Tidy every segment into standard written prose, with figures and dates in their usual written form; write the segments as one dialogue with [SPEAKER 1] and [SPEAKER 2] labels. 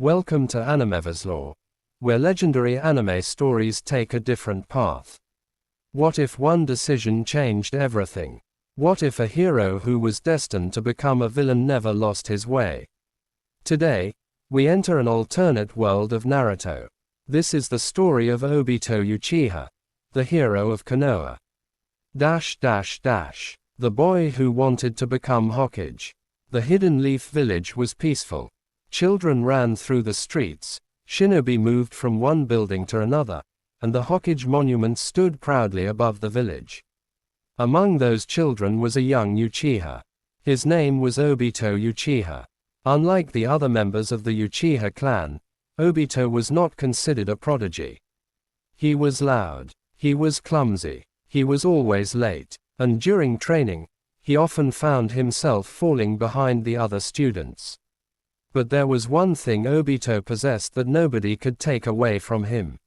[SPEAKER 1] Welcome to Animever's Lore, where legendary anime stories take a different path. What if one decision changed everything? What if a hero who was destined to become a villain never lost his way? Today, we enter an alternate world of Naruto. This is the story of Obito Uchiha, the hero of Konoha. The boy who wanted to become Hokage. The Hidden Leaf village was peaceful. Children ran through the streets, shinobi moved from one building to another, and the Hokage monument stood proudly above the village. Among those children was a young Uchiha. His name was Obito Uchiha. Unlike the other members of the Uchiha clan, Obito was not considered a prodigy. He was loud, he was clumsy, he was always late, and during training, he often found himself falling behind the other students. But there was one thing Obito possessed that nobody could take away from him.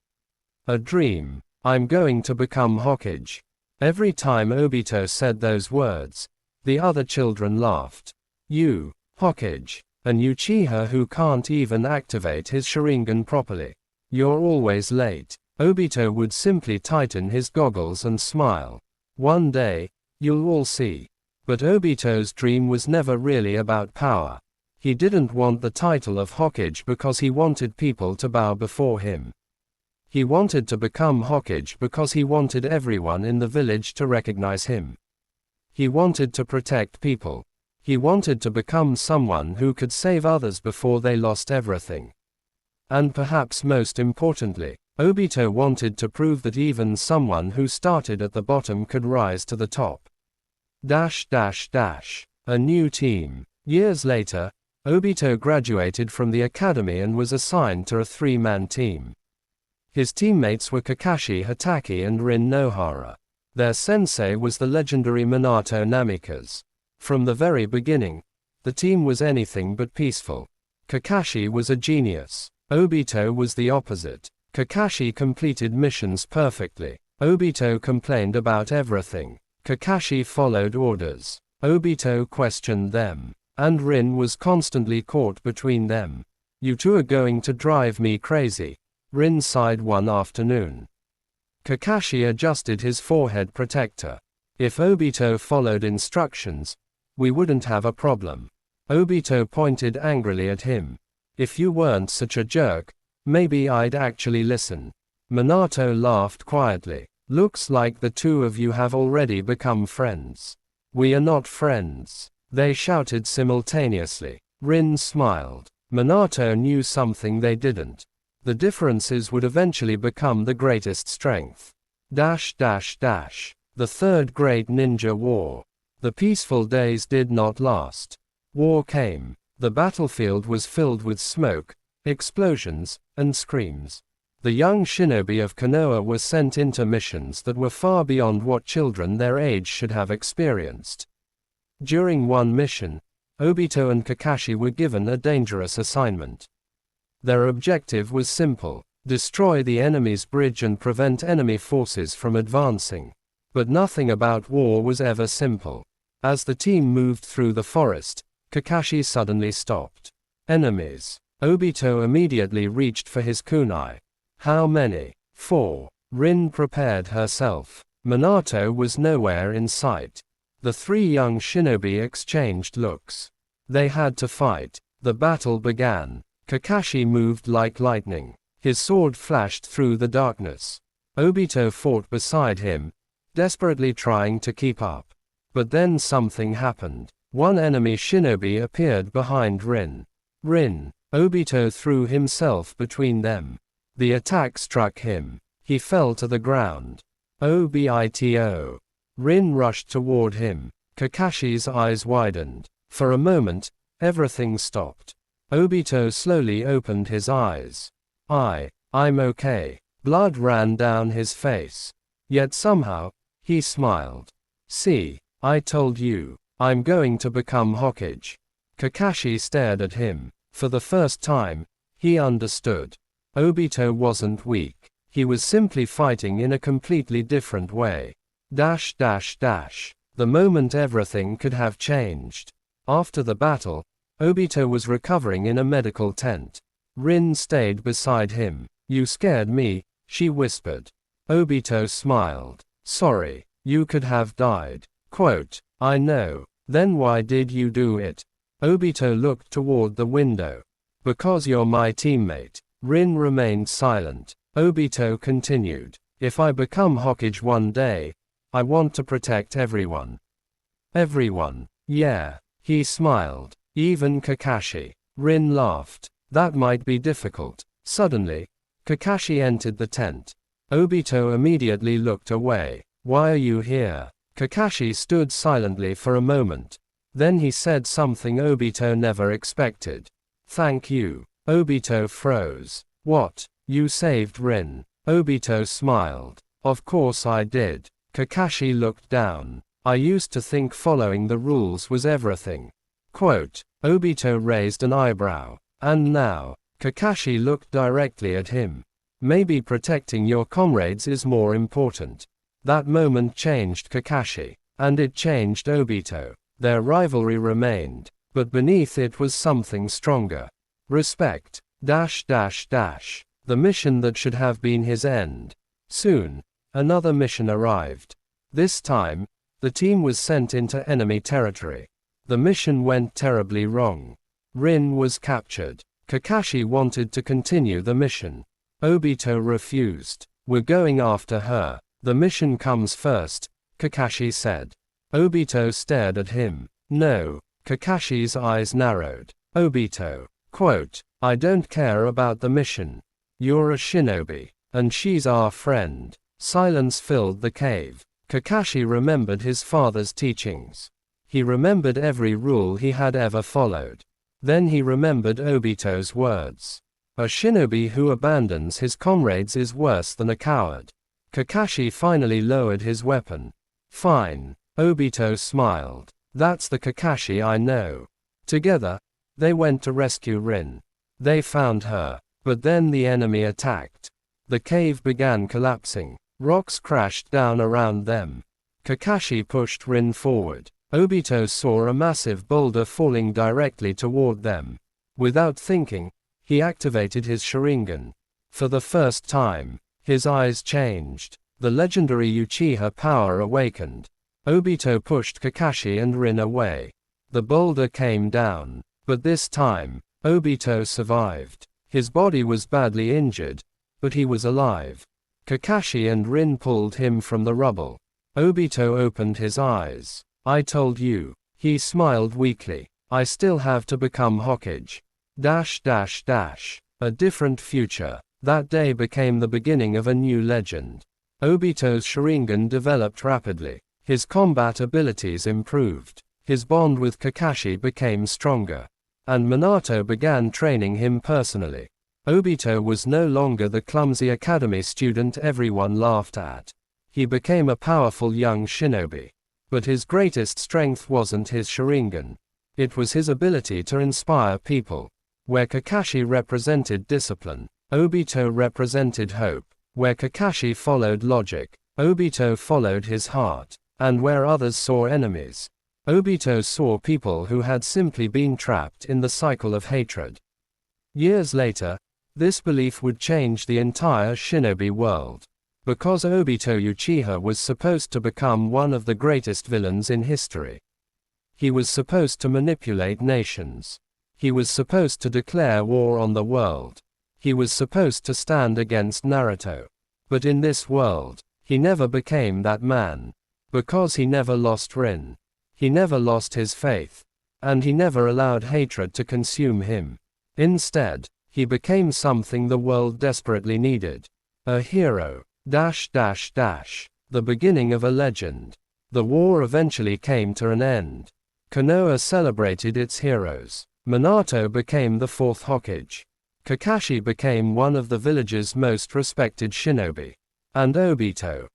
[SPEAKER 1] A dream. I'm going to become Hokage. Every time Obito said those words, the other children laughed. You, Hokage, an Uchiha who can't even activate his Sharingan properly. You're always late. Obito would simply tighten his goggles and smile. One day, you'll all see. But Obito's dream was never really about power. He didn't want the title of Hokage because he wanted people to bow before him. He wanted to become Hokage because he wanted everyone in the village to recognize him. He wanted to protect people. He wanted to become someone who could save others before they lost everything. And perhaps most importantly, Obito wanted to prove that even someone who started at the bottom could rise to the top. A new team. Years later, Obito graduated from the academy and was assigned to a three-man team. His teammates were Kakashi Hatake and Rin Nohara. Their sensei was the legendary Minato Namikaze. From the very beginning, the team was anything but peaceful. Kakashi was a genius. Obito was the opposite. Kakashi completed missions perfectly. Obito complained about everything. Kakashi followed orders. Obito questioned them. And Rin was constantly caught between them. You two are going to drive me crazy, Rin sighed one afternoon. Kakashi adjusted his forehead protector. If Obito followed instructions, we wouldn't have a problem. Obito pointed angrily at him. If you weren't such a jerk, maybe I'd actually listen. Minato laughed quietly. Looks like the two of you have already become friends. We are not friends, they shouted simultaneously. Rin smiled. Minato knew something they didn't. The differences would eventually become the greatest strength. The Third Great Ninja War. The peaceful days did not last. War came. The battlefield was filled with smoke, explosions, and screams. The young shinobi of Konoha were sent into missions that were far beyond what children their age should have experienced. During one mission, Obito and Kakashi were given a dangerous assignment. Their objective was simple: destroy the enemy's bridge and prevent enemy forces from advancing. But nothing about war was ever simple. As the team moved through the forest, Kakashi suddenly stopped. Enemies. Obito immediately reached for his kunai. How many? 4. Rin prepared herself. Minato was nowhere in sight. The three young shinobi exchanged looks. They had to fight. The battle began. Kakashi moved like lightning. His sword flashed through the darkness. Obito fought beside him, desperately trying to keep up. But then something happened. One enemy shinobi appeared behind Rin. Obito threw himself between them. The attack struck him. He fell to the ground. Obito. Rin rushed toward him. Kakashi's eyes widened. For a moment, everything stopped. Obito slowly opened his eyes. I'm okay. Blood ran down his face. Yet somehow, he smiled. See, I told you, I'm going to become Hokage. Kakashi stared at him. For the first time, he understood. Obito wasn't weak. He was simply fighting in a completely different way. The moment everything could have changed. After the battle, Obito was recovering in a medical tent. Rin stayed beside him. You scared me, she whispered. Obito smiled. Sorry, you could have died. Quote, I know. Then why did you do it? Obito looked toward the window. Because you're my teammate. Rin remained silent. Obito continued. If I become Hokage one day, I want to protect everyone. Everyone. Yeah. He smiled. Even Kakashi. Rin laughed. That might be difficult. Suddenly, Kakashi entered the tent. Obito immediately looked away. Why are you here? Kakashi stood silently for a moment. Then he said something Obito never expected. Thank you. Obito froze. What? You saved Rin. Obito smiled. Of course I did. Kakashi looked down. I used to think following the rules was everything. Quote, Obito raised an eyebrow. And now, Kakashi looked directly at him. Maybe protecting your comrades is more important. That moment changed Kakashi. And it changed Obito. Their rivalry remained. But beneath it was something stronger. Respect. The mission that should have been his end. Soon, another mission arrived. This time, the team was sent into enemy territory. The mission went terribly wrong. Rin was captured. Kakashi wanted to continue the mission. Obito refused. We're going after her. The mission comes first, Kakashi said. Obito stared at him. No. Kakashi's eyes narrowed. Obito. Quote, I don't care about the mission. You're a shinobi. And she's our friend. Silence filled the cave. Kakashi remembered his father's teachings. He remembered every rule he had ever followed. Then he remembered Obito's words. A shinobi who abandons his comrades is worse than a coward. Kakashi finally lowered his weapon. Fine. Obito smiled. That's the Kakashi I know. Together, they went to rescue Rin. They found her. But then the enemy attacked. The cave began collapsing. Rocks crashed down around them. Kakashi pushed Rin forward. Obito saw a massive boulder falling directly toward them. Without thinking, he activated his Sharingan. For the first time, his eyes changed. The legendary Uchiha power awakened. Obito pushed Kakashi and Rin away. The boulder came down. But this time, Obito survived. His body was badly injured, but he was alive. Kakashi and Rin pulled him from the rubble. Obito opened his eyes. I told you. He smiled weakly. I still have to become Hokage. A different future. That day became the beginning of a new legend. Obito's Sharingan developed rapidly. His combat abilities improved. His bond with Kakashi became stronger. And Minato began training him personally. Obito was no longer the clumsy academy student everyone laughed at. He became a powerful young shinobi. But his greatest strength wasn't his Sharingan. It was his ability to inspire people. Where Kakashi represented discipline, Obito represented hope. Where Kakashi followed logic, Obito followed his heart. And where others saw enemies, Obito saw people who had simply been trapped in the cycle of hatred. Years later, this belief would change the entire shinobi world. Because Obito Uchiha was supposed to become one of the greatest villains in history. He was supposed to manipulate nations. He was supposed to declare war on the world. He was supposed to stand against Naruto. But in this world, he never became that man. Because he never lost Rin. He never lost his faith. And he never allowed hatred to consume him. Instead, he became something the world desperately needed. A hero. The beginning of a legend. The war eventually came to an end. Konoha celebrated its heroes. Minato became the fourth Hokage. Kakashi became one of the village's most respected shinobi. And Obito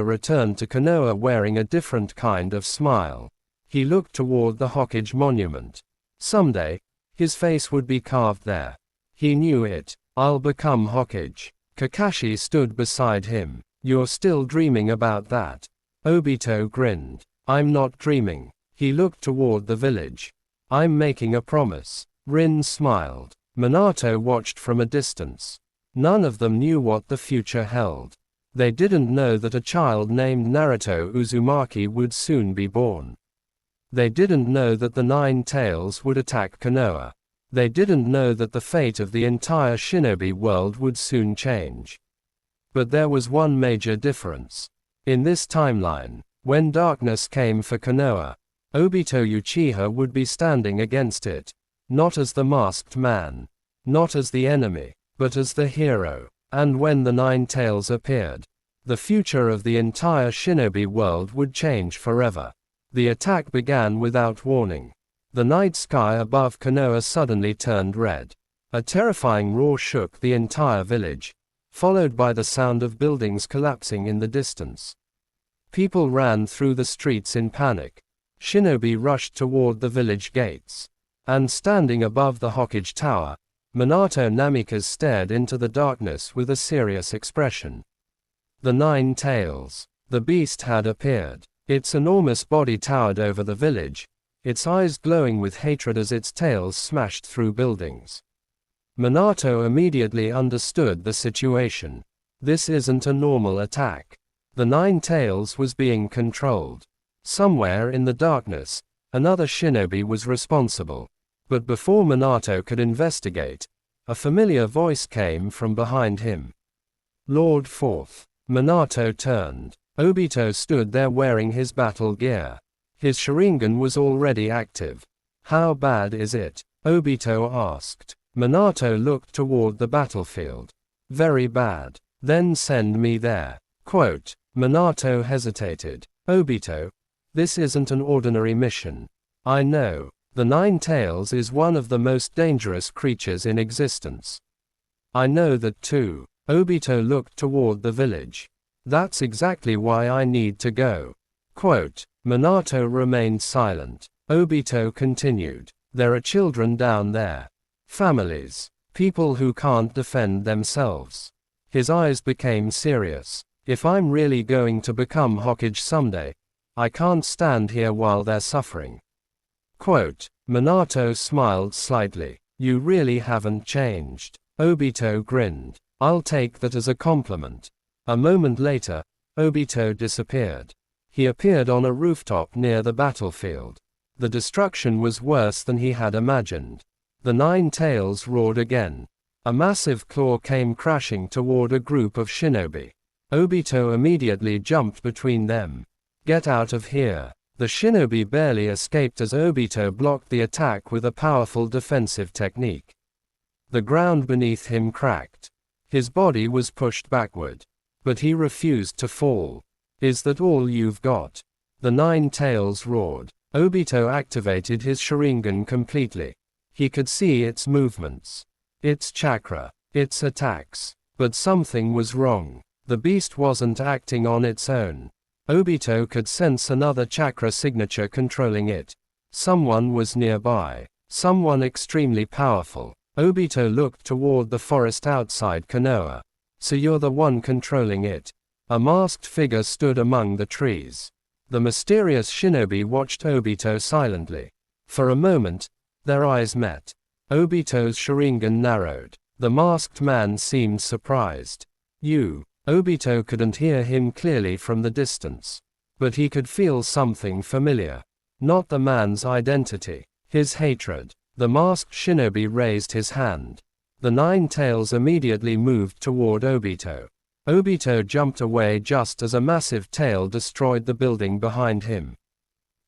[SPEAKER 1] returned to Konoha wearing a different kind of smile. He looked toward the Hokage monument. Someday, his face would be carved there. He knew it. I'll become Hokage. Kakashi stood beside him. You're still dreaming about that. Obito grinned. I'm not dreaming. He looked toward the village. I'm making a promise. Rin smiled. Minato watched from a distance. None of them knew what the future held. They didn't know that a child named Naruto Uzumaki would soon be born. They didn't know that the Nine Tails would attack Konoha. They didn't know that the fate of the entire shinobi world would soon change. But there was one major difference. In this timeline, when darkness came for Konoha, Obito Uchiha would be standing against it, not as the masked man, not as the enemy, but as the hero. And when the Nine Tails appeared, the future of the entire shinobi world would change forever. The attack began without warning. The night sky above Konoha suddenly turned red. A terrifying roar shook the entire village, followed by the sound of buildings collapsing in the distance. People ran through the streets in panic. Shinobi rushed toward the village gates. And standing above the Hokage Tower, Minato Namikaze stared into the darkness with a serious expression. The Nine Tails. The beast had appeared. Its enormous body towered over the village, its eyes glowing with hatred as its tails smashed through buildings. Minato immediately understood the situation. This isn't a normal attack. The Nine Tails was being controlled. Somewhere in the darkness, another shinobi was responsible. But before Minato could investigate, a familiar voice came from behind him. Lord Fourth. Minato turned. Obito stood there wearing his battle gear. His Sharingan was already active. How bad is it? Obito asked. Minato looked toward the battlefield. Very bad. Then send me there. Quote. Minato hesitated. Obito, this isn't an ordinary mission. I know. The Nine Tails is one of the most dangerous creatures in existence. I know that too. Obito looked toward the village. That's exactly why I need to go. Quote. Minato remained silent. Obito continued. There are children down there. Families. People who can't defend themselves. His eyes became serious. If I'm really going to become Hokage someday, I can't stand here while they're suffering. Quote. Minato smiled slightly. You really haven't changed. Obito grinned. I'll take that as a compliment. A moment later, Obito disappeared. He appeared on a rooftop near the battlefield. The destruction was worse than he had imagined. The Nine Tails roared again. A massive claw came crashing toward a group of shinobi. Obito immediately jumped between them. Get out of here. The shinobi barely escaped as Obito blocked the attack with a powerful defensive technique. The ground beneath him cracked. His body was pushed backward. But he refused to fall. Is that all you've got? The Nine Tails roared. Obito activated his Sharingan completely. He could see its movements, its chakra, its attacks. But something was wrong. The beast wasn't acting on its own. Obito could sense another chakra signature controlling it. Someone was nearby. Someone extremely powerful. Obito looked toward the forest outside Konoha. So you're the one controlling it. A masked figure stood among the trees. The mysterious shinobi watched Obito silently. For a moment, their eyes met. Obito's Sharingan narrowed. The masked man seemed surprised. You. Obito couldn't hear him clearly from the distance. But he could feel something familiar. Not the man's identity. His hatred. The masked shinobi raised his hand. The Nine Tails immediately moved toward Obito. Obito jumped away just as a massive tail destroyed the building behind him.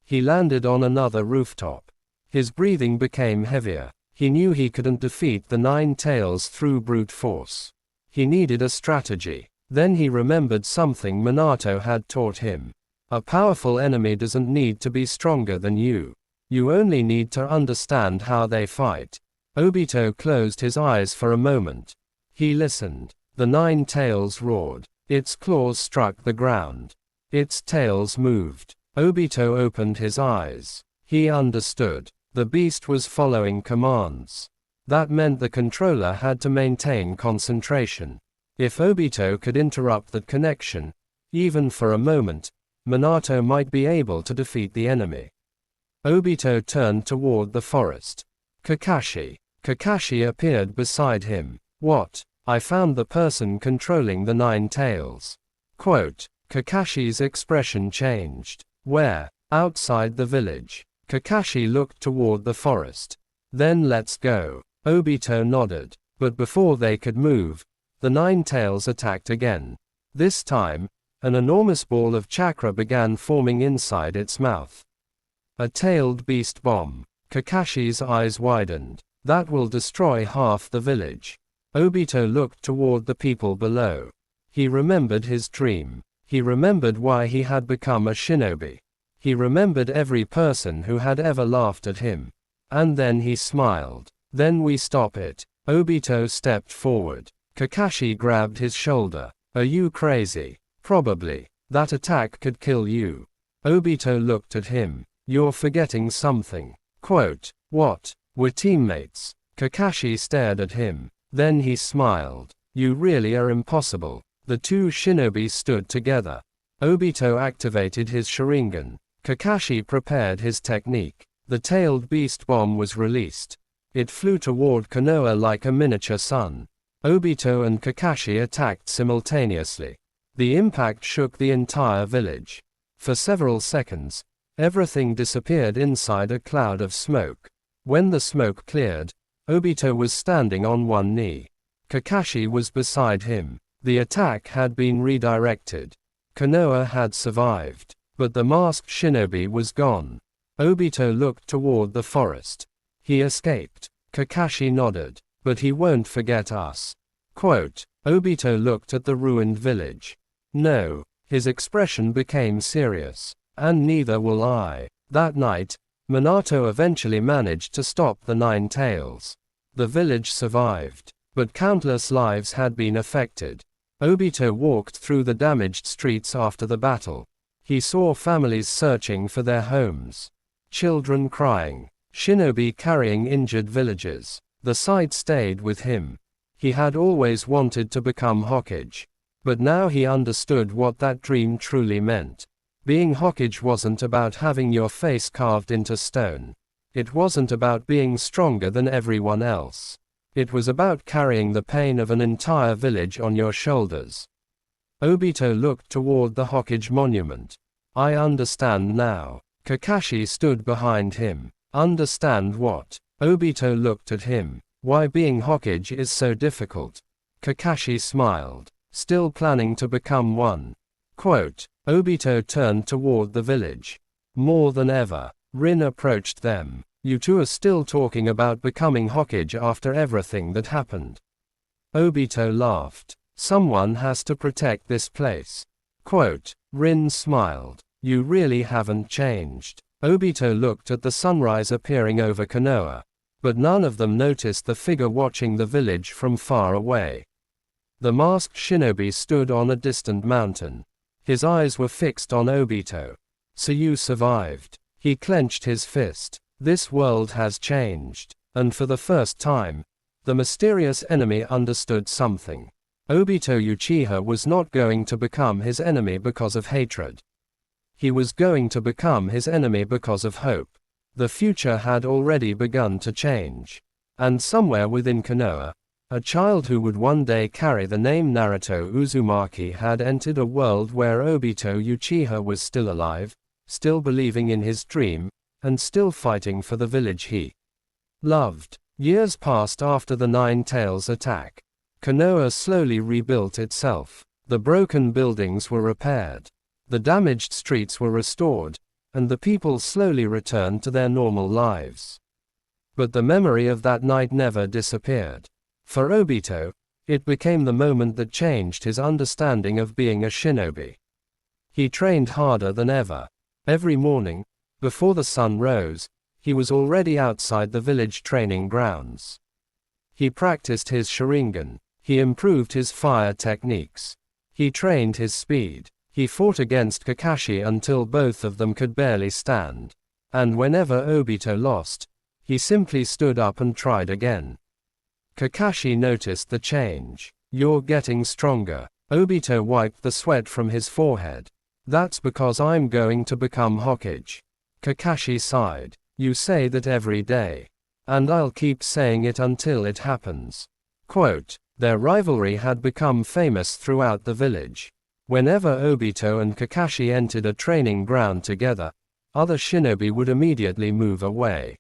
[SPEAKER 1] He landed on another rooftop. His breathing became heavier. He knew he couldn't defeat the Nine Tails through brute force. He needed a strategy. Then he remembered something Minato had taught him. A powerful enemy doesn't need to be stronger than you. You only need to understand how they fight. Obito closed his eyes for a moment. He listened. The Nine Tails roared. Its claws struck the ground. Its tails moved. Obito opened his eyes. He understood. The beast was following commands. That meant the controller had to maintain concentration. If Obito could interrupt that connection, even for a moment, Minato might be able to defeat the enemy. Obito turned toward the forest. Kakashi. Kakashi appeared beside him. What? I found the person controlling the 9 tails. Quote. Kakashi's expression changed. Where? Outside the village. Kakashi looked toward the forest. Then let's go. Obito nodded. But before they could move, the 9 tails attacked again. This time, an enormous ball of chakra began forming inside its mouth. A tailed beast bomb. Kakashi's eyes widened. That will destroy half the village. Obito looked toward the people below. He remembered his dream. He remembered why he had become a shinobi. He remembered every person who had ever laughed at him. And then he smiled. Then we stop it. Obito stepped forward. Kakashi grabbed his shoulder. Are you crazy? Probably. That attack could kill you. Obito looked at him. You're forgetting something. Quote. What? We're teammates. Kakashi stared at him. Then he smiled. You really are impossible. The 2 shinobi stood together. Obito activated his Sharingan. Kakashi prepared his technique. The tailed beast bomb was released. It flew toward Konoha like a miniature sun. Obito and Kakashi attacked simultaneously. The impact shook the entire village. For several seconds, everything disappeared inside a cloud of smoke. When the smoke cleared, Obito was standing on one knee. Kakashi was beside him. The attack had been redirected. Konoha had survived. But the masked shinobi was gone. Obito looked toward the forest. He escaped. Kakashi nodded. But he won't forget us. Quote. Obito looked at the ruined village. No. His expression became serious. And neither will I. That night, Minato eventually managed to stop the 9 tails. The village survived. But countless lives had been affected. Obito walked through the damaged streets after the battle. He saw families searching for their homes. Children crying. Shinobi carrying injured villagers. The sight stayed with him. He had always wanted to become Hokage. But now he understood what that dream truly meant. Being Hokage wasn't about having your face carved into stone. It wasn't about being stronger than everyone else. It was about carrying the pain of an entire village on your shoulders. Obito looked toward the Hokage monument. I understand now. Kakashi stood behind him. Understand what? Obito looked at him. Why being Hokage is so difficult. Kakashi smiled. Still planning to become one. Quote. Obito turned toward the village. More than ever. Rin approached them. You two are still talking about becoming Hokage after everything that happened. Obito laughed. Someone has to protect this place. Quote. Rin smiled. You really haven't changed. Obito looked at the sunrise appearing over Konoha. But none of them noticed the figure watching the village from far away. The masked shinobi stood on a distant mountain. His eyes were fixed on Obito. So you survived. He clenched his fist. This world has changed. And for the first time, the mysterious enemy understood something. Obito Uchiha was not going to become his enemy because of hatred. He was going to become his enemy because of hope. The future had already begun to change. And somewhere within Konoha, a child who would one day carry the name Naruto Uzumaki had entered a world where Obito Uchiha was still alive, still believing in his dream, and still fighting for the village he loved. Years passed after the 9 Tails attack. Konoha slowly rebuilt itself. The broken buildings were repaired. The damaged streets were restored, and the people slowly returned to their normal lives. But the memory of that night never disappeared. For Obito, it became the moment that changed his understanding of being a shinobi. He trained harder than ever. Every morning, before the sun rose, he was already outside the village training grounds. He practiced his Sharingan. He improved his fire techniques. He trained his speed. He fought against Kakashi until both of them could barely stand. And whenever Obito lost, he simply stood up and tried again. Kakashi noticed the change. You're getting stronger. Obito wiped the sweat from his forehead. That's because I'm going to become Hokage. Kakashi sighed. You say that every day. And I'll keep saying it until it happens. Quote, their rivalry had become famous throughout the village. Whenever Obito and Kakashi entered a training ground together, other shinobi would immediately move away.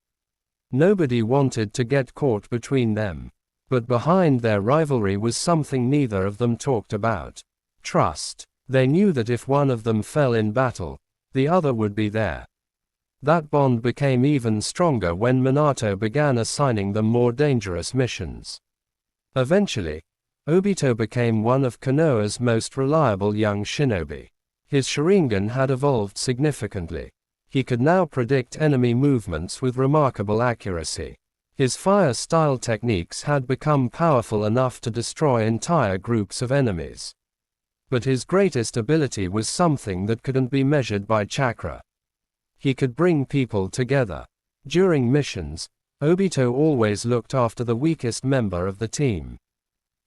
[SPEAKER 1] Nobody wanted to get caught between them. But behind their rivalry was something neither of them talked about. Trust. They knew that if one of them fell in battle, the other would be there. That bond became even stronger when Minato began assigning them more dangerous missions. Eventually, Obito became one of Konoha's most reliable young shinobi. His Sharingan had evolved significantly. He could now predict enemy movements with remarkable accuracy. His fire-style techniques had become powerful enough to destroy entire groups of enemies. But his greatest ability was something that couldn't be measured by chakra. He could bring people together. During missions, Obito always looked after the weakest member of the team.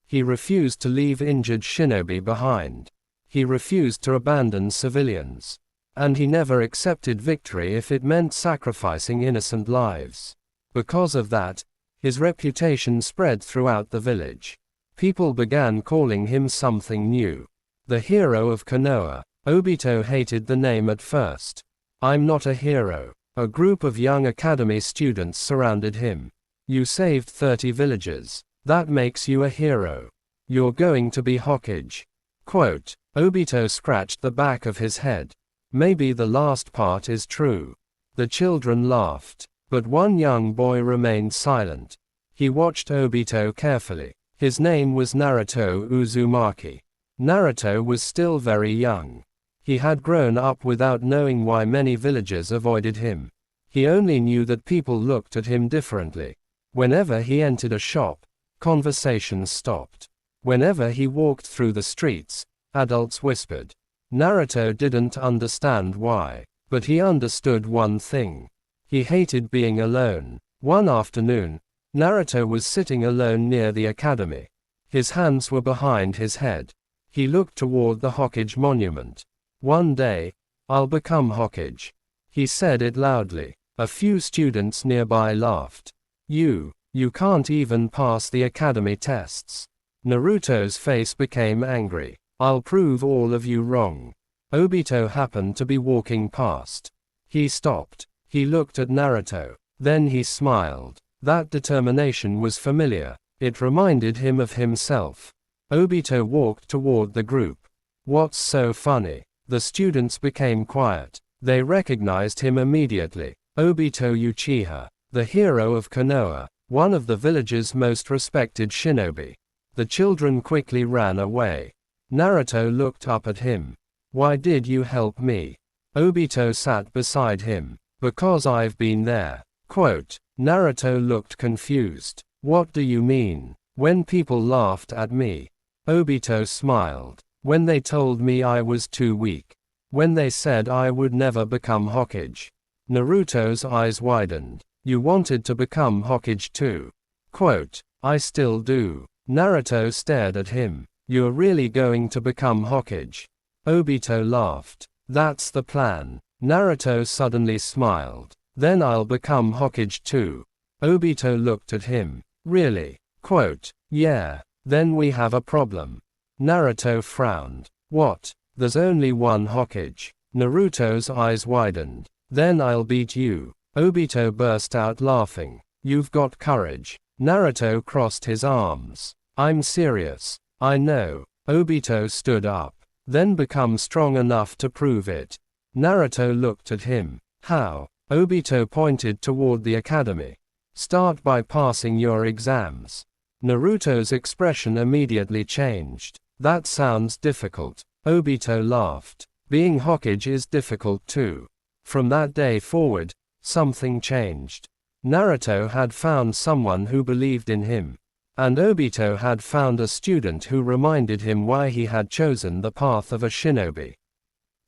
[SPEAKER 1] He refused to leave injured shinobi behind. He refused to abandon civilians. And he never accepted victory if it meant sacrificing innocent lives. Because of that, his reputation spread throughout the village. People began calling him something new. The hero of Konoha. Obito hated the name at first. I'm not a hero. A group of young academy students surrounded him. You saved 30 villagers. That makes you a hero. You're going to be Hokage. Quote, Obito scratched the back of his head. Maybe the last part is true. The children laughed. But one young boy remained silent. He watched Obito carefully. His name was Naruto Uzumaki. Naruto was still very young. He had grown up without knowing why many villagers avoided him. He only knew that people looked at him differently. Whenever he entered a shop, conversations stopped. Whenever he walked through the streets, adults whispered. Naruto didn't understand why, but he understood one thing. He hated being alone. One afternoon, Naruto was sitting alone near the academy. His hands were behind his head. He looked toward the Hokage monument. One day, I'll become Hokage. He said it loudly. A few students nearby laughed. You can't even pass the academy tests. Naruto's face became angry. I'll prove all of you wrong. Obito happened to be walking past. He stopped. He looked at Naruto. Then he smiled. That determination was familiar. It reminded him of himself. Obito walked toward the group. What's so funny? The students became quiet. They recognized him immediately. Obito Uchiha, the hero of Konoha, one of the village's most respected shinobi. The children quickly ran away. Naruto looked up at him. Why did you help me? Obito sat beside him. Because I've been there. Quote, Naruto looked confused. What do you mean? When people laughed at me. Obito smiled. When they told me I was too weak. When they said I would never become Hokage. Naruto's eyes widened. You wanted to become Hokage too. Quote, I still do. Naruto stared at him. You're really going to become Hokage? Obito laughed. That's the plan. Naruto suddenly smiled. Then I'll become Hokage too. Obito looked at him. Really? Quote, yeah. Then we have a problem. Naruto frowned. What? There's only one Hokage. Naruto's eyes widened. Then I'll beat you. Obito burst out laughing. You've got courage. Naruto crossed his arms. I'm serious. I know. Obito stood up. Then become strong enough to prove it. Naruto looked at him. How? Obito pointed toward the academy. Start by passing your exams. Naruto's expression immediately changed. That sounds difficult. Obito laughed. Being Hokage is difficult too. From that day forward, something changed. Naruto had found someone who believed in him. And Obito had found a student who reminded him why he had chosen the path of a shinobi.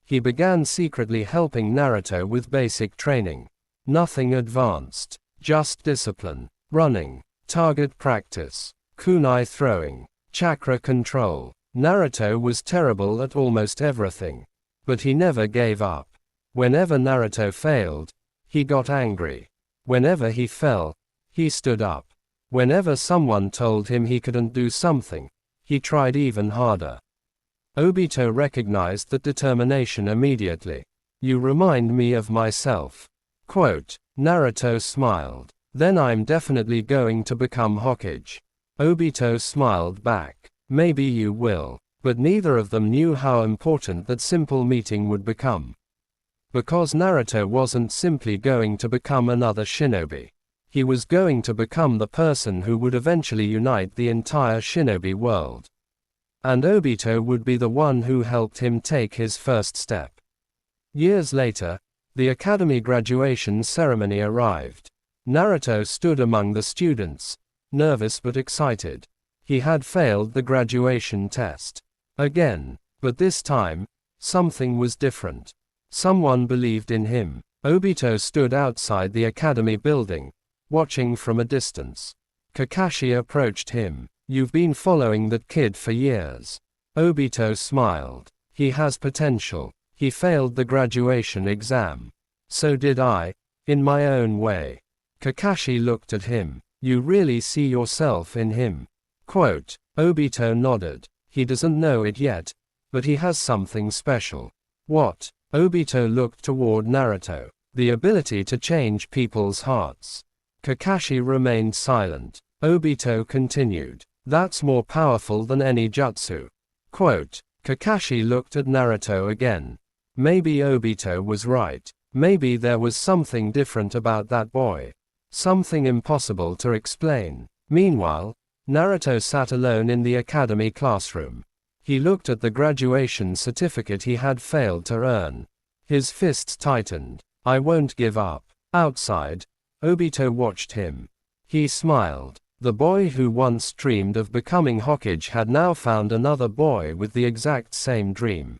[SPEAKER 1] He began secretly helping Naruto with basic training. Nothing advanced. Just discipline. Running. Target practice. Kunai throwing. Chakra control. Naruto was terrible at almost everything. But he never gave up. Whenever Naruto failed, he got angry. Whenever he fell, He stood up. Whenever someone told him he couldn't do something, he tried even harder. Obito recognized that determination immediately. You remind me of myself. Quote, Naruto smiled. Then I'm definitely going to become Hokage. Obito smiled back. Maybe you will. But neither of them knew how important that simple meeting would become. Because Naruto wasn't simply going to become another shinobi. He was going to become the person who would eventually unite the entire shinobi world. And Obito would be the one who helped him take his first step. Years later, the academy graduation ceremony arrived. Naruto stood among the students, nervous but excited. He had failed the graduation test. Again. But this time, something was different. Someone believed in him. Obito stood outside the academy building, watching from a distance. Kakashi approached him. You've been following that kid for years. Obito smiled. He has potential. He failed the graduation exam. So did I, in my own way. Kakashi looked at him. You really see yourself in him? Quote, Obito nodded. He doesn't know it yet, but he has something special. What? Obito looked toward Naruto. The ability to change people's hearts. Kakashi remained silent. Obito continued. That's more powerful than any jutsu. Quote, Kakashi looked at Naruto again. Maybe Obito was right. Maybe there was something different about that boy. Something impossible to explain. Meanwhile, Naruto sat alone in the academy classroom. He looked at the graduation certificate he had failed to earn. His fists tightened. I won't give up. Outside, Obito watched him. He smiled. The boy who once dreamed of becoming Hokage had now found another boy with the exact same dream.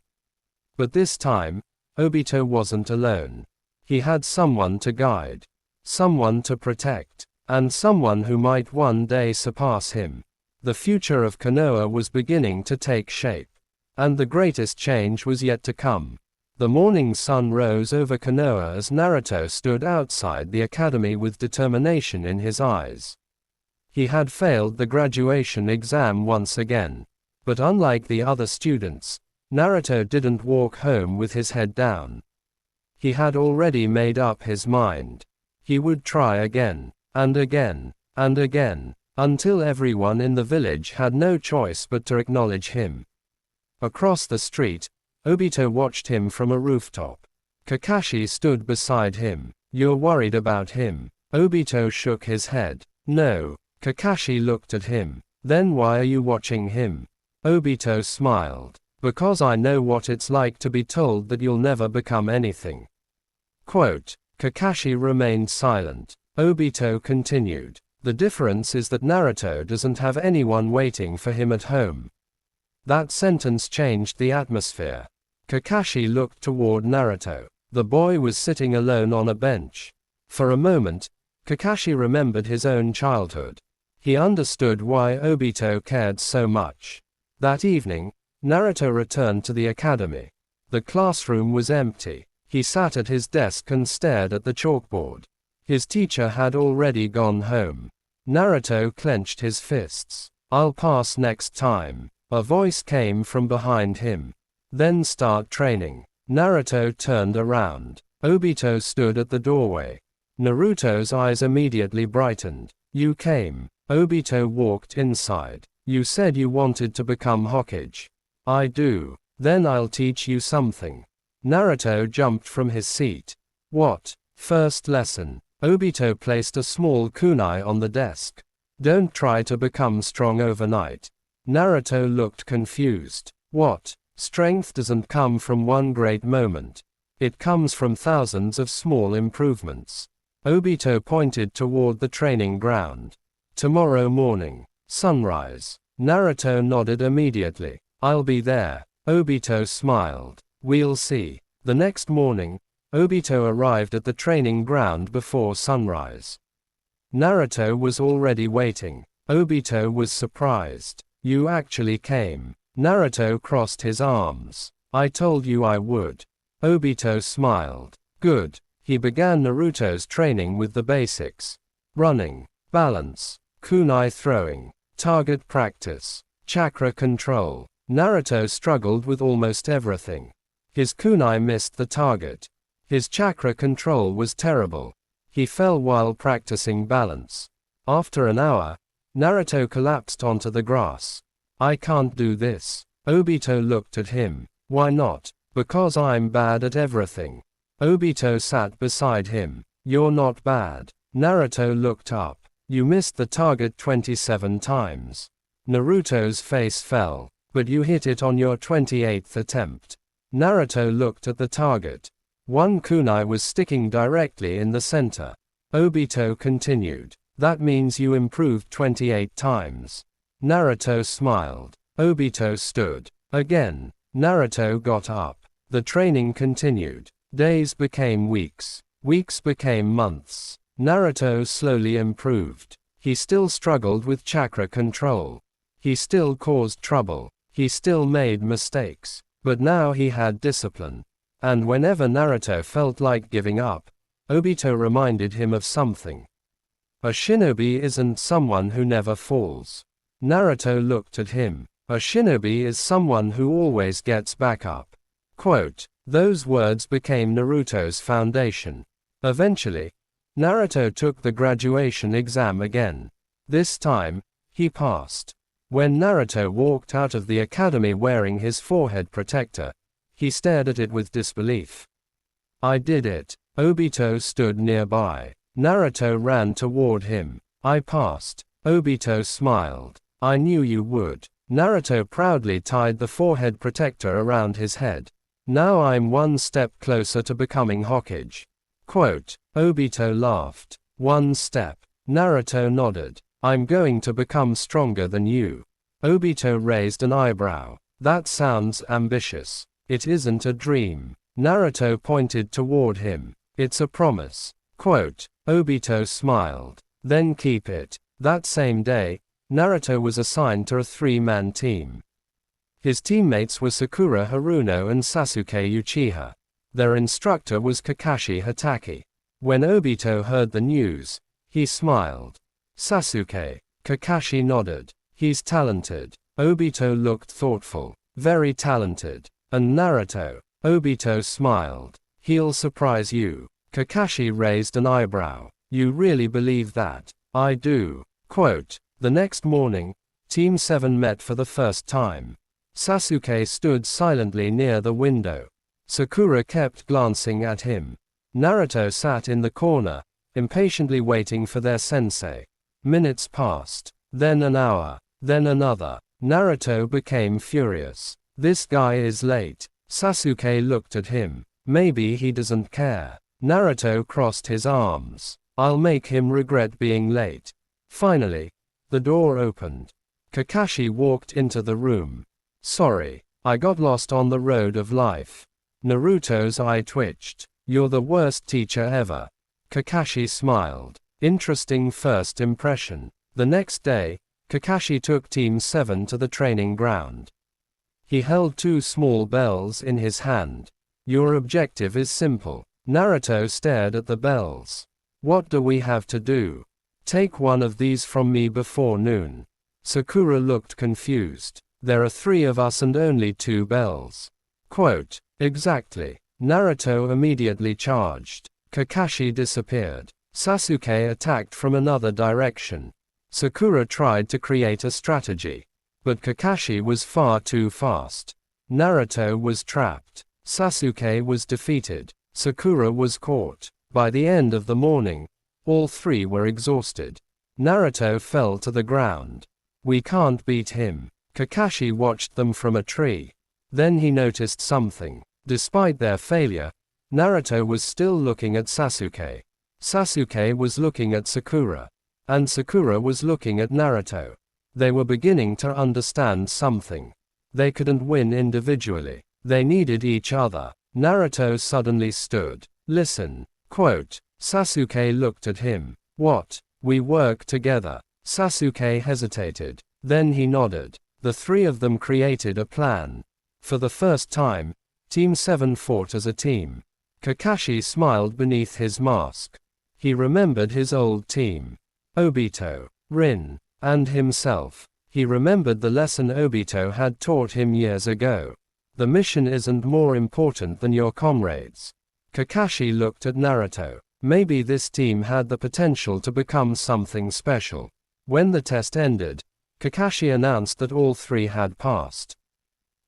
[SPEAKER 1] But this time, Obito wasn't alone. He had someone to guide, someone to protect, and someone who might one day surpass him. The future of Konoha was beginning to take shape. And the greatest change was yet to come. The morning sun rose over Konoha as Naruto stood outside the academy with determination in his eyes. He had failed the graduation exam once again. But unlike the other students, Naruto didn't walk home with his head down. He had already made up his mind. He would try again, and again, and again, until everyone in the village had no choice but to acknowledge him. Across the street, Obito watched him from a rooftop. Kakashi stood beside him. You're worried about him? Obito shook his head. No. Kakashi looked at him. Then why are you watching him? Obito smiled. Because I know what it's like to be told that you'll never become anything. Quote, Kakashi remained silent. Obito continued. The difference is that Naruto doesn't have anyone waiting for him at home. That sentence changed the atmosphere. Kakashi looked toward Naruto. The boy was sitting alone on a bench. For a moment, Kakashi remembered his own childhood. He understood why Obito cared so much. That evening, Naruto returned to the academy. The classroom was empty. He sat at his desk and stared at the chalkboard. His teacher had already gone home. Naruto clenched his fists. I'll pass next time. A voice came from behind him. Then start training. Naruto turned around. Obito stood at the doorway. Naruto's eyes immediately brightened. You came. Obito walked inside. You said you wanted to become Hokage. I do. Then I'll teach you something. Naruto jumped from his seat. What? First lesson. Obito placed a small kunai on the desk. Don't try to become strong overnight. Naruto looked confused. What? Strength doesn't come from one great moment. It comes from thousands of small improvements. Obito pointed toward the training ground. Tomorrow morning. Sunrise. Naruto nodded immediately. I'll be there. Obito smiled. We'll see. The next morning, Obito arrived at the training ground before sunrise. Naruto was already waiting. Obito was surprised. You actually came. Naruto crossed his arms. I told you I would. Obito smiled. Good. He began Naruto's training with the basics. Running. balance, kunai throwing, target practice, chakra control. Naruto struggled with almost everything. His kunai missed the target. His chakra control was terrible. He fell while practicing balance. After an hour, Naruto collapsed onto the grass. I can't do this. Obito looked at him. Why not? Because I'm bad at everything. Obito sat beside him. You're not bad. Naruto looked up. You missed the target 27 times. Naruto's face fell. But you hit it on your 28th attempt. Naruto looked at the target. One kunai was sticking directly in the center. Obito continued. That means you improved 28 times. Naruto smiled. Obito stood. Again. Naruto got up. The training continued. Days became weeks. Weeks became months. Naruto slowly improved. He still struggled with chakra control. He still caused trouble. He still made mistakes. But now he had discipline. And whenever Naruto felt like giving up, Obito reminded him of something. A shinobi isn't someone who never falls. Naruto looked at him. A shinobi is someone who always gets back up. Quote. Those words became Naruto's foundation. Eventually, Naruto took the graduation exam again. This time, he passed. When Naruto walked out of the academy wearing his forehead protector, he stared at it with disbelief. I did it. Obito stood nearby. Naruto ran toward him. I passed. Obito smiled. I knew you would. Naruto proudly tied the forehead protector around his head. Now I'm one step closer to becoming Hokage. Quote. Obito laughed. One step. Naruto nodded. I'm going to become stronger than you. Obito raised an eyebrow. That sounds ambitious. It isn't a dream. Naruto pointed toward him. It's a promise. Quote. Obito smiled. Then keep it. That same day, Naruto was assigned to a 3-man team. His teammates were Sakura Haruno and Sasuke Uchiha. Their instructor was Kakashi Hatake. When Obito heard the news, he smiled. Sasuke. Kakashi nodded. He's talented. Obito looked thoughtful. Very talented. And Naruto. Obito smiled. He'll surprise you. Kakashi raised an eyebrow. You really believe that? I do. Quote. The next morning, Team 7 met for the first time. Sasuke stood silently near the window. Sakura kept glancing at him. Naruto sat in the corner, impatiently waiting for their sensei. Minutes passed. Then an hour. Then another. Naruto became furious. This guy is late. Sasuke looked at him. Maybe he doesn't care. Naruto crossed his arms. I'll make him regret being late. Finally, the door opened. Kakashi walked into the room. Sorry, I got lost on the road of life. Naruto's eye twitched. You're the worst teacher ever. Kakashi smiled. Interesting first impression. The next day, Kakashi took Team 7 to the training ground. He held 2 small bells in his hand. Your objective is simple. Naruto stared at the bells. What do we have to do? Take one of these from me before noon. Sakura looked confused. There are 3 of us and only 2 bells. Quote. Exactly. Naruto immediately charged. Kakashi disappeared. Sasuke attacked from another direction. Sakura tried to create a strategy. But Kakashi was far too fast. Naruto was trapped. Sasuke was defeated. Sakura was caught. By the end of the morning, all 3 were exhausted. Naruto fell to the ground. We can't beat him. Kakashi watched them from a tree. Then he noticed something. Despite their failure, Naruto was still looking at Sasuke. Sasuke was looking at Sakura. And Sakura was looking at Naruto. They were beginning to understand something. They couldn't win individually. They needed each other. Naruto suddenly stood. Listen. Quote. Sasuke looked at him. What? We work together. Sasuke hesitated. Then he nodded. The 3 of them created a plan. For the first time, Team 7 fought as a team. Kakashi smiled beneath his mask. He remembered his old team. Obito, Rin, and himself. He remembered the lesson Obito had taught him years ago. The mission isn't more important than your comrades. Kakashi looked at Naruto. Maybe this team had the potential to become something special. When the test ended, Kakashi announced that all three had passed.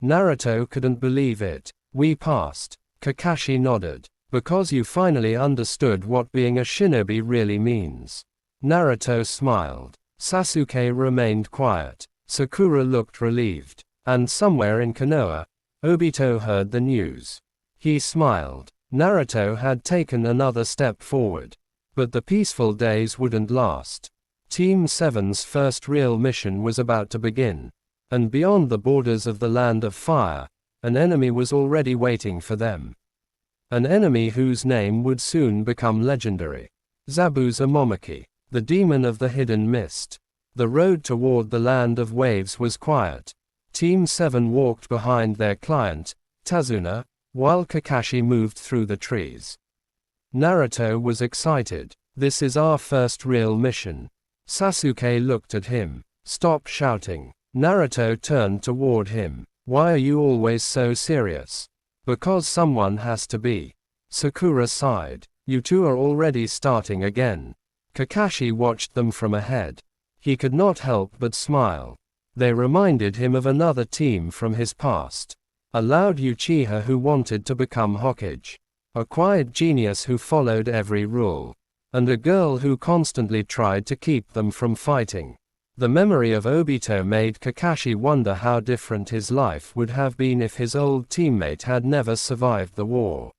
[SPEAKER 1] Naruto couldn't believe it. We passed. Kakashi nodded. Because you finally understood what being a shinobi really means. Naruto smiled. Sasuke remained quiet. Sakura looked relieved. And somewhere in Konoha, Obito heard the news. He smiled. Naruto had taken another step forward. But the peaceful days wouldn't last. Team 7's first real mission was about to begin. And beyond the borders of the Land of Fire, an enemy was already waiting for them. An enemy whose name would soon become legendary. Zabuza Momoki, the demon of the hidden mist. The road toward the Land of Waves was quiet. Team 7 walked behind their client, Tazuna, while Kakashi moved through the trees. Naruto was excited. This is our first real mission. Sasuke looked at him. Stop shouting. Naruto turned toward him. Why are you always so serious? Because someone has to be. Sakura sighed. You two are already starting again. Kakashi watched them from ahead. He could not help but smile. They reminded him of another team from his past. A loud Uchiha who wanted to become Hokage. A quiet genius who followed every rule. And a girl who constantly tried to keep them from fighting. The memory of Obito made Kakashi wonder how different his life would have been if his old teammate had never survived the war.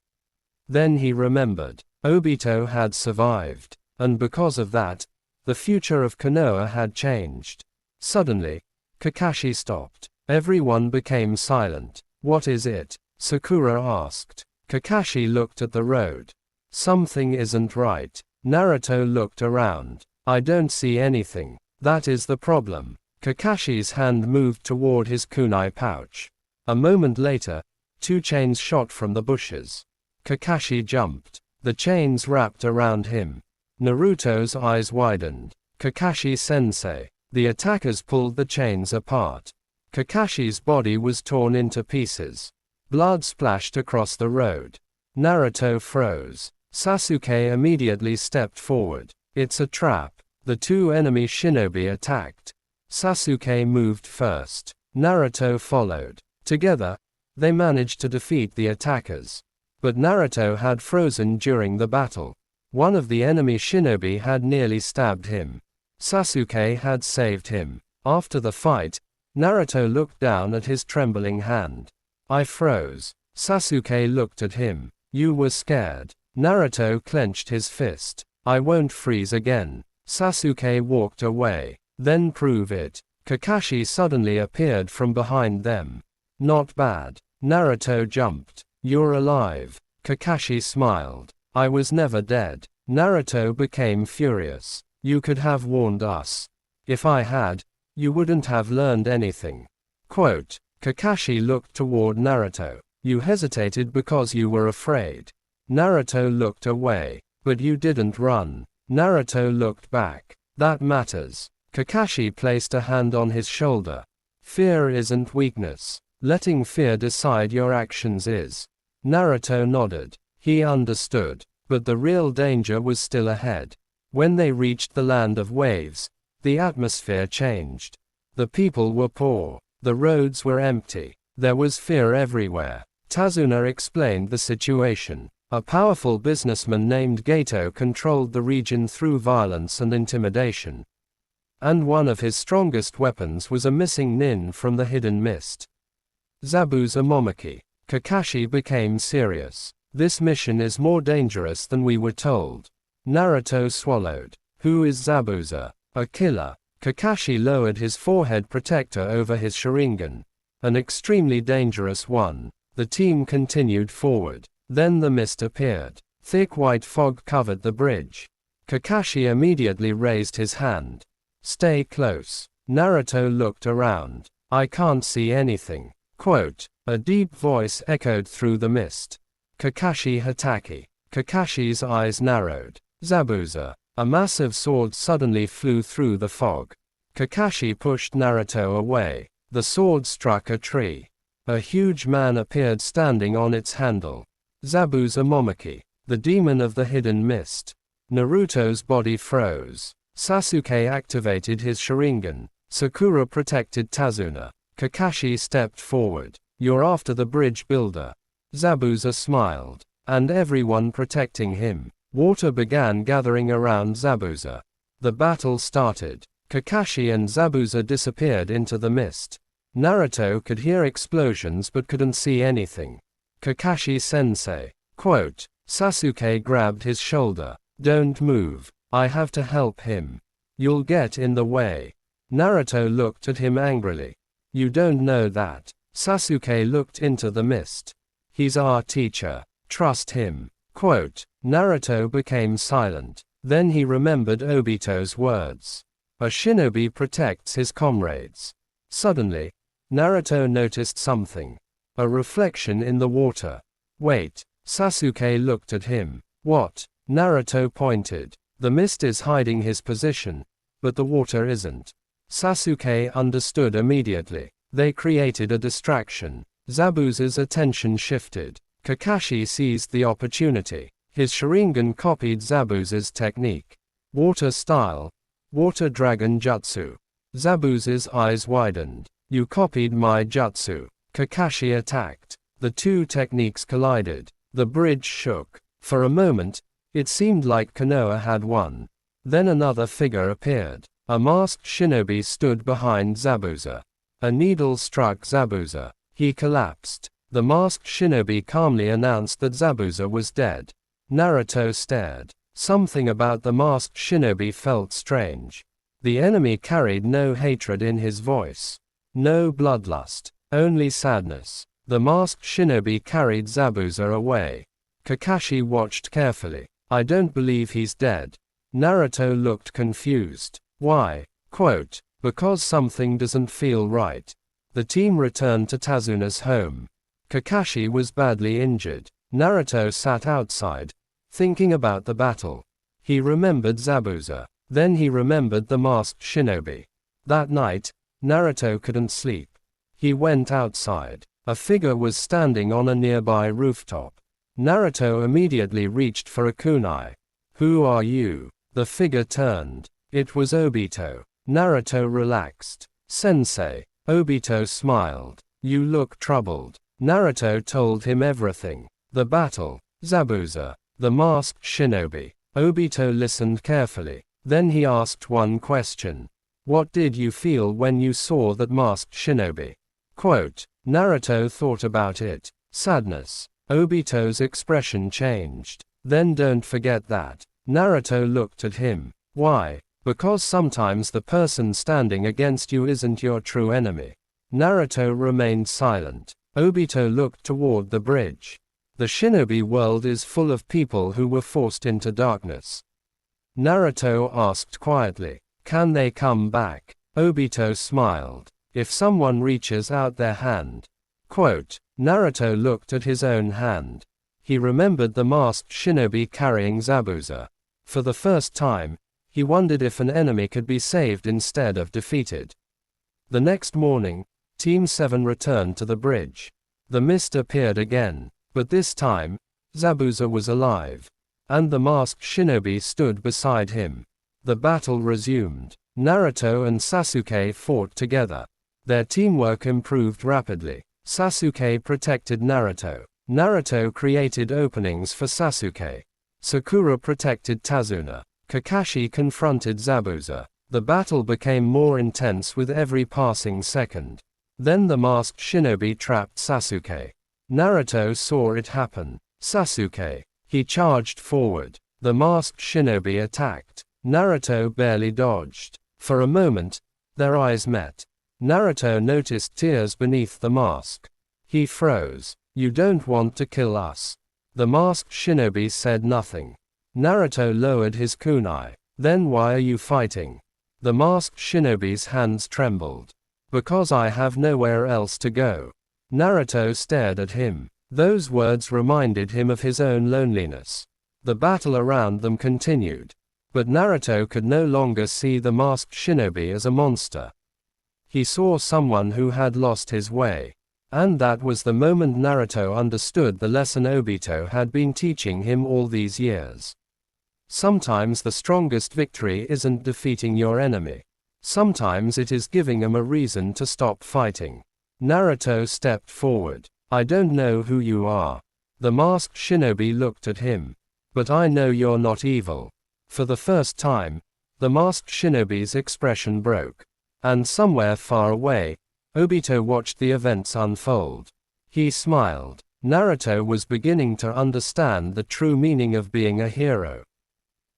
[SPEAKER 1] Then he remembered. Obito had survived. And because of that, the future of Konoha had changed. Suddenly, Kakashi stopped. Everyone became silent. What is it? Sakura asked. Kakashi looked at the road. Something isn't right. Naruto looked around. I don't see anything. That is the problem. Kakashi's hand moved toward his kunai pouch. A moment later, two chains shot from the bushes. Kakashi jumped. The chains wrapped around him. Naruto's eyes widened. Kakashi-sensei. The attackers pulled the chains apart. Kakashi's body was torn into pieces. Blood splashed across the road. Naruto froze. Sasuke immediately stepped forward. It's a trap. The two enemy shinobi attacked. Sasuke moved first. Naruto followed. Together, they managed to defeat the attackers. But Naruto had frozen during the battle. One of the enemy shinobi had nearly stabbed him. Sasuke had saved him. After the fight, Naruto looked down at his trembling hand. I froze. Sasuke looked at him. You were scared. Naruto clenched his fist. I won't freeze again. Sasuke walked away. Then prove it. Kakashi suddenly appeared from behind them. Not bad. Naruto jumped. You're alive. Kakashi smiled. I was never dead. Naruto became furious. You could have warned us. If I had, you wouldn't have learned anything. Quote. Kakashi looked toward Naruto. You hesitated because you were afraid. Naruto looked away. But you didn't run. Naruto looked back. That matters. Kakashi placed a hand on his shoulder. Fear isn't weakness. Letting fear decide your actions is. Naruto nodded. He understood. But the real danger was still ahead. When they reached the Land of Waves, the atmosphere changed. The people were poor. The roads were empty. There was fear everywhere. Tazuna explained the situation. A powerful businessman named Gato controlled the region through violence and intimidation. And one of his strongest weapons was a missing nin from the hidden mist. Zabuza Momoki. Kakashi became serious. This mission is more dangerous than we were told. Naruto swallowed. Who is Zabuza? A killer. Kakashi lowered his forehead protector over his Sharingan. An extremely dangerous one. The team continued forward. Then the mist appeared. Thick white fog covered the bridge. Kakashi immediately raised his hand. Stay close. Naruto looked around. I can't see anything. Quote. A deep voice echoed through the mist. Kakashi Hatake. Kakashi's eyes narrowed. Zabuza. A massive sword suddenly flew through the fog. Kakashi pushed Naruto away. The sword struck a tree. A huge man appeared standing on its handle. Zabuza Momoki, the demon of the hidden mist. Naruto's body froze. Sasuke activated his Sharingan. Sakura protected Tazuna. Kakashi stepped forward. You're after the bridge builder. Zabuza smiled. And everyone protecting him. Water began gathering around Zabuza. The battle started. Kakashi and Zabuza disappeared into the mist. Naruto could hear explosions but couldn't see anything. Kakashi-sensei. Quote. Sasuke grabbed his shoulder. Don't move. I have to help him. You'll get in the way. Naruto looked at him angrily. You don't know that. Sasuke looked into the mist. He's our teacher. Trust him. Quote. Naruto became silent. Then he remembered Obito's words. A shinobi protects his comrades. Suddenly, Naruto noticed something. A reflection in the water. Wait. Sasuke looked at him. What? Naruto pointed. The mist is hiding his position, but the water isn't. Sasuke understood immediately. They created a distraction. Zabuza's attention shifted. Kakashi seized the opportunity. His Sharingan copied Zabuza's technique. Water style. Water Dragon Jutsu. Zabuza's eyes widened. You copied my jutsu. Kakashi attacked. The two techniques collided. The bridge shook. For a moment, it seemed like Konoha had won. Then another figure appeared. A masked shinobi stood behind Zabuza. A needle struck Zabuza. He collapsed. The masked shinobi calmly announced that Zabuza was dead. Naruto stared. Something about the masked shinobi felt strange. The enemy carried no hatred in his voice. No bloodlust. Only sadness. The masked shinobi carried Zabuza away. Kakashi watched carefully. I don't believe he's dead. Naruto looked confused. Why? Quote. Because something doesn't feel right. The team returned to Tazuna's home. Kakashi was badly injured. Naruto sat outside, thinking about the battle. He remembered Zabuza. Then he remembered the masked shinobi. That night, Naruto couldn't sleep. He went outside. A figure was standing on a nearby rooftop. Naruto immediately reached for a kunai. Who are you? The figure turned. It was Obito. Naruto relaxed. Sensei. Obito smiled. You look troubled. Naruto told him everything. The battle. Zabuza. The masked shinobi. Obito listened carefully. Then he asked one question. What did you feel when you saw that masked shinobi? Quote. Naruto thought about it. Sadness. Obito's expression changed. Then don't forget that. Naruto looked at him. Why? Because sometimes the person standing against you isn't your true enemy. Naruto remained silent. Obito looked toward the bridge. The shinobi world is full of people who were forced into darkness. Naruto asked quietly. Can they come back? Obito smiled. If someone reaches out their hand. Quote. Naruto looked at his own hand. He remembered the masked shinobi carrying Zabuza. For the first time, he wondered if an enemy could be saved instead of defeated. The next morning, Team 7 returned to the bridge. The mist appeared again, but this time, Zabuza was alive. And the masked shinobi stood beside him. The battle resumed. Naruto and Sasuke fought together. Their teamwork improved rapidly. Sasuke protected Naruto. Naruto created openings for Sasuke. Sakura protected Tazuna. Kakashi confronted Zabuza. The battle became more intense with every passing second. Then the masked shinobi trapped Sasuke. Naruto saw it happen. Sasuke. He charged forward. The masked shinobi attacked. Naruto barely dodged. For a moment, their eyes met. Naruto noticed tears beneath the mask. He froze. You don't want to kill us. The masked shinobi said nothing. Naruto lowered his kunai. Then why are you fighting? The masked shinobi's hands trembled. Because I have nowhere else to go. Naruto stared at him. Those words reminded him of his own loneliness. The battle around them continued. But Naruto could no longer see the masked shinobi as a monster. He saw someone who had lost his way. And that was the moment Naruto understood the lesson Obito had been teaching him all these years. Sometimes the strongest victory isn't defeating your enemy. Sometimes it is giving them a reason to stop fighting. Naruto stepped forward. I don't know who you are. The masked shinobi looked at him. But I know you're not evil. For the first time, the masked shinobi's expression broke. And somewhere far away, Obito watched the events unfold. He smiled. Naruto was beginning to understand the true meaning of being a hero.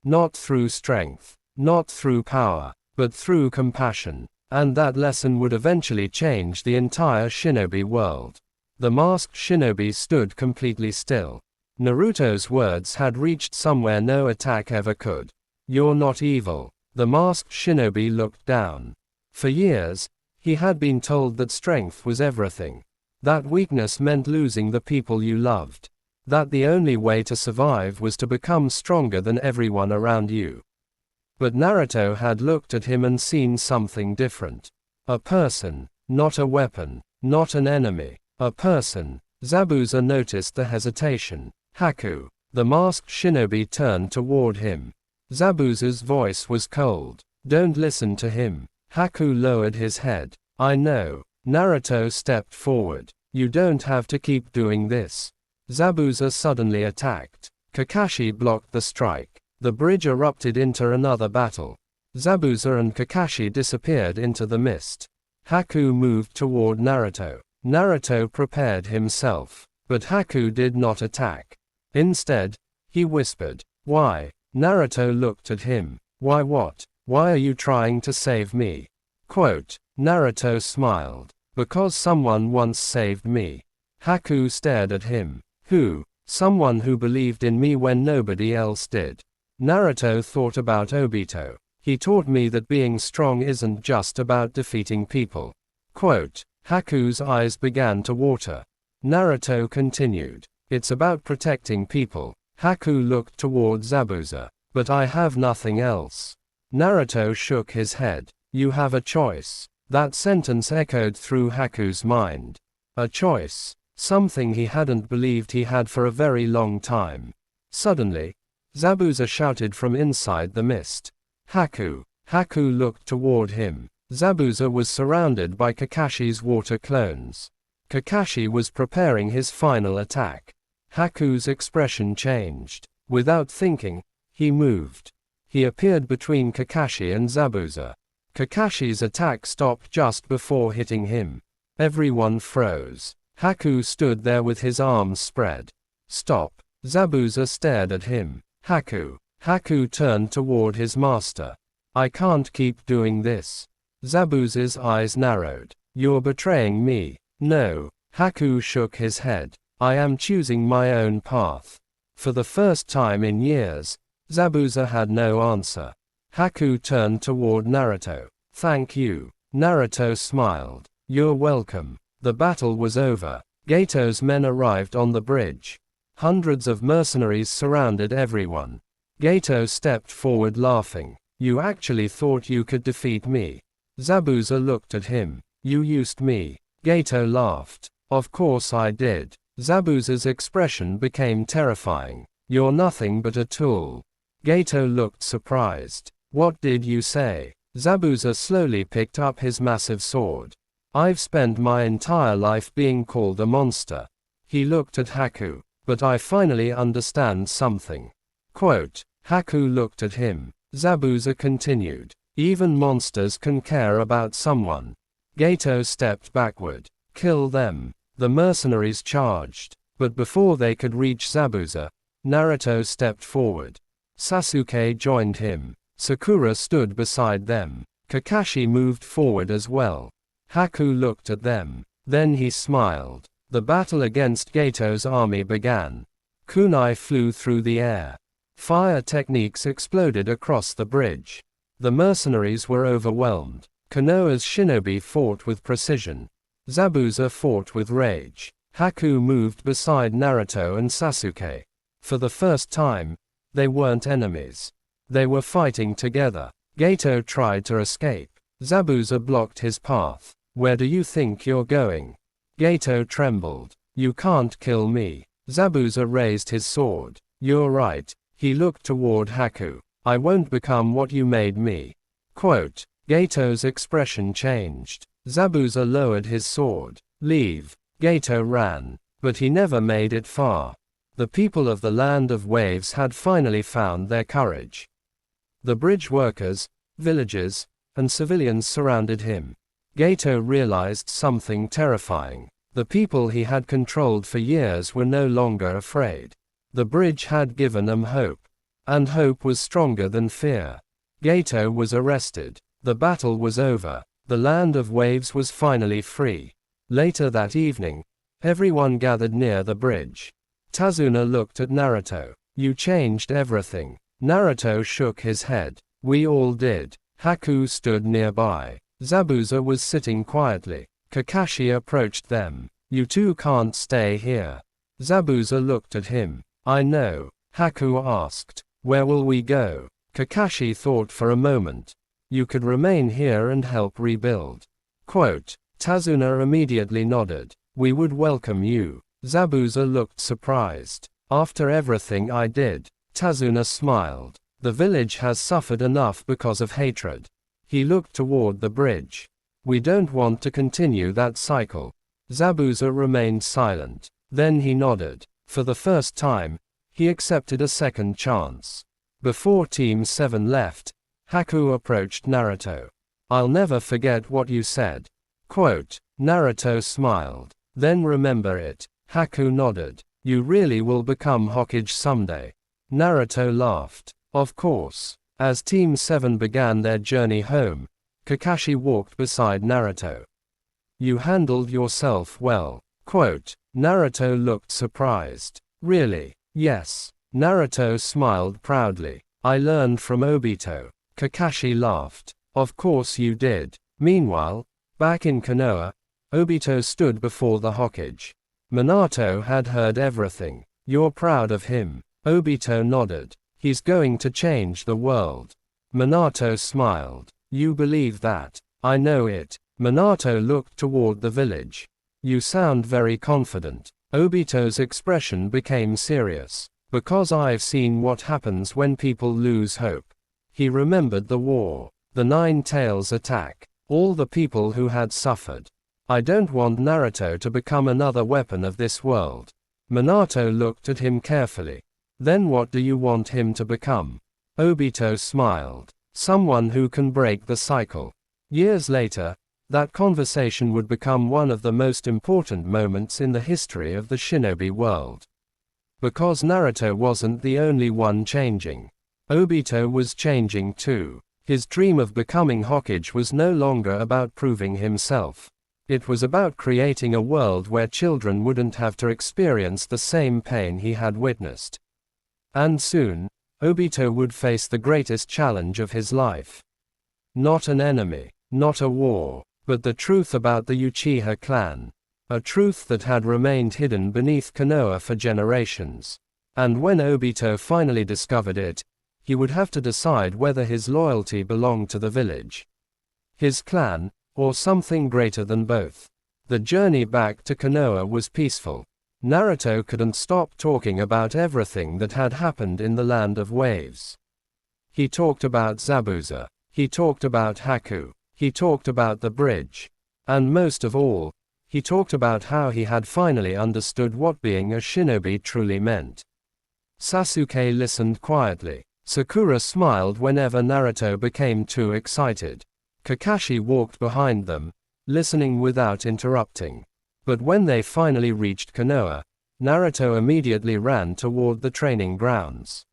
[SPEAKER 1] Not through strength, not through power, but through compassion. And that lesson would eventually change the entire shinobi world. The masked shinobi stood completely still. Naruto's words had reached somewhere no attack ever could. You're not evil. The masked shinobi looked down. For years, he had been told that strength was everything. That weakness meant losing the people you loved. That the only way to survive was to become stronger than everyone around you. But Naruto had looked at him and seen something different. A person, not a weapon, not an enemy. A person. Zabuza noticed the hesitation. Haku. The masked shinobi turned toward him. Zabuza's voice was cold. Don't listen to him. Haku lowered his head. I know. Naruto stepped forward. You don't have to keep doing this. Zabuza suddenly attacked. Kakashi blocked the strike. The bridge erupted into another battle. Zabuza and Kakashi disappeared into the mist. Haku moved toward Naruto. Naruto prepared himself. But Haku did not attack. Instead, he whispered, "Why?" Naruto looked at him. "Why what? Why are you trying to save me?" Quote. Naruto smiled. "Because someone once saved me." Haku stared at him. "Who?" "Someone who believed in me when nobody else did." Naruto thought about Obito. "He taught me that being strong isn't just about defeating people." Quote. Haku's eyes began to water. Naruto continued. "It's about protecting people." Haku looked toward Zabuza. "But I have nothing else." Naruto shook his head. "You have a choice." That sentence echoed through Haku's mind. A choice. Something he hadn't believed he had for a very long time. Suddenly, Zabuza shouted from inside the mist. "Haku!" Haku looked toward him. Zabuza was surrounded by Kakashi's water clones. Kakashi was preparing his final attack. Haku's expression changed. Without thinking, he moved. He appeared between Kakashi and Zabuza. Kakashi's attack stopped just before hitting him. Everyone froze. Haku stood there with his arms spread. "Stop." Zabuza stared at him. "Haku." Haku turned toward his master. "I can't keep doing this." Zabuza's eyes narrowed. "You're betraying me." "No." Haku shook his head. "I am choosing my own path." For the first time in years, Zabuza had no answer. Haku turned toward Naruto. "Thank you." Naruto smiled. "You're welcome." The battle was over. Gato's men arrived on the bridge. Hundreds of mercenaries surrounded everyone. Gato stepped forward laughing. "You actually thought you could defeat me." Zabuza looked at him. "You used me." Gato laughed. "Of course I did." Zabuza's expression became terrifying. "You're nothing but a tool." Gato looked surprised. "What did you say?" Zabuza slowly picked up his massive sword. "I've spent my entire life being called a monster." He looked at Haku. "But I finally understand something." Quote. Haku looked at him. Zabuza continued. "Even monsters can care about someone." Gato stepped backward. "Kill them." The mercenaries charged. But before they could reach Zabuza, Naruto stepped forward. Sasuke joined him. Sakura stood beside them. Kakashi moved forward as well. Haku looked at them. Then he smiled. The battle against Gato's army began. Kunai flew through the air. Fire techniques exploded across the bridge. The mercenaries were overwhelmed. Konoha's shinobi fought with precision. Zabuza fought with rage. Haku moved beside Naruto and Sasuke. For the first time, they weren't enemies. They were fighting together. Gato tried to escape. Zabuza blocked his path. Where do you think you're going? Gato trembled. You can't kill me. Zabuza raised his sword. You're right. He looked toward Haku. I won't become what you made me. Quote. Gato's expression changed. Zabuza lowered his sword. Leave. Gato ran. But he never made it far. The people of the Land of Waves had finally found their courage. The bridge workers, villagers, and civilians surrounded him. Gato realized something terrifying. The people he had controlled for years were no longer afraid. The bridge had given them hope. And hope was stronger than fear. Gato was arrested. The battle was over. The Land of Waves was finally free. Later that evening, everyone gathered near the bridge. Tazuna looked at Naruto. You changed everything. Naruto shook his head. We all did. Haku stood nearby. Zabuza was sitting quietly. Kakashi approached them. You two can't stay here. Zabuza looked at him. I know. Haku asked. Where will we go? Kakashi thought for a moment. You could remain here and help rebuild. Quote. Tazuna immediately nodded. We would welcome you. Zabuza looked surprised. After everything I did. Tazuna smiled. The village has suffered enough because of hatred. He looked toward the bridge. We don't want to continue that cycle. Zabuza remained silent. Then he nodded. For the first time, he accepted a second chance. Before Team 7 left, Haku approached Naruto. I'll never forget what you said. Quote. Naruto smiled. Then remember it. Haku nodded. You really will become Hokage someday. Naruto laughed. Of course. As Team 7 began their journey home, Kakashi walked beside Naruto. You handled yourself well. Quote. Naruto looked surprised. Really? Yes. Naruto smiled proudly. I learned from Obito. Kakashi laughed. Of course you did. Meanwhile, back in Konoha, Obito stood before the Hokage. Minato had heard everything. You're proud of him. Obito nodded. He's going to change the world. Minato smiled. You believe that? I know it. Minato looked toward the village. You sound very confident. Obito's expression became serious. Because I've seen what happens when people lose hope. He remembered the war, the Nine Tails attack, all the people who had suffered. I don't want Naruto to become another weapon of this world. Minato looked at him carefully. Then what do you want him to become? Obito smiled. Someone who can break the cycle. Years later, that conversation would become one of the most important moments in the history of the shinobi world. Because Naruto wasn't the only one changing. Obito was changing too. His dream of becoming Hokage was no longer about proving himself. It was about creating a world where children wouldn't have to experience the same pain he had witnessed. And soon, Obito would face the greatest challenge of his life. Not an enemy, not a war, but the truth about the Uchiha clan. A truth that had remained hidden beneath Konoha for generations. And when Obito finally discovered it, he would have to decide whether his loyalty belonged to the village, his clan, or something greater than both. The journey back to Konoha was peaceful. Naruto couldn't stop talking about everything that had happened in the Land of Waves. He talked about Zabuza. He talked about Haku. He talked about the bridge. And most of all, he talked about how he had finally understood what being a shinobi truly meant. Sasuke listened quietly. Sakura smiled whenever Naruto became too excited. Kakashi walked behind them, listening without interrupting. But when they finally reached Konoha, Naruto immediately ran toward the training grounds.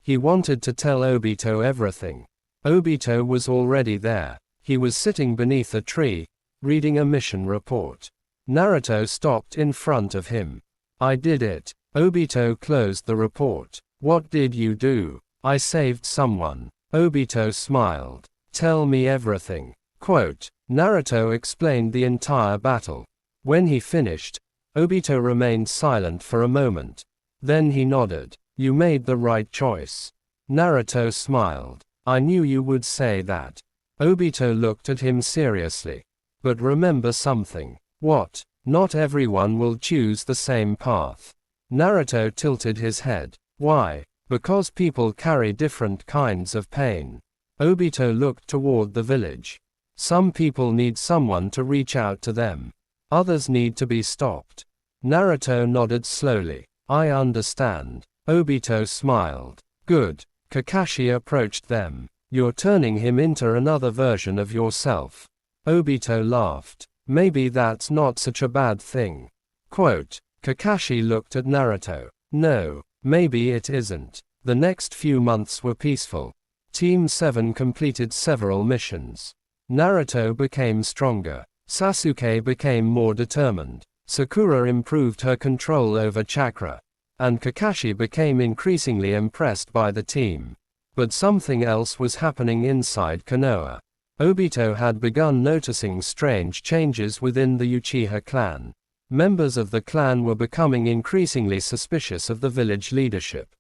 [SPEAKER 1] He wanted to tell Obito everything. Obito was already there. He was sitting beneath a tree, reading a mission report. Naruto stopped in front of him. I did it. Obito closed the report. What did you do? I saved someone. Obito smiled. Tell me everything. Quote. Naruto explained the entire battle. When he finished, Obito remained silent for a moment. Then he nodded. You made the right choice. Naruto smiled. I knew you would say that. Obito looked at him seriously. But remember something. What? Not everyone will choose the same path. Naruto tilted his head. Why? Because people carry different kinds of pain. Obito looked toward the village. Some people need someone to reach out to them. Others need to be stopped. Naruto nodded slowly. I understand. Obito smiled. Good. Kakashi approached them. You're turning him into another version of yourself. Obito laughed. Maybe that's not such a bad thing. Quote. Kakashi looked at Naruto. No, maybe it isn't. The next few months were peaceful. Team 7 completed several missions. Naruto became stronger. Sasuke became more determined. Sakura improved her control over chakra. And Kakashi became increasingly impressed by the team. But something else was happening inside Konoha. Obito had begun noticing strange changes within the Uchiha clan. Members of the clan were becoming increasingly suspicious of the village leadership.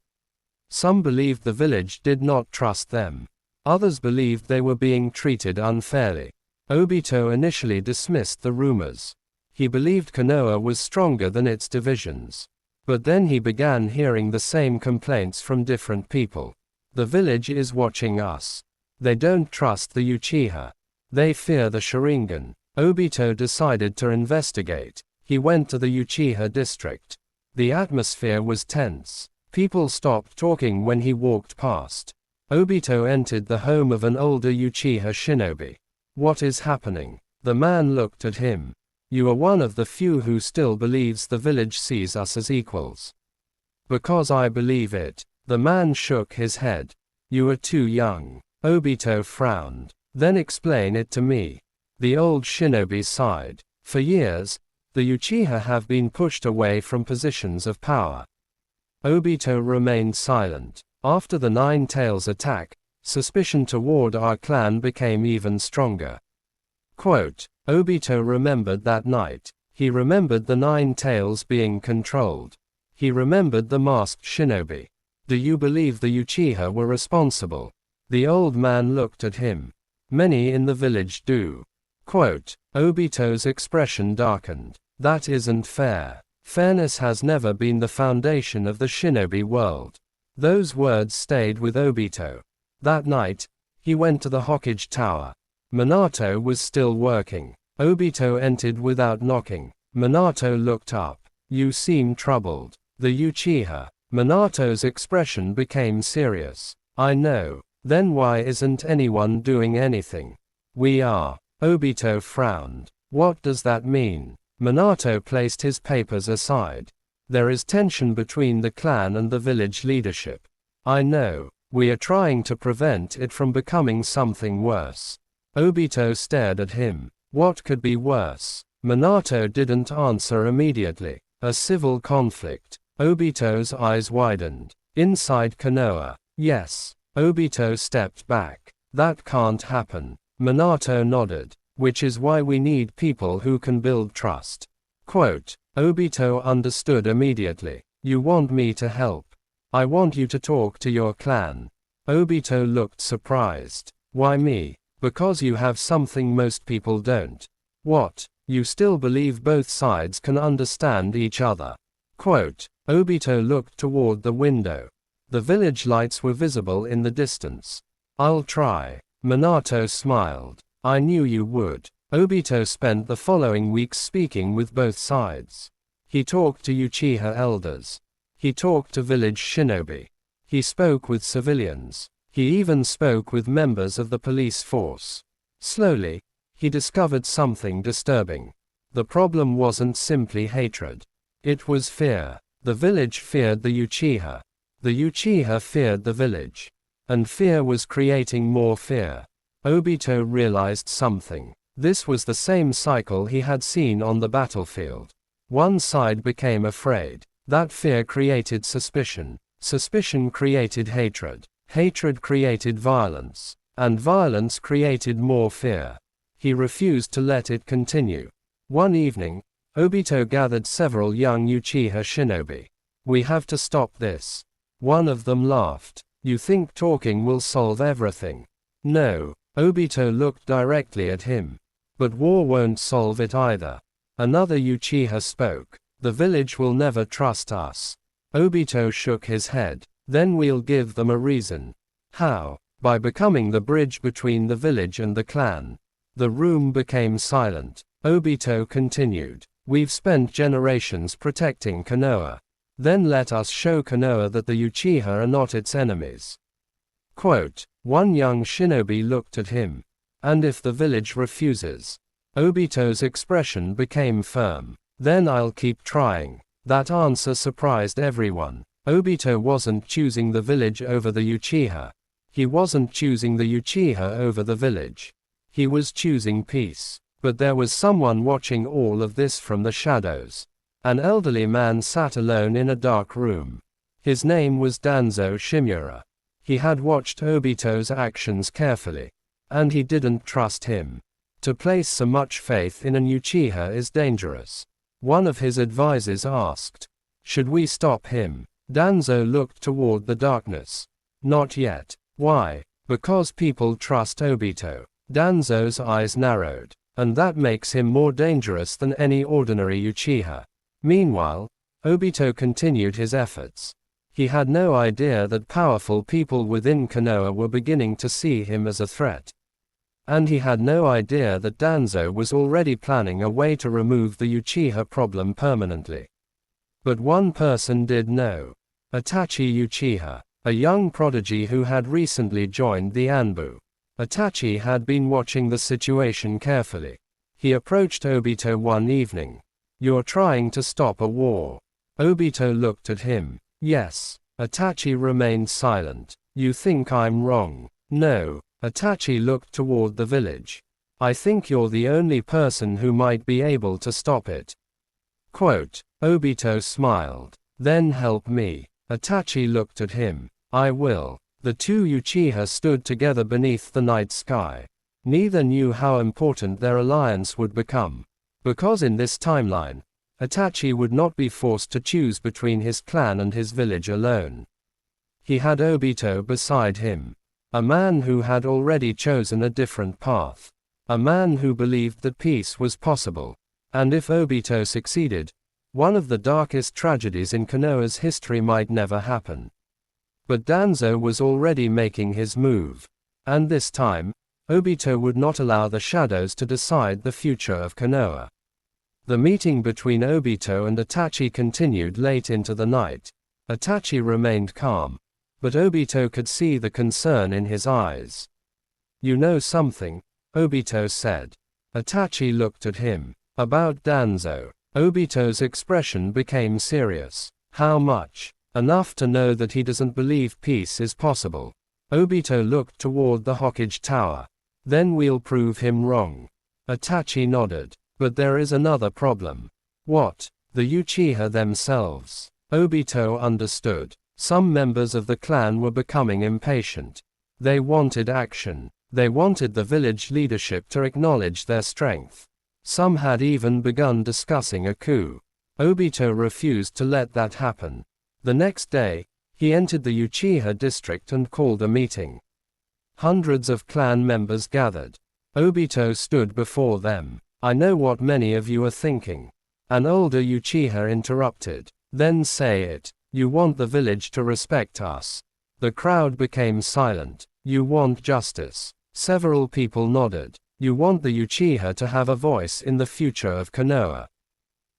[SPEAKER 1] Some believed the village did not trust them. Others believed they were being treated unfairly. Obito initially dismissed the rumors. He believed Konoha was stronger than its divisions. But then he began hearing the same complaints from different people. The village is watching us. They don't trust the Uchiha. They fear the Sharingan. Obito decided to investigate. He went to the Uchiha district. The atmosphere was tense. People stopped talking when he walked past. Obito entered the home of an older Uchiha shinobi. What is happening? The man looked at him. You are one of the few who still believes the village sees us as equals. Because I believe it. The man shook his head. You are too young. Obito frowned. Then explain it to me. The old shinobi sighed. For years, the Uchiha have been pushed away from positions of power. Obito remained silent. After the Nine Tails attack, suspicion toward our clan became even stronger. Quote, Obito remembered that night. He remembered the Nine Tails being controlled. He remembered the masked shinobi. Do you believe the Uchiha were responsible? The old man looked at him. Many in the village do. Quote, Obito's expression darkened. That isn't fair. Fairness has never been the foundation of the shinobi world. Those words stayed with Obito. That night, he went to the Hokage Tower. Minato was still working. Obito entered without knocking. Minato looked up. You seem troubled. The Uchiha. Minato's expression became serious. I know. Then why isn't anyone doing anything? We are. Obito frowned. What does that mean? Minato placed his papers aside. There is tension between the clan and the village leadership. I know. We are trying to prevent it from becoming something worse. Obito stared at him. What could be worse? Minato didn't answer immediately. A civil conflict. Obito's eyes widened. Inside Konoha. Yes. Obito stepped back. That can't happen. Minato nodded. Which is why we need people who can build trust. Quote, Obito understood immediately. You want me to help. I want you to talk to your clan. Obito looked surprised. Why me? Because you have something most people don't. What? You still believe both sides can understand each other. Quote, Obito looked toward the window. The village lights were visible in the distance. I'll try. Minato smiled. I knew you would. Obito spent the following weeks speaking with both sides. He talked to Uchiha elders. He talked to village shinobi. He spoke with civilians. He even spoke with members of the police force. Slowly, he discovered something disturbing. The problem wasn't simply hatred. It was fear. The village feared the Uchiha. The Uchiha feared the village. And fear was creating more fear. Obito realized something. This was the same cycle he had seen on the battlefield. One side became afraid. That fear created suspicion. Suspicion created hatred. Hatred created violence. And violence created more fear. He refused to let it continue. One evening, Obito gathered several young Uchiha shinobi. We have to stop this. One of them laughed. You think talking will solve everything? No. Obito looked directly at him. But war won't solve it either. Another Uchiha spoke. The village will never trust us. Obito shook his head. Then we'll give them a reason. How? By becoming the bridge between the village and the clan. The room became silent. Obito continued. We've spent generations protecting Konoha. Then let us show Konoha that the Uchiha are not its enemies. Quote, one young shinobi looked at him. And if the village refuses? Obito's expression became firm. Then I'll keep trying. That answer surprised everyone. Obito wasn't choosing the village over the Uchiha. He wasn't choosing the Uchiha over the village. He was choosing peace. But there was someone watching all of this from the shadows. An elderly man sat alone in a dark room. His name was Danzo Shimura. He had watched Obito's actions carefully. And he didn't trust him. To place so much faith in an Uchiha is dangerous. One of his advisors asked, should we stop him? Danzo looked toward the darkness. Not yet. Why? Because people trust Obito. Danzo's eyes narrowed. And that makes him more dangerous than any ordinary Uchiha. Meanwhile, Obito continued his efforts. He had no idea that powerful people within Konoha were beginning to see him as a threat. And he had no idea that Danzo was already planning a way to remove the Uchiha problem permanently. But one person did know. Itachi Uchiha, a young prodigy who had recently joined the Anbu. Itachi had been watching the situation carefully. He approached Obito one evening. You're trying to stop a war. Obito looked at him. Yes. Itachi remained silent. You think I'm wrong? No. Itachi looked toward the village. I think you're the only person who might be able to stop it. Quote, Obito smiled. Then help me. Itachi looked at him. I will. The two Uchiha stood together beneath the night sky. Neither knew how important their alliance would become. Because in this timeline, Itachi would not be forced to choose between his clan and his village alone. He had Obito beside him. A man who had already chosen a different path. A man who believed that peace was possible. And if Obito succeeded, one of the darkest tragedies in Konoha's history might never happen. But Danzo was already making his move. And this time, Obito would not allow the shadows to decide the future of Konoha. The meeting between Obito and Itachi continued late into the night. Itachi remained calm. But Obito could see the concern in his eyes. You know something? Obito said. Itachi looked at him. About Danzo. Obito's expression became serious. How much? Enough to know that he doesn't believe peace is possible. Obito looked toward the Hokage Tower. Then we'll prove him wrong. Itachi nodded. But there is another problem. What? The Uchiha themselves. Obito understood. Some members of the clan were becoming impatient. They wanted action. They wanted the village leadership to acknowledge their strength. Some had even begun discussing a coup. Obito refused to let that happen. The next day, he entered the Uchiha district and called a meeting. Hundreds of clan members gathered. Obito stood before them. I know what many of you are thinking. An older Uchiha interrupted. Then say it. You want the village to respect us. The crowd became silent. You want justice. Several people nodded. You want the Uchiha to have a voice in the future of Konoha.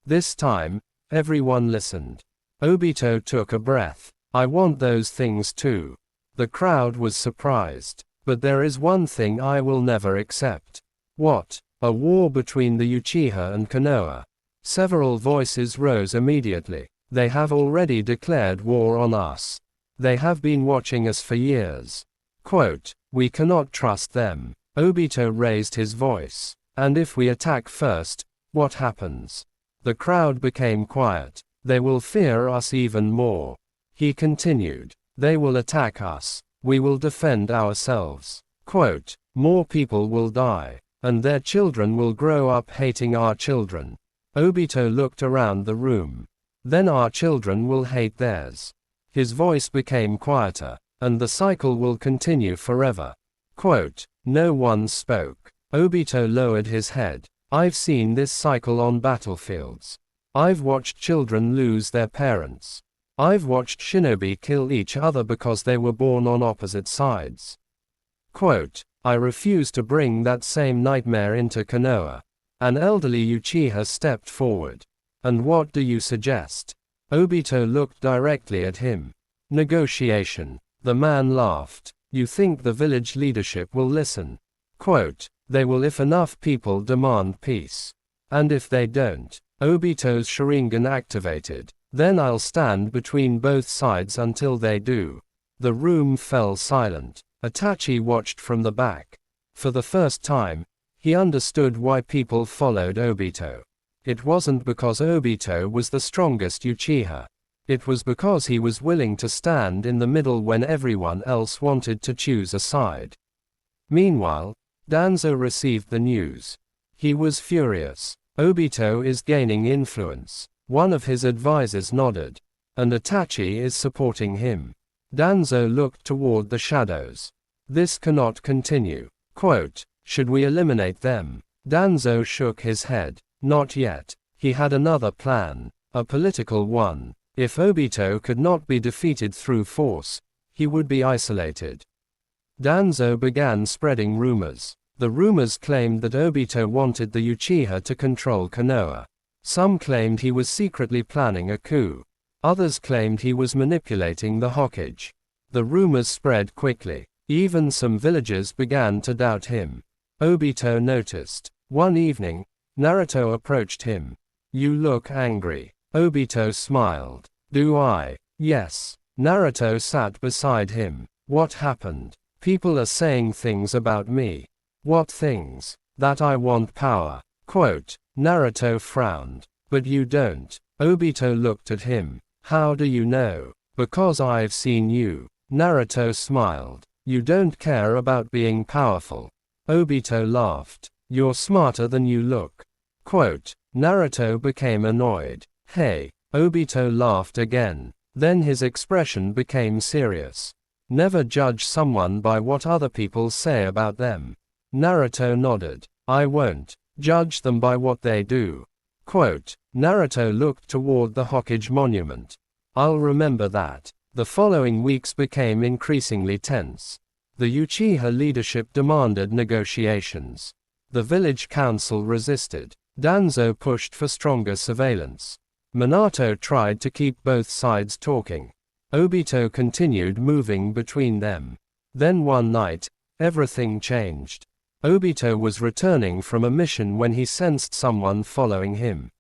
[SPEAKER 1] This time, everyone listened. Obito took a breath. I want those things too. The crowd was surprised. But there is one thing I will never accept. What? A war between the Uchiha and Konoha. Several voices rose immediately. They have already declared war on us. They have been watching us for years. Quote, we cannot trust them. Obito raised his voice. And if we attack first, what happens? The crowd became quiet. They will fear us even more. He continued. They will attack us. We will defend ourselves. Quote, more people will die. And their children will grow up hating our children. Obito looked around the room. Then our children will hate theirs. His voice became quieter. and the cycle will continue forever. Quote, no one spoke. Obito lowered his head. I've seen this cycle on battlefields. I've watched children lose their parents. I've watched shinobi kill each other because they were born on opposite sides. Quote, I refuse to bring that same nightmare into Konoha. An elderly Uchiha stepped forward. And what do you suggest? Obito looked directly at him. Negotiation. The man laughed. You think the village leadership will listen? Quote, they will if enough people demand peace. And if they don't, Obito's Sharingan activated, then I'll stand between both sides until they do. The room fell silent. Itachi watched from the back. For the first time, he understood why people followed Obito. It wasn't because Obito was the strongest Uchiha. It was because he was willing to stand in the middle when everyone else wanted to choose a side. Meanwhile, Danzo received the news. He was furious. Obito is gaining influence. One of his advisors nodded. And Itachi is supporting him. Danzo looked toward the shadows. This cannot continue. Quote, should we eliminate them? Danzo shook his head. Not yet. He had another plan. A political one. If Obito could not be defeated through force, he would be isolated. Danzo began spreading rumors. The rumors claimed that Obito wanted the Uchiha to control Konoha. Some claimed he was secretly planning a coup. Others claimed he was manipulating the Hokage. The rumors spread quickly. Even some villagers began to doubt him. Obito noticed. One evening, Naruto approached him. You look angry. Obito smiled. Do I? Yes. Naruto sat beside him. What happened? People are saying things about me. What things? That I want power. Quote, Naruto frowned. But you don't. Obito looked at him. How do you know? Because I've seen you. Naruto smiled. You don't care about being powerful. Obito laughed. You're smarter than you look. Quote, Naruto became annoyed. Hey. Obito laughed again. Then his expression became serious. Never judge someone by what other people say about them. Naruto nodded. I won't. Judge them by what they do. Quote, Naruto looked toward the Hokage monument. I'll remember that. The following weeks became increasingly tense. The Uchiha leadership demanded negotiations. The village council resisted. Danzo pushed for stronger surveillance. Minato tried to keep both sides talking. Obito continued moving between them. Then one night, everything changed. Obito was returning from a mission when he sensed someone following him.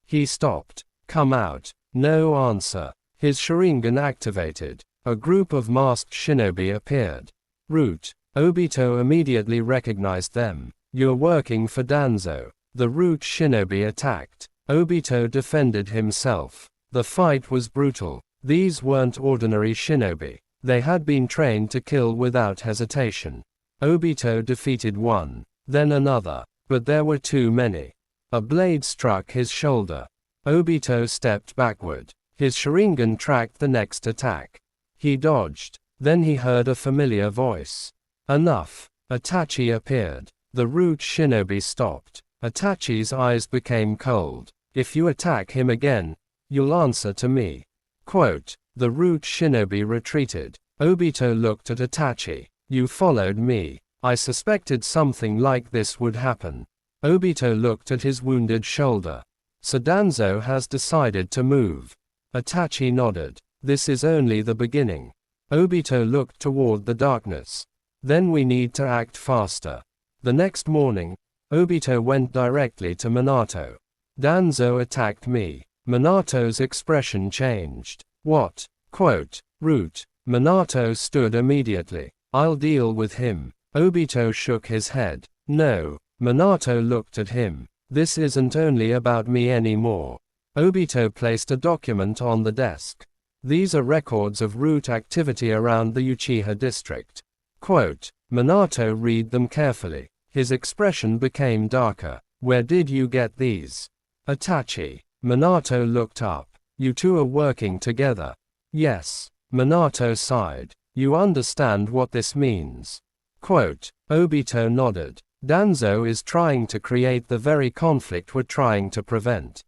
[SPEAKER 1] He stopped. Come out. No answer. His Sharingan activated. A group of masked shinobi appeared. Root. Obito immediately recognized them. You're working for Danzo. The Root shinobi attacked. Obito defended himself. The fight was brutal. These weren't ordinary shinobi. They had been trained to kill without hesitation. Obito defeated one, then another, but there were too many. A blade struck his shoulder. Obito stepped backward. His Sharingan tracked the next attack. He dodged. Then he heard a familiar voice. Enough. Itachi appeared. The Root shinobi stopped. Itachi's eyes became cold. If you attack him again, you'll answer to me. Quote, the Root shinobi retreated. Obito looked at Itachi. You followed me. I suspected something like this would happen. Obito looked at his wounded shoulder. So Danzo has decided to move. Itachi nodded. This is only the beginning. Obito looked toward the darkness. Then we need to act faster. The next morning, Obito went directly to Minato. Danzo attacked me. Minato's expression changed. What? Quote, Root. Minato stood immediately. I'll deal with him. Obito shook his head. No. Minato looked at him. This isn't only about me anymore. Obito placed a document on the desk. These are records of Root activity around the Uchiha district. Quote, Minato read them carefully. His expression became darker. Where did you get these? Itachi. Minato looked up. You two are working together. Yes. Minato sighed. You understand what this means? Quote, Obito nodded. Danzo is trying to create the very conflict we're trying to prevent.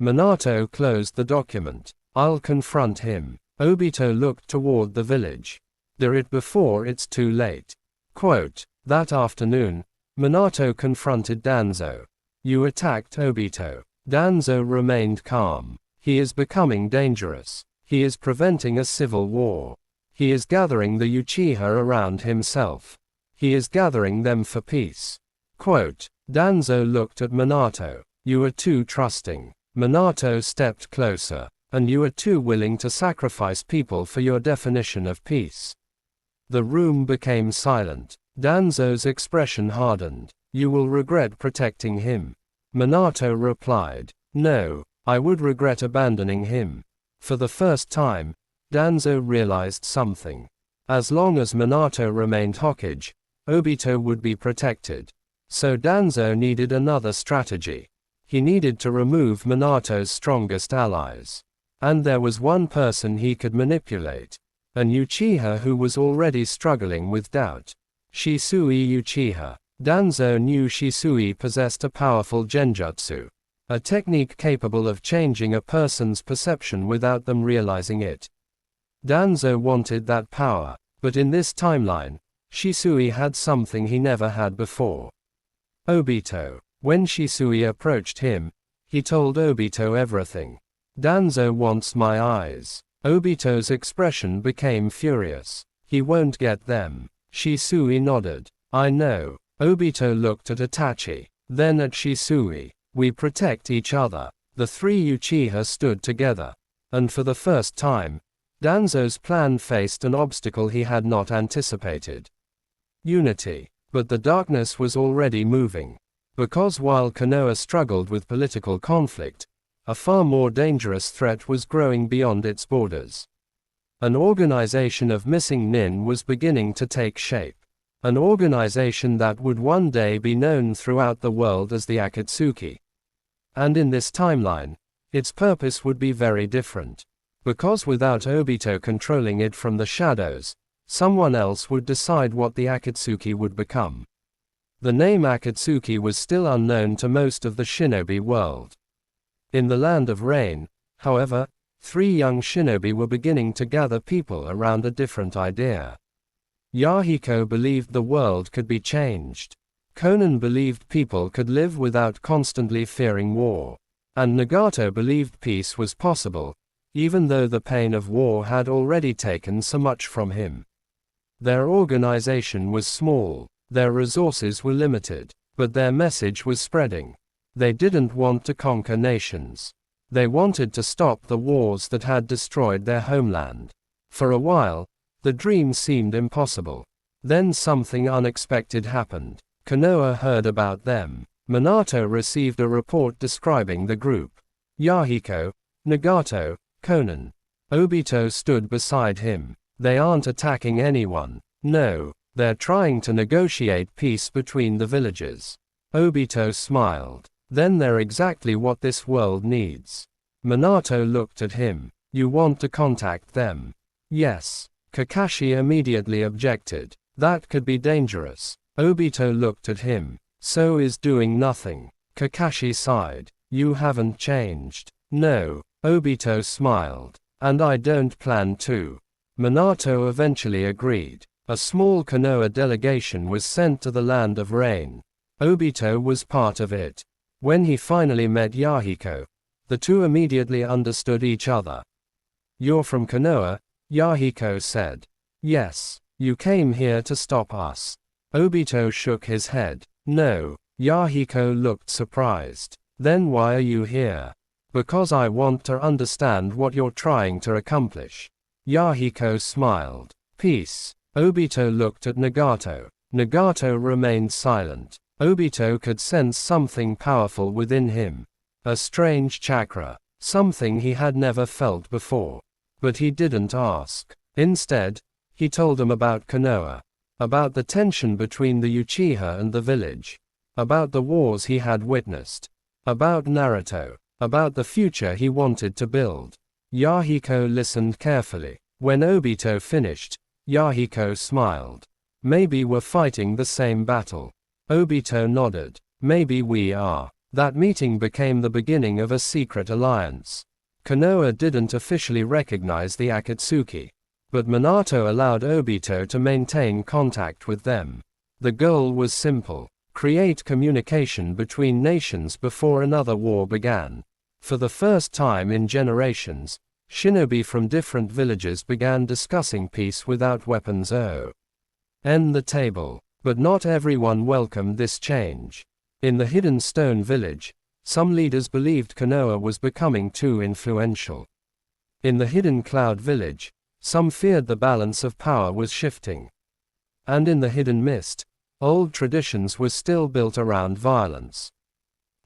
[SPEAKER 1] Minato closed the document. I'll confront him. Obito looked toward the village. Do it before it's too late. Quote, that afternoon, Minato confronted Danzo. You attacked Obito. Danzo remained calm. He is becoming dangerous. He is preventing a civil war. He is gathering the Uchiha around himself. He is gathering them for peace. Quote, Danzo looked at Minato. You are too trusting. Minato stepped closer. And you are too willing to sacrifice people for your definition of peace. The room became silent. Danzo's expression hardened. You will regret protecting him. Minato replied, no, I would regret abandoning him. For the first time, Danzo realized something. As long as Minato remained Hokage, Obito would be protected. So Danzo needed another strategy. He needed to remove Minato's strongest allies. And there was one person he could manipulate. An Uchiha who was already struggling with doubt. Shisui Uchiha. Danzo knew Shisui possessed a powerful genjutsu. A technique capable of changing a person's perception without them realizing it. Danzo wanted that power, but in this timeline, Shisui had something he never had before. Obito. When Shisui approached him, he told Obito everything. Danzo wants my eyes. Obito's expression became furious. He won't get them. Shisui nodded. I know. Obito looked at Itachi, then at Shisui. We protect each other. The three Uchiha stood together. And for the first time, Danzo's plan faced an obstacle he had not anticipated. Unity. But the darkness was already moving. Because while Konoha struggled with political conflict, a far more dangerous threat was growing beyond its borders. An organization of missing nin was beginning to take shape. An organization that would one day be known throughout the world as the Akatsuki. And in this timeline, its purpose would be very different. Because without Obito controlling it from the shadows, someone else would decide what the Akatsuki would become. The name Akatsuki was still unknown to most of the shinobi world. In the Land of Rain, however, three young shinobi were beginning to gather people around a different idea. Yahiko believed the world could be changed. Conan believed people could live without constantly fearing war. And Nagato believed peace was possible, even though the pain of war had already taken so much from him. Their organization was small, their resources were limited, but their message was spreading. They didn't want to conquer nations. They wanted to stop the wars that had destroyed their homeland. For a while, the dream seemed impossible. Then something unexpected happened. Konoha heard about them. Minato received a report describing the group. Yahiko, Nagato, Conan. Obito stood beside him. They aren't attacking anyone. No, they're trying to negotiate peace between the villages. Obito smiled. Then they're exactly what this world needs. Minato looked at him. You want to contact them? Yes. Kakashi immediately objected. That could be dangerous. Obito looked at him. So is doing nothing. Kakashi sighed. You haven't changed. No. Obito smiled. And I don't plan to. Minato eventually agreed. A small Konoha delegation was sent to the Land of Rain. Obito was part of it. When he finally met Yahiko, the two immediately understood each other. You're from Konoha? Yahiko said. Yes. You came here to stop us. Obito shook his head. No. Yahiko looked surprised. Then why are you here? Because I want to understand what you're trying to accomplish. Yahiko smiled. Peace. Obito looked at Nagato. Nagato remained silent. Obito could sense something powerful within him. A strange chakra. Something he had never felt before. But he didn't ask. Instead, he told him about Konoha. About the tension between the Uchiha and the village. About the wars he had witnessed. About Naruto. About the future he wanted to build. Yahiko listened carefully. When Obito finished, Yahiko smiled. Maybe we're fighting the same battle. Obito nodded. Maybe we are. That meeting became the beginning of a secret alliance. Konoha didn't officially recognize the Akatsuki, but Minato allowed Obito to maintain contact with them. The goal was simple: create communication between nations before another war began. For the first time in generations, shinobi from different villages began discussing peace without weapons. End the table. But not everyone welcomed this change. In the Hidden Stone Village, some leaders believed Konoha was becoming too influential. In the Hidden Cloud Village, some feared the balance of power was shifting. And in the Hidden Mist, old traditions were still built around violence.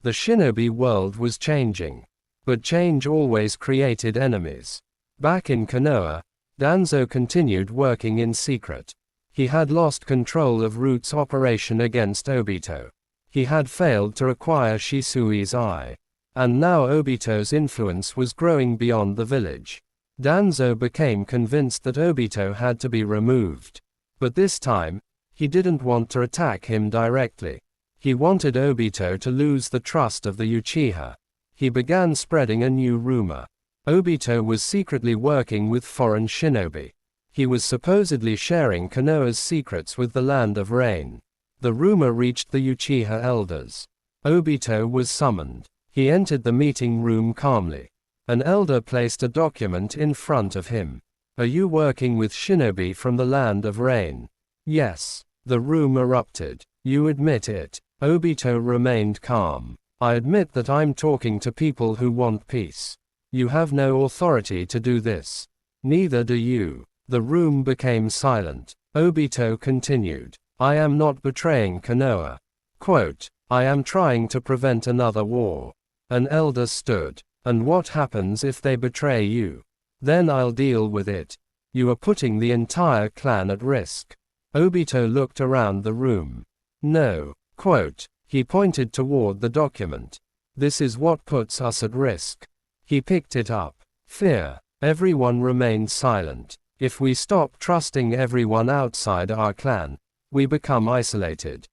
[SPEAKER 1] The shinobi world was changing. But change always created enemies. Back in Konoha, Danzo continued working in secret. He had lost control of Root's operation against Obito. He had failed to acquire Shisui's eye. And now Obito's influence was growing beyond the village. Danzo became convinced that Obito had to be removed. But this time, he didn't want to attack him directly. He wanted Obito to lose the trust of the Uchiha. He began spreading a new rumor. Obito was secretly working with foreign shinobi. He was supposedly sharing Konoha's secrets with the Land of Rain. The rumor reached the Uchiha elders. Obito was summoned. He entered the meeting room calmly. An elder placed a document in front of him. Are you working with shinobi from the Land of Rain? Yes. The room erupted. You admit it. Obito remained calm. I admit that I'm talking to people who want peace. You have no authority to do this. Neither do you. The room became silent. Obito continued. I am not betraying Konoha. Quote, I am trying to prevent another war. An elder stood. And what happens if they betray you? Then I'll deal with it. You are putting the entire clan at risk. Obito looked around the room. No. Quote, he pointed toward the document. This is what puts us at risk. He picked it up. Fear. Everyone remained silent. If we stop trusting everyone outside our clan, we become isolated.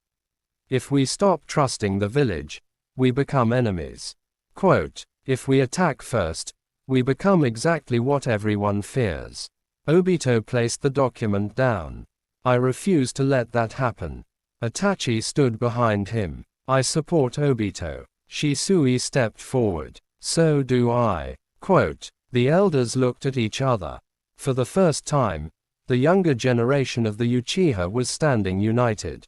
[SPEAKER 1] If we stop trusting the village, we become enemies. Quote, if we attack first, we become exactly what everyone fears. Obito placed the document down. I refuse to let that happen. Itachi stood behind him. I support Obito. Shisui stepped forward. So do I. Quote, the elders looked at each other. For the first time, the younger generation of the Uchiha was standing united.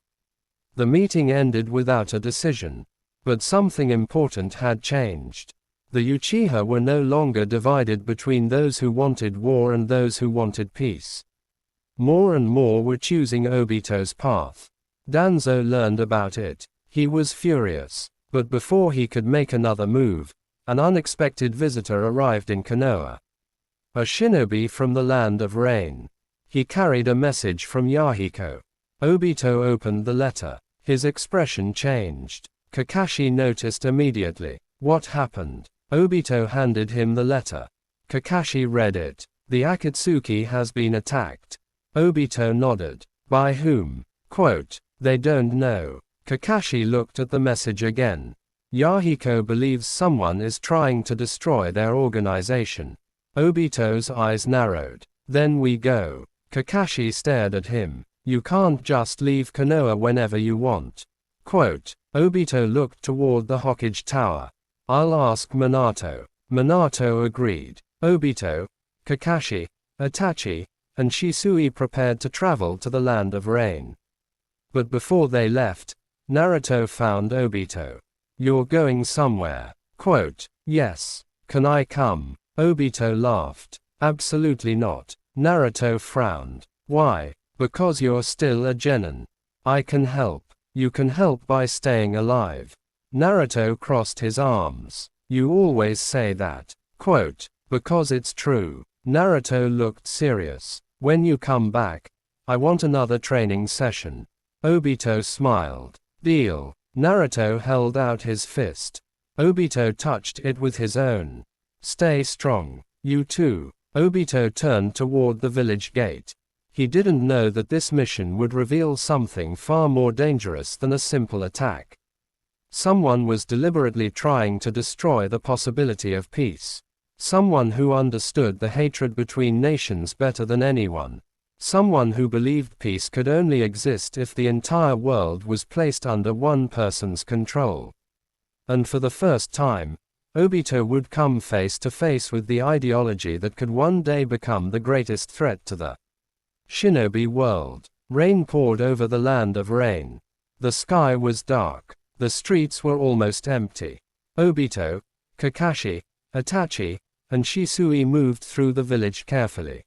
[SPEAKER 1] The meeting ended without a decision. But something important had changed. The Uchiha were no longer divided between those who wanted war and those who wanted peace. More and more were choosing Obito's path. Danzo learned about it. He was furious. But before he could make another move, an unexpected visitor arrived in Konoha. A shinobi from the Land of Rain. He carried a message from Yahiko. Obito opened the letter. His expression changed. Kakashi noticed immediately. What happened? Obito handed him the letter. Kakashi read it. The Akatsuki has been attacked. Obito nodded. By whom? Quote, they don't know. Kakashi looked at the message again. Yahiko believes someone is trying to destroy their organization. Obito's eyes narrowed. Then we go. Kakashi stared at him. You can't just leave Konoha whenever you want. Quote, Obito looked toward the Hokage Tower. I'll ask Minato. Minato agreed. Obito, Kakashi, Itachi, and Shisui prepared to travel to the Land of Rain. But before they left, Naruto found Obito. You're going somewhere. Quote, yes. Can I come? Obito laughed. Absolutely not. Naruto frowned. Why? Because you're still a genin. I can help. You can help by staying alive. Naruto crossed his arms. You always say that. Quote, because it's true. Naruto looked serious. When you come back, I want another training session. Obito smiled. Deal. Naruto held out his fist. Obito touched it with his own. Stay strong. You too. Obito turned toward the village gate. He didn't know that this mission would reveal something far more dangerous than a simple attack. Someone was deliberately trying to destroy the possibility of peace. Someone who understood the hatred between nations better than anyone. Someone who believed peace could only exist if the entire world was placed under one person's control. And for the first time, Obito would come face to face with the ideology that could one day become the greatest threat to the shinobi world. Rain poured over the land of rain. The sky was dark. The streets were almost empty. Obito, Kakashi, Itachi, and Shisui moved through the village carefully.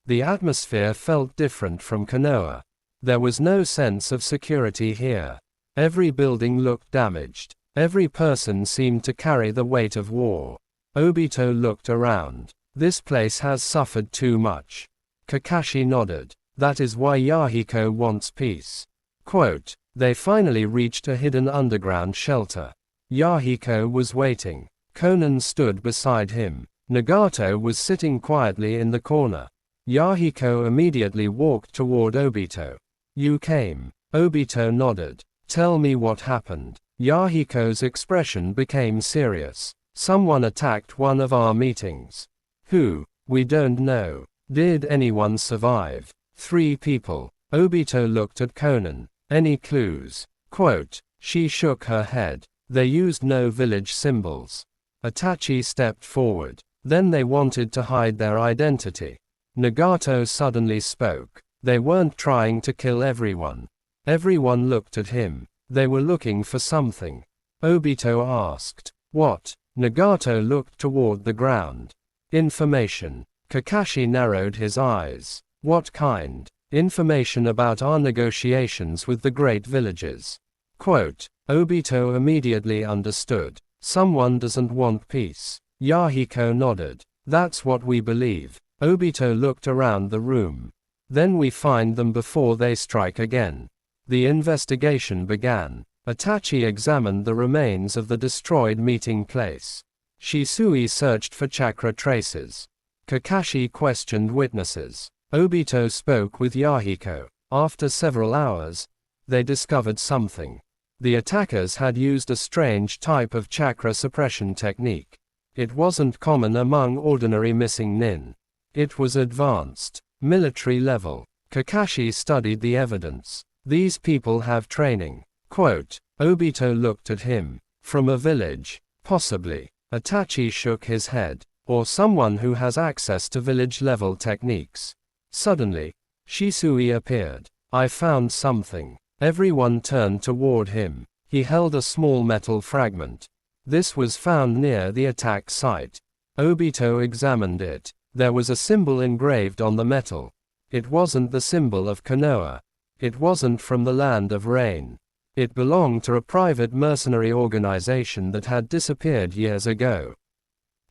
[SPEAKER 1] The atmosphere felt different from Konoha. There was no sense of security here. Every building looked damaged. Every person seemed to carry the weight of war. Obito looked around. This place has suffered too much. Kakashi nodded. That is why Yahiko wants peace. Quote, they finally reached a hidden underground shelter. Yahiko was waiting. Conan stood beside him. Nagato was sitting quietly in the corner. Yahiko immediately walked toward Obito. You came. Obito nodded. Tell me what happened. Yahiko's expression became serious. Someone attacked one of our meetings. Who? We don't know. Did anyone survive? 3 people. Obito looked at Conan. Any clues? Quote, she shook her head. They used no village symbols. Itachi stepped forward. Then they wanted to hide their identity. Nagato suddenly spoke. They weren't trying to kill everyone. Everyone looked at him. They were looking for something. Obito asked. What? Nagato looked toward the ground. Information. Kakashi narrowed his eyes. What kind? Information about our negotiations with the great villages. Quote, Obito immediately understood. Someone doesn't want peace. Yahiko nodded. That's what we believe. Obito looked around the room. Then we find them before they strike again. The investigation began. Itachi examined the remains of the destroyed meeting place. Shisui searched for chakra traces. Kakashi questioned witnesses. Obito spoke with Yahiko. After several hours, they discovered something. The attackers had used a strange type of chakra suppression technique. It wasn't common among ordinary missing nin. It was advanced, military level. Kakashi studied the evidence. These people have training. Quote, Obito looked at him. From a village? Possibly. Itachi shook his head. Or someone who has access to village-level techniques. Suddenly, Shisui appeared. I found something. Everyone turned toward him. He held a small metal fragment. This was found near the attack site. Obito examined it. There was a symbol engraved on the metal. It wasn't the symbol of Konoha. It wasn't from the land of rain. It belonged to a private mercenary organization that had disappeared years ago.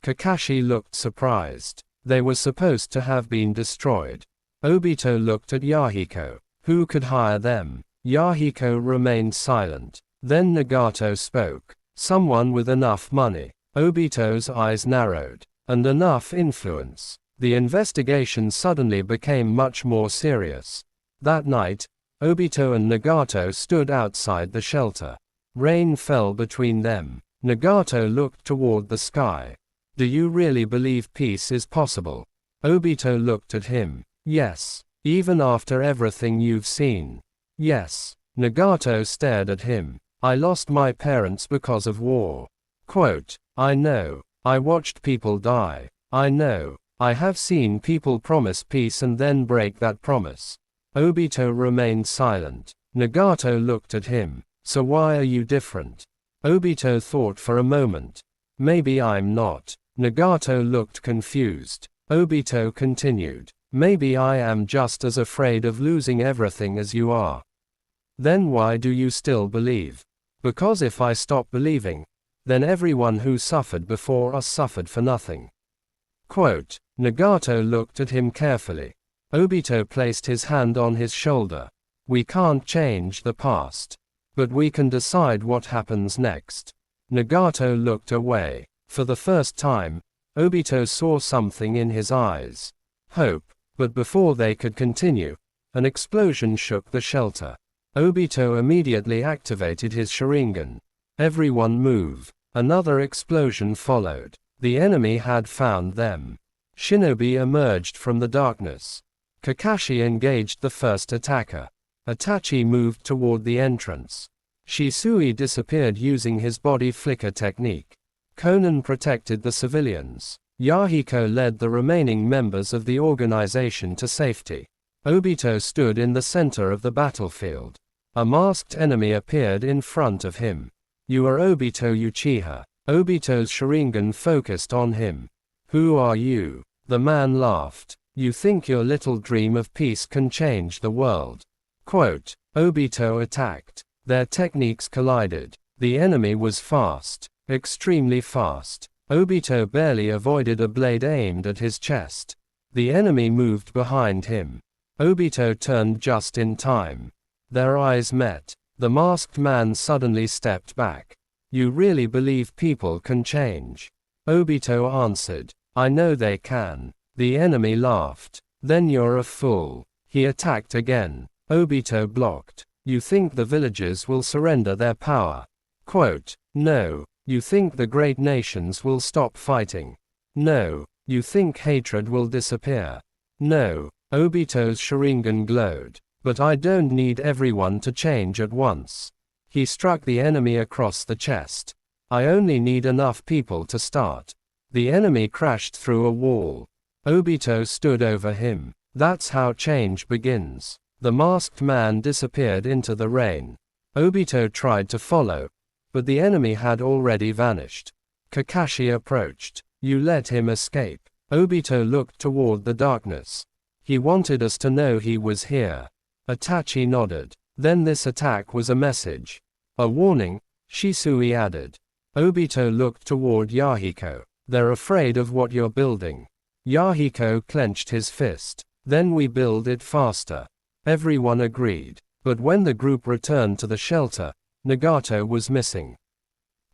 [SPEAKER 1] Kakashi looked surprised. They were supposed to have been destroyed. Obito looked at Yahiko. Who could hire them? Yahiko remained silent. Then Nagato spoke. Someone with enough money. Obito's eyes narrowed. And enough influence. The investigation suddenly became much more serious. That night, Obito and Nagato stood outside the shelter. Rain fell between them. Nagato looked toward the sky. Do you really believe peace is possible? Obito looked at him. Yes. Even after everything you've seen. Yes. Nagato stared at him. I lost my parents because of war. Quote, I know. I watched people die. I know. I have seen people promise peace and then break that promise. Obito remained silent. Nagato looked at him. So why are you different? Obito thought for a moment. Maybe I'm not. Nagato looked confused. Obito continued. Maybe I am just as afraid of losing everything as you are. Then why do you still believe? Because if I stop believing, then everyone who suffered before us suffered for nothing. Quote, Nagato looked at him carefully. Obito placed his hand on his shoulder. We can't change the past. But we can decide what happens next. Nagato looked away. For the first time, Obito saw something in his eyes. Hope. But before they could continue, an explosion shook the shelter. Obito immediately activated his Sharingan. Everyone move. Another explosion followed. The enemy had found them. Shinobi emerged from the darkness. Kakashi engaged the first attacker. Itachi moved toward the entrance. Shisui disappeared using his body flicker technique. Konan protected the civilians. Yahiko led the remaining members of the organization to safety. Obito stood in the center of the battlefield. A masked enemy appeared in front of him. "You are Obito Uchiha." Obito's Sharingan focused on him. "Who are you?" The man laughed. "You think your little dream of peace can change the world." Quote. Obito attacked. Their techniques collided. The enemy was fast. Extremely fast. Obito barely avoided a blade aimed at his chest. The enemy moved behind him. Obito turned just in time. Their eyes met. The masked man suddenly stepped back. "You really believe people can change?" Obito answered. "I know they can." The enemy laughed. "Then you're a fool." He attacked again. Obito blocked. "You think the villagers will surrender their power?" Quote. "No. You think the great nations will stop fighting?" "No. You think hatred will disappear?" "No." Obito's Sharingan glowed. "But I don't need everyone to change at once." He struck the enemy across the chest. "I only need enough people to start." The enemy crashed through a wall. Obito stood over him. That's how change begins. The masked man disappeared into the rain. Obito tried to follow, but the enemy had already vanished. Kakashi approached. "You let him escape." Obito looked toward the darkness. "He wanted us to know he was here." Itachi nodded. "Then this attack was a message." "A warning," Shisui added. Obito looked toward Yahiko. "They're afraid of what you're building." Yahiko clenched his fist. "Then we build it faster." Everyone agreed. But when the group returned to the shelter, Nagato was missing.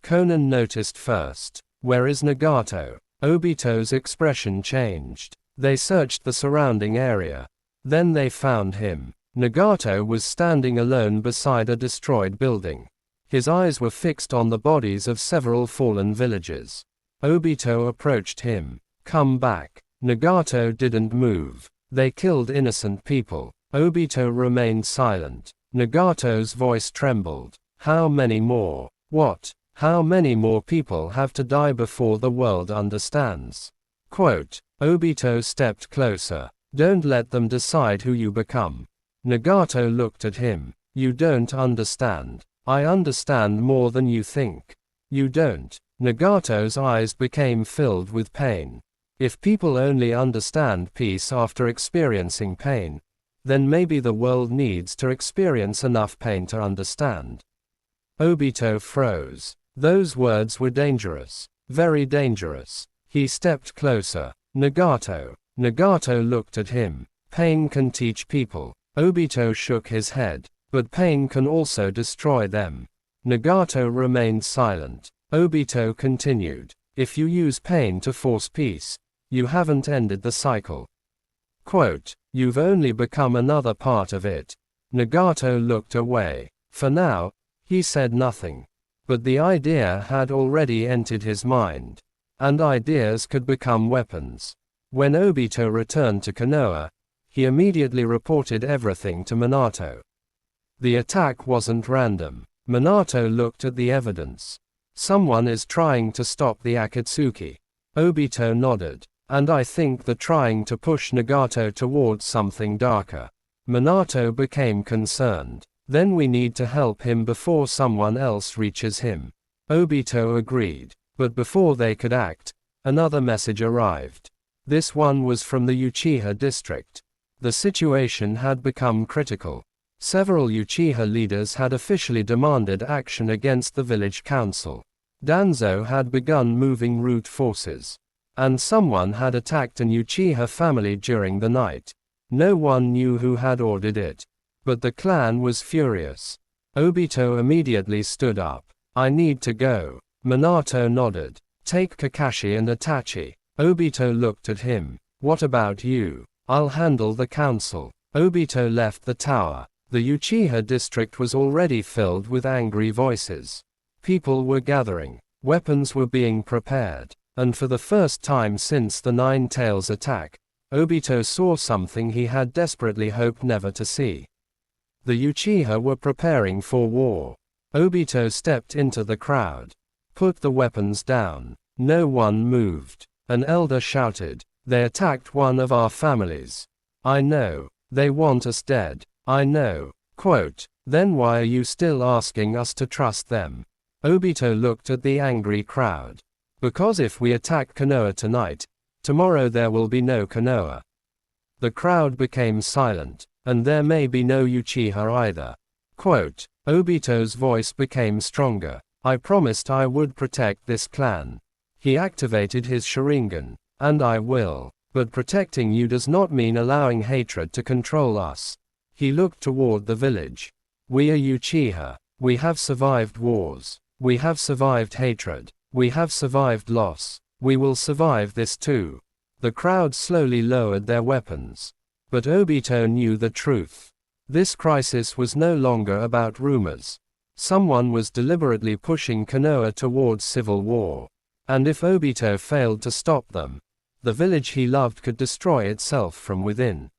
[SPEAKER 1] Konan noticed first. "Where is Nagato?" Obito's expression changed. They searched the surrounding area. Then they found him. Nagato was standing alone beside a destroyed building. His eyes were fixed on the bodies of several fallen villagers. Obito approached him. "Come back." Nagato didn't move. "They killed innocent people." Obito remained silent. Nagato's voice trembled. "How many more? What? How many more people have to die before the world understands?" Quote. Obito stepped closer. "Don't let them decide who you become." Nagato looked at him. "You don't understand." "I understand more than you think." "You don't." Nagato's eyes became filled with pain. If people only understand peace after experiencing pain, then maybe the world needs to experience enough pain to understand. Obito froze. Those words were dangerous. Very dangerous. He stepped closer. "Nagato." Nagato looked at him. "Pain can teach people." Obito shook his head. "But pain can also destroy them." Nagato remained silent. Obito continued. "If you use pain to force peace, you haven't ended the cycle. Quote, you've only become another part of it." Nagato looked away. For now, he said nothing. But the idea had already entered his mind. And ideas could become weapons. When Obito returned to Konoha, he immediately reported everything to Minato. The attack wasn't random. Minato looked at the evidence. "Someone is trying to stop the Akatsuki." Obito nodded. "And I think they're trying to push Nagato towards something darker." Minato became concerned. "Then we need to help him before someone else reaches him." Obito agreed. But before they could act, another message arrived. This one was from the Uchiha district. The situation had become critical. Several Uchiha leaders had officially demanded action against the village council. Danzo had begun moving root forces. And someone had attacked an Uchiha family during the night. No one knew who had ordered it. But the clan was furious. Obito immediately stood up. "I need to go." Minato nodded. "Take Kakashi and Itachi." Obito looked at him. "What about you?" I'll handle the council. Obito left the tower. The Uchiha district was already filled with angry voices. People were gathering. Weapons were being prepared. And for the first time since the Nine Tails attack, Obito saw something he had desperately hoped never to see. The Uchiha were preparing for war. Obito stepped into the crowd. Put the weapons down. No one moved. An elder shouted, "They attacked one of our families. I know. They want us dead. I know." Quote, "Then why are you still asking us to trust them?" Obito looked at the angry crowd. "Because if we attack Konoha tonight, tomorrow there will be no Konoha." The crowd became silent, and there may be no Uchiha either. Quote, Obito's voice became stronger. "I promised I would protect this clan." He activated his Sharingan. "And I will. But protecting you does not mean allowing hatred to control us." He looked toward the village. "We are Uchiha. We have survived wars. We have survived hatred. We have survived loss. We will survive this too." The crowd slowly lowered their weapons. But Obito knew the truth. This crisis was no longer about rumors. Someone was deliberately pushing Konoha towards civil war. And if Obito failed to stop them, the village he loved could destroy itself from within.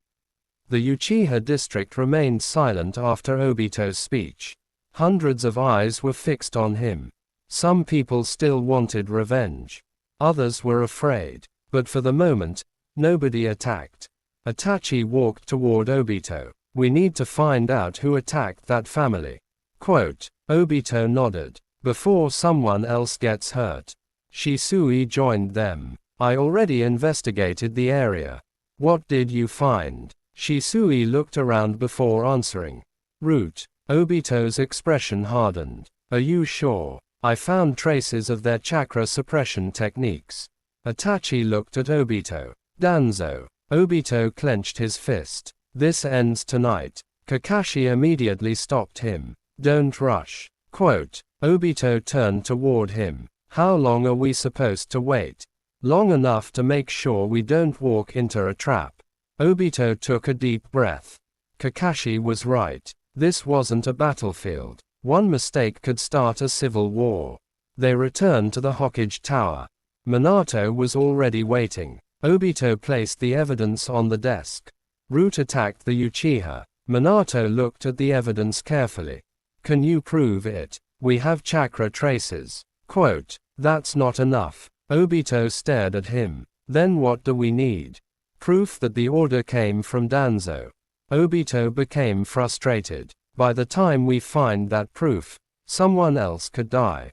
[SPEAKER 1] The Uchiha district remained silent after Obito's speech. Hundreds of eyes were fixed on him. Some people still wanted revenge. Others were afraid. But for the moment, nobody attacked. Itachi walked toward Obito. "We need to find out who attacked that family." Quote, Obito nodded. "Before someone else gets hurt." Shisui joined them. "I already investigated the area." "What did you find?" Shisui looked around before answering. "Root." Obito's expression hardened. "Are you sure?" "I found traces of their chakra suppression techniques." Itachi looked at Obito. "Danzo." Obito clenched his fist. "This ends tonight." Kakashi immediately stopped him. "Don't rush." Quote, Obito turned toward him. "How long are we supposed to wait?" "Long enough to make sure we don't walk into a trap." Obito took a deep breath. Kakashi was right. This wasn't a battlefield. One mistake could start a civil war. They returned to the Hokage Tower. Minato was already waiting. Obito placed the evidence on the desk. Root attacked the Uchiha. Minato looked at the evidence carefully. "Can you prove it?" "We have chakra traces." Quote, "That's not enough." Obito stared at him. "Then what do we need?" "Proof that the order came from Danzo." Obito became frustrated. "By the time we find that proof, someone else could die."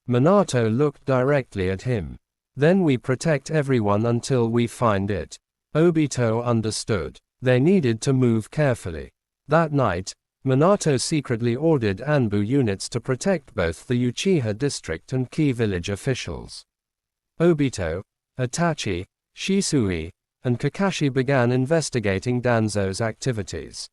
[SPEAKER 1] Minato looked directly at him. "Then we protect everyone until we find it." Obito understood. They needed to move carefully. That night, Minato secretly ordered Anbu units to protect both the Uchiha district and key village officials. Obito, Itachi, Shisui, and Kakashi began investigating Danzo's activities.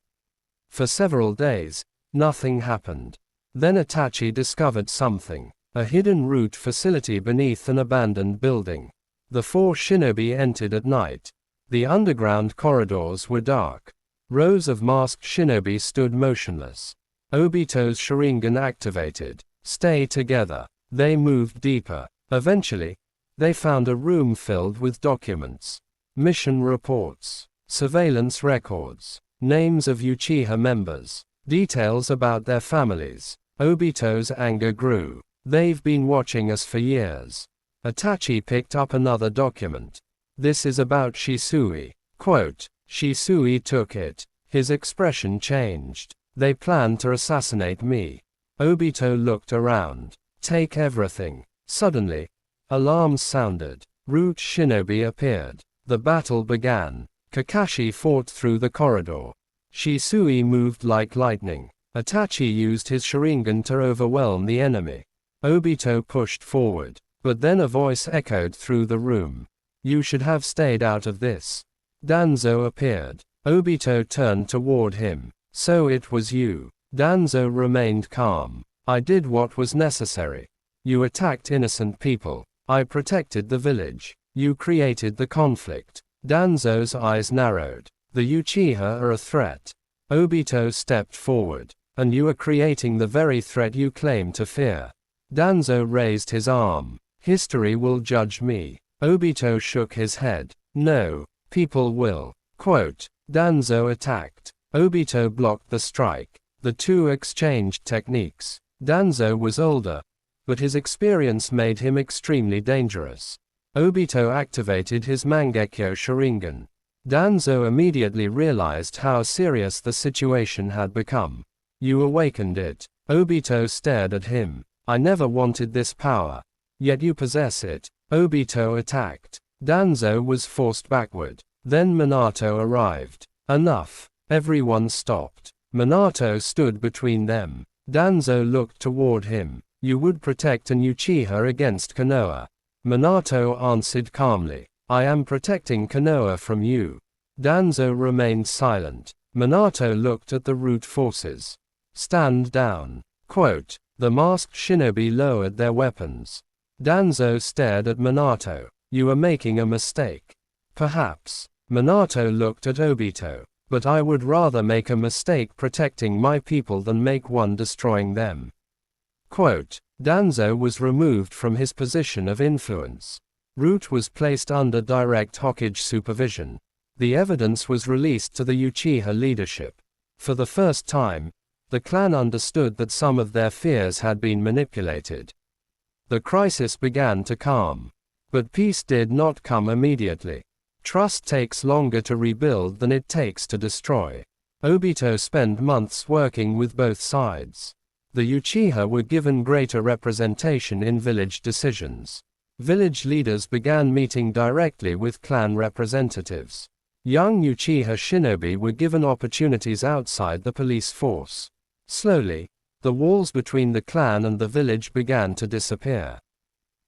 [SPEAKER 1] For several days, nothing happened. Then Itachi discovered something. A hidden root facility beneath an abandoned building. The four shinobi entered at night. The underground corridors were dark. Rows of masked shinobi stood motionless. Obito's Sharingan activated. "Stay together." They moved deeper. Eventually, they found a room filled with documents. Mission reports. Surveillance records. Names of Uchiha members. Details about their families. Obito's anger grew. "They've been watching us for years." Itachi picked up another document. "This is about Shisui." Quote, Shisui took it. His expression changed. "They plan to assassinate me." Obito looked around. "Take everything." Suddenly, alarms sounded. Root shinobi appeared. The battle began. Kakashi fought through the corridor. Shisui moved like lightning. Itachi used his Sharingan to overwhelm the enemy. Obito pushed forward. But then a voice echoed through the room. "You should have stayed out of this." Danzo appeared. Obito turned toward him. "So it was you." Danzo remained calm. "I did what was necessary. You attacked innocent people. I protected the village. You created the conflict. Danzo's eyes narrowed. The Uchiha are a threat. Obito stepped forward. And you are creating the very threat you claim to fear. Danzo raised his arm. History will judge me. Obito shook his head. No, people will. Quote. Danzo attacked. Obito blocked the strike. The two exchanged techniques. Danzo was older, but his experience made him extremely dangerous. Obito activated his Mangekyo Sharingan. Danzo immediately realized how serious the situation had become. You awakened it. Obito stared at him. I never wanted this power. Yet you possess it. Obito attacked. Danzo was forced backward. Then Minato arrived. Enough. Everyone stopped. Minato stood between them. Danzo looked toward him. You would protect an Uchiha against Konoha. Minato answered calmly. I am protecting Konoha from you. Danzo remained silent. Minato looked at the root forces. Stand down. Quote. The masked shinobi lowered their weapons. Danzo stared at Minato. You are making a mistake. Perhaps. Minato looked at Obito. But I would rather make a mistake protecting my people than make one destroying them. Quote. Danzo was removed from his position of influence. Root was placed under direct Hokage supervision. The evidence was released to the Uchiha leadership. For the first time, the clan understood that some of their fears had been manipulated. The crisis began to calm. But peace did not come immediately. Trust takes longer to rebuild than it takes to destroy. Obito spent months working with both sides. The Uchiha were given greater representation in village decisions. Village leaders began meeting directly with clan representatives. Young Uchiha shinobi were given opportunities outside the police force. Slowly, the walls between the clan and the village began to disappear.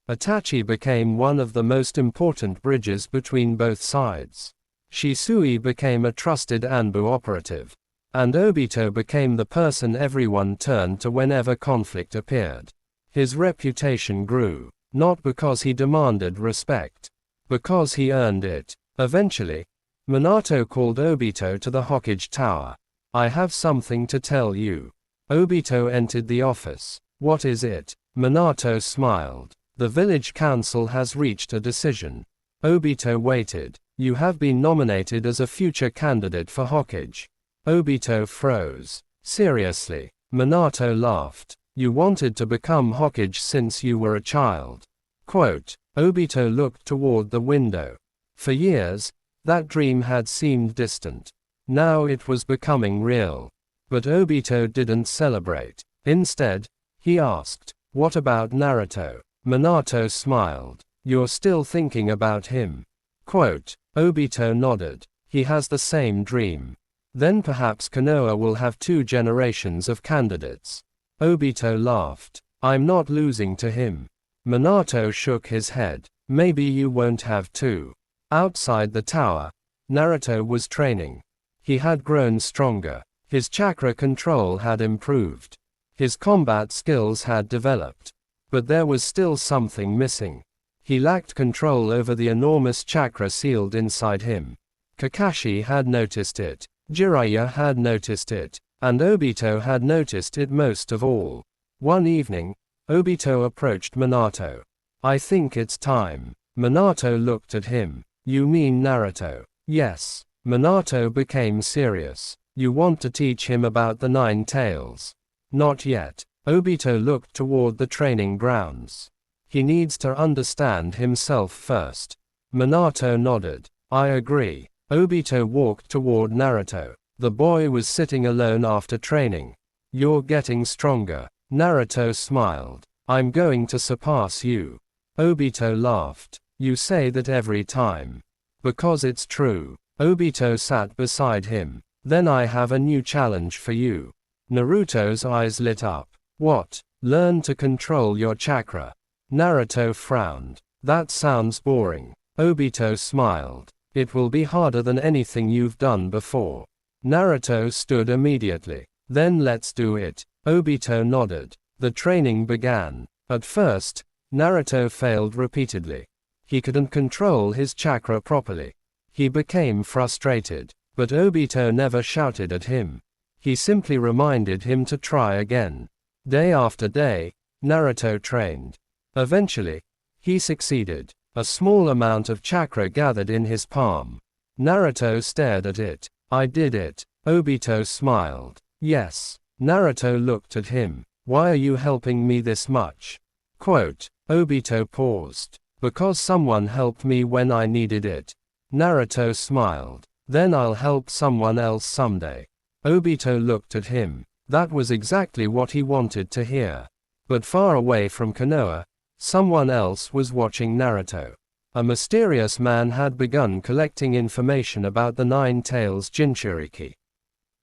[SPEAKER 1] Itachi became one of the most important bridges between both sides. Shisui became a trusted Anbu operative. And Obito became the person everyone turned to whenever conflict appeared. His reputation grew, not because he demanded respect, because he earned it. Eventually, Minato called Obito to the Hokage Tower. I have something to tell you. Obito entered the office. What is it? Minato smiled. The village council has reached a decision. Obito waited. You have been nominated as a future candidate for Hokage. Obito froze. Seriously? Minato laughed. You wanted to become Hokage since you were a child. Quote. Obito looked toward the window. For years, that dream had seemed distant. Now it was becoming real. But Obito didn't celebrate. Instead, he asked, what about Naruto? Minato smiled. You're still thinking about him. Quote. Obito nodded. He has the same dream. Then perhaps Konoha will have 2 generations of candidates. Obito laughed. I'm not losing to him. Minato shook his head. Maybe you won't have 2. Outside the tower, Naruto was training. He had grown stronger. His chakra control had improved. His combat skills had developed. But there was still something missing. He lacked control over the enormous chakra sealed inside him. Kakashi had noticed it. Jiraiya had noticed it. And Obito had noticed it most of all. One evening, Obito approached Minato. I think it's time. Minato looked at him. You mean Naruto? Yes. Minato became serious. You want to teach him about the 9 tails? Not yet. Obito looked toward the training grounds. He needs to understand himself first. Minato nodded. I agree. Obito walked toward Naruto. The boy was sitting alone after training. You're getting stronger. Naruto smiled. I'm going to surpass you. Obito laughed. You say that every time. Because it's true. Obito sat beside him. Then I have a new challenge for you. Naruto's eyes lit up. What? Learn to control your chakra. Naruto frowned. That sounds boring. Obito smiled. It will be harder than anything you've done before. Naruto stood immediately. Then let's do it. Obito nodded. The training began. At first, Naruto failed repeatedly. He couldn't control his chakra properly. He became frustrated. But Obito never shouted at him. He simply reminded him to try again. Day after day, Naruto trained. Eventually, he succeeded. A small amount of chakra gathered in his palm. Naruto stared at it. I did it. Obito smiled. Yes. Naruto looked at him. Why are you helping me this much? Quote. Obito paused. Because someone helped me when I needed it. Naruto smiled. Then I'll help someone else someday. Obito looked at him. That was exactly what he wanted to hear. But far away from Konoha, someone else was watching Naruto. A mysterious man had begun collecting information about the Nine Tails Jinchuriki.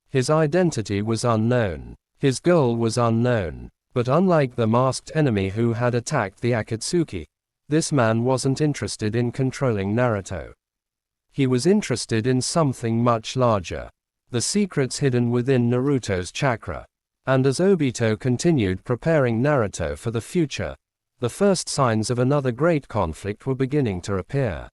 [SPEAKER 1] His identity was unknown. His goal was unknown. But unlike the masked enemy who had attacked the Akatsuki, this man wasn't interested in controlling Naruto. He was interested in something much larger. The secrets hidden within Naruto's chakra. And as Obito continued preparing Naruto for the future, the first signs of another great conflict were beginning to appear.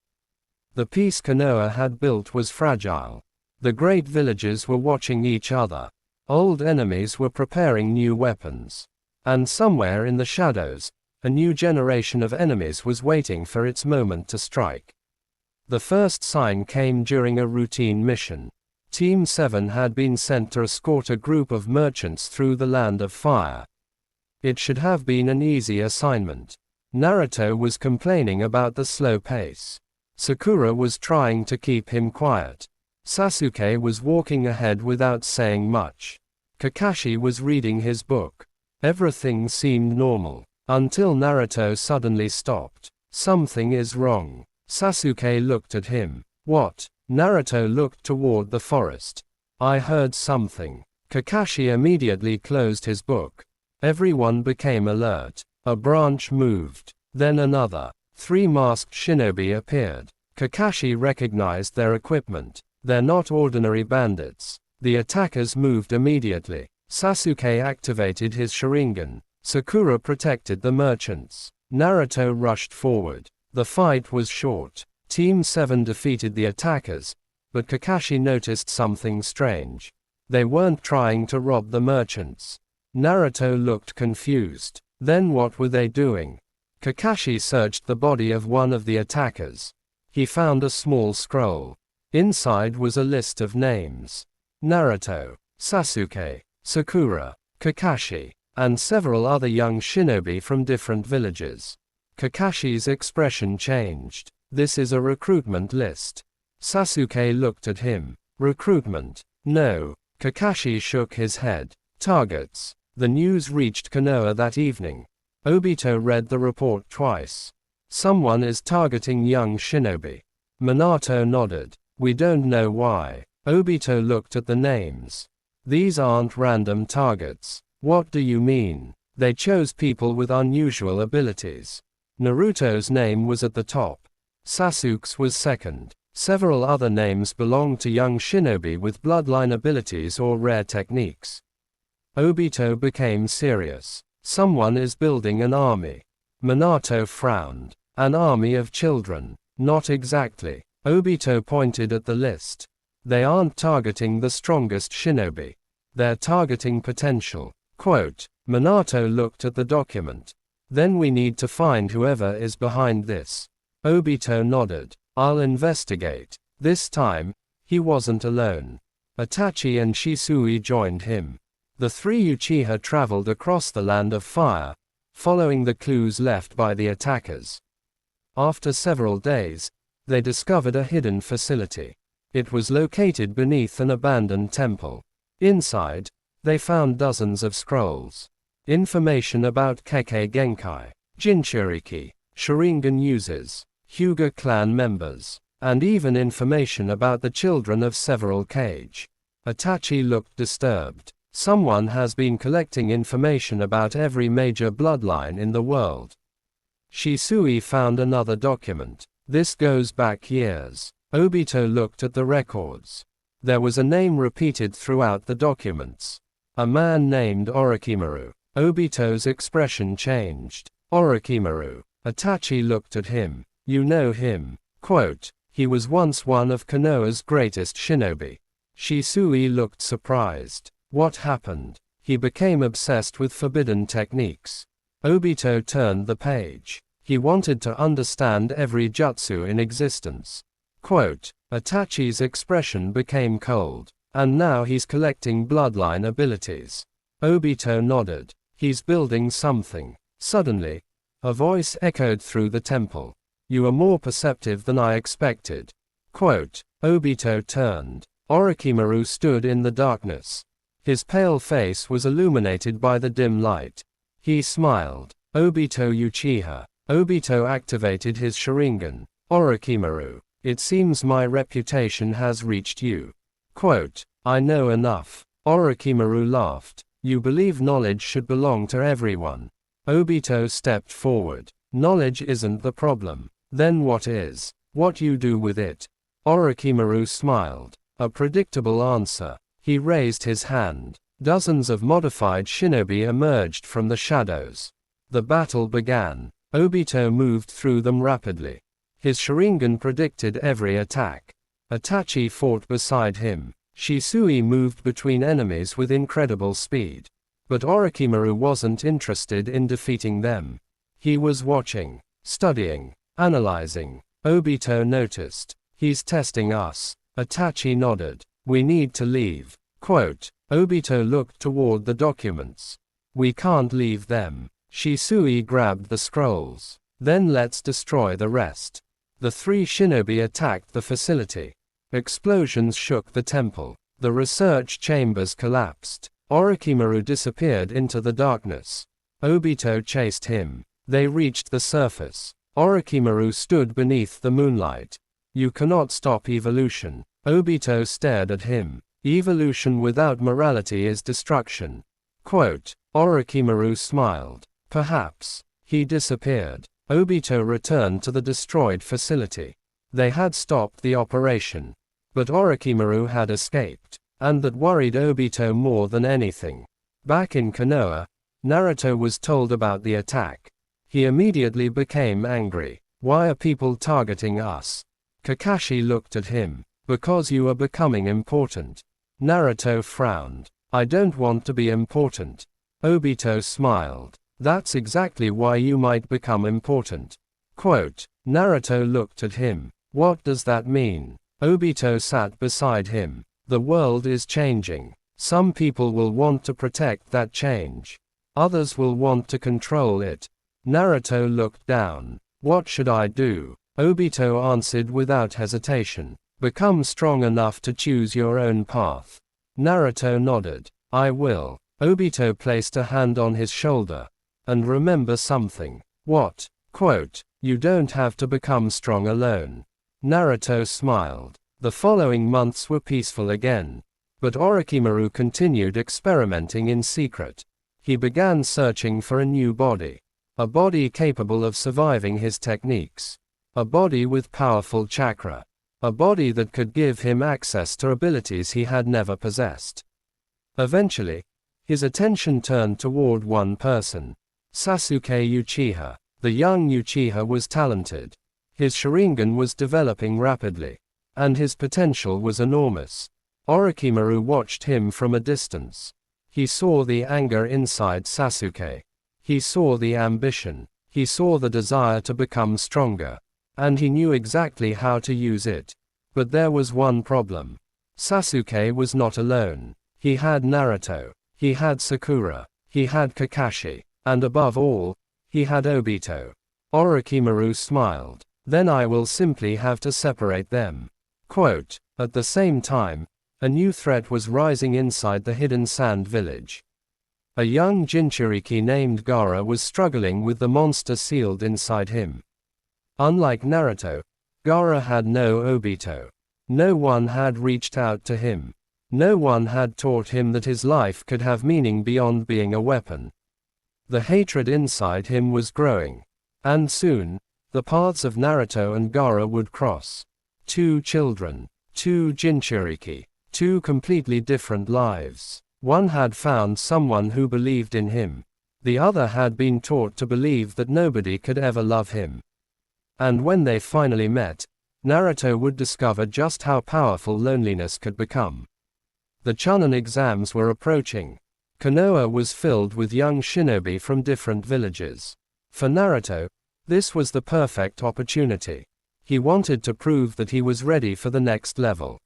[SPEAKER 1] The peace Konoha had built was fragile. The great villages were watching each other. Old enemies were preparing new weapons. And somewhere in the shadows, a new generation of enemies was waiting for its moment to strike. The first sign came during a routine mission. Team 7 had been sent to escort a group of merchants through the Land of Fire. It should have been an easy assignment. Naruto was complaining about the slow pace. Sakura was trying to keep him quiet. Sasuke was walking ahead without saying much. Kakashi was reading his book. Everything seemed normal. Until Naruto suddenly stopped. Something is wrong. Sasuke looked at him. What? Naruto looked toward the forest. I heard something. Kakashi immediately closed his book. Everyone became alert. A branch moved. Then another. 3 masked shinobi appeared. Kakashi recognized their equipment. They're not ordinary bandits. The attackers moved immediately. Sasuke activated his Sharingan. Sakura protected the merchants. Naruto rushed forward. The fight was short. Team 7 defeated the attackers, but Kakashi noticed something strange. They weren't trying to rob the merchants. Naruto looked confused. Then what were they doing? Kakashi searched the body of one of the attackers. He found a small scroll. Inside was a list of names. Naruto, Sasuke, Sakura, Kakashi, and several other young shinobi from different villages. Kakashi's expression changed. This is a recruitment list. Sasuke looked at him. Recruitment? No. Kakashi shook his head. Targets. The news reached Konoha that evening. Obito read the report twice. Someone is targeting young shinobi. Minato nodded. We don't know why. Obito looked at the names. These aren't random targets. What do you mean? They chose people with unusual abilities. Naruto's name was at the top. Sasuke's was second. Several other names belonged to young shinobi with bloodline abilities or rare techniques. Obito became serious. Someone is building an army. Minato frowned. An army of children. Not exactly. Obito pointed at the list. They aren't targeting the strongest shinobi. They're targeting potential. Quote. Minato looked at the document. Then we need to find whoever is behind this. Obito nodded. I'll investigate. This time, he wasn't alone. Itachi and Shisui joined him. The 3 Uchiha traveled across the Land of Fire, following the clues left by the attackers. After several days, they discovered a hidden facility. It was located beneath an abandoned temple. Inside, they found dozens of scrolls. Information about Kekkei Genkai, Jinchuriki, Sharingan users, Hyuga clan members, and even information about the children of several Kage. Itachi looked disturbed. Someone has been collecting information about every major bloodline in the world. Shisui found another document. This goes back years. Obito looked at the records. There was a name repeated throughout the documents. A man named Orochimaru. Obito's expression changed. Orochimaru. Itachi looked at him. You know him. Quote. He was once one of Konoha's greatest shinobi. Shisui looked surprised. What happened? He became obsessed with forbidden techniques. Obito turned the page. He wanted to understand every jutsu in existence. Quote, Itachi's expression became cold. And now he's collecting bloodline abilities. Obito nodded. He's building something. Suddenly, a voice echoed through the temple. You are more perceptive than I expected. Quote, Obito turned. Orochimaru stood in the darkness. His pale face was illuminated by the dim light. He smiled. Obito Uchiha. Obito activated his Sharingan. Orochimaru, it seems my reputation has reached you. Quote, I know enough. Orochimaru laughed. You believe knowledge should belong to everyone. Obito stepped forward. Knowledge isn't the problem. Then what is? What you do with it? Orochimaru smiled. A predictable answer. He raised his hand. Dozens of modified shinobi emerged from the shadows. The battle began. Obito moved through them rapidly. His Sharingan predicted every attack. Itachi fought beside him. Shisui moved between enemies with incredible speed. But Orochimaru wasn't interested in defeating them. He was watching, studying, analyzing. Obito noticed. He's testing us. Itachi nodded. We need to leave. Quote, Obito looked toward the documents. We can't leave them. Shisui grabbed the scrolls. Then let's destroy the rest. The three shinobi attacked the facility. Explosions shook the temple. The research chambers collapsed. Orochimaru disappeared into the darkness. Obito chased him. They reached the surface. Orochimaru stood beneath the moonlight. You cannot stop evolution. Obito stared at him. Evolution without morality is destruction. Quote, Orochimaru smiled. Perhaps. He disappeared. Obito returned to the destroyed facility. They had stopped the operation. But Orochimaru had escaped. And that worried Obito more than anything. Back in Konoha, Naruto was told about the attack. He immediately became angry. Why are people targeting us? Kakashi looked at him. Because you are becoming important. Naruto frowned. I don't want to be important. Obito smiled. That's exactly why you might become important. Quote, Naruto looked at him. What does that mean? Obito sat beside him. The world is changing. Some people will want to protect that change. Others will want to control it. Naruto looked down. What should I do? Obito answered without hesitation. Become strong enough to choose your own path. Naruto nodded. I will. Obito placed a hand on his shoulder. And remember something. What? Quote, you don't have to become strong alone. Naruto smiled. The following months were peaceful again. But Orochimaru continued experimenting in secret. He began searching for a new body. A body capable of surviving his techniques. A body with powerful chakra. A body that could give him access to abilities he had never possessed. Eventually, his attention turned toward one person. Sasuke Uchiha. The young Uchiha was talented. His Sharingan was developing rapidly. And his potential was enormous. Orochimaru watched him from a distance. He saw the anger inside Sasuke. He saw the ambition. He saw the desire to become stronger. And he knew exactly how to use it. But there was one problem. Sasuke was not alone. He had Naruto. He had Sakura. He had Kakashi. And above all, he had Obito. Orochimaru smiled. Then I will simply have to separate them. Quote, at the same time, a new threat was rising inside the hidden sand village. A young Jinchuriki named Gaara was struggling with the monster sealed inside him. Unlike Naruto, Gaara had no Obito. No one had reached out to him. No one had taught him that his life could have meaning beyond being a weapon. The hatred inside him was growing. And soon, the paths of Naruto and Gaara would cross. Two children. Two Jinchuriki. Two completely different lives. One had found someone who believed in him. The other had been taught to believe that nobody could ever love him. And when they finally met, Naruto would discover just how powerful loneliness could become. The Chunin exams were approaching. Konoha was filled with young shinobi from different villages. For Naruto, this was the perfect opportunity. He wanted to prove that he was ready for the next level.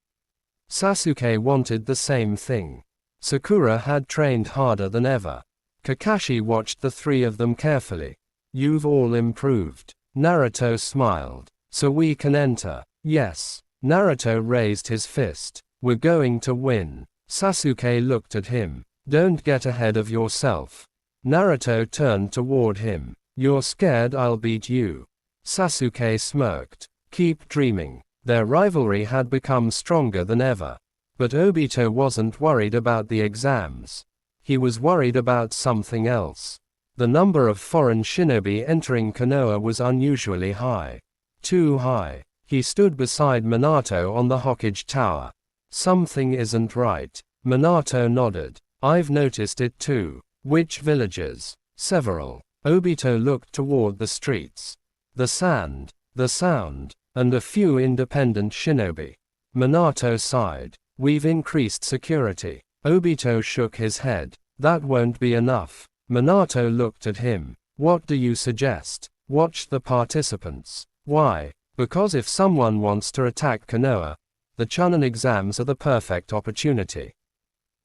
[SPEAKER 1] Sasuke wanted the same thing. Sakura had trained harder than ever. Kakashi watched the three of them carefully. You've all improved. Naruto smiled. So we can enter. Yes. Naruto raised his fist. We're going to win. Sasuke looked at him. Don't get ahead of yourself. Naruto turned toward him. You're scared I'll beat you. Sasuke smirked. Keep dreaming. Their rivalry had become stronger than ever. But Obito wasn't worried about the exams. He was worried about something else. The number of foreign shinobi entering Konoha was unusually high. Too high. He stood beside Minato on the Hokage Tower. Something isn't right. Minato nodded. I've noticed it too. Which villages? Several. Obito looked toward the streets. The sand, the sound, and a few independent shinobi. Minato sighed. We've increased security. Obito shook his head. That won't be enough. Minato looked at him. What do you suggest? Watch the participants. Why? Because if someone wants to attack Konoha, the Chunin exams are the perfect opportunity.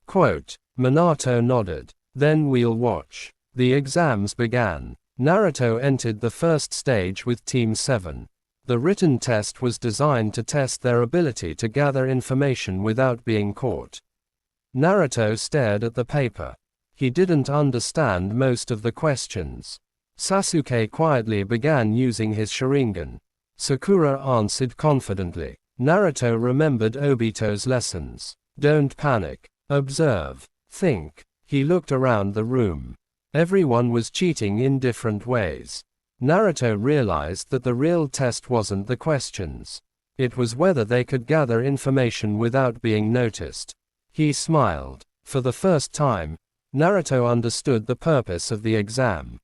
[SPEAKER 1] Quote. Minato nodded. Then we'll watch. The exams began. Naruto entered the first stage with Team 7. The written test was designed to test their ability to gather information without being caught. Naruto stared at the paper. He didn't understand most of the questions. Sasuke quietly began using his Sharingan. Sakura answered confidently. Naruto remembered Obito's lessons. Don't panic. Observe. Think. He looked around the room. Everyone was cheating in different ways. Naruto realized that the real test wasn't the questions. It was whether they could gather information without being noticed. He smiled. For the first time, Naruto understood the purpose of the exam.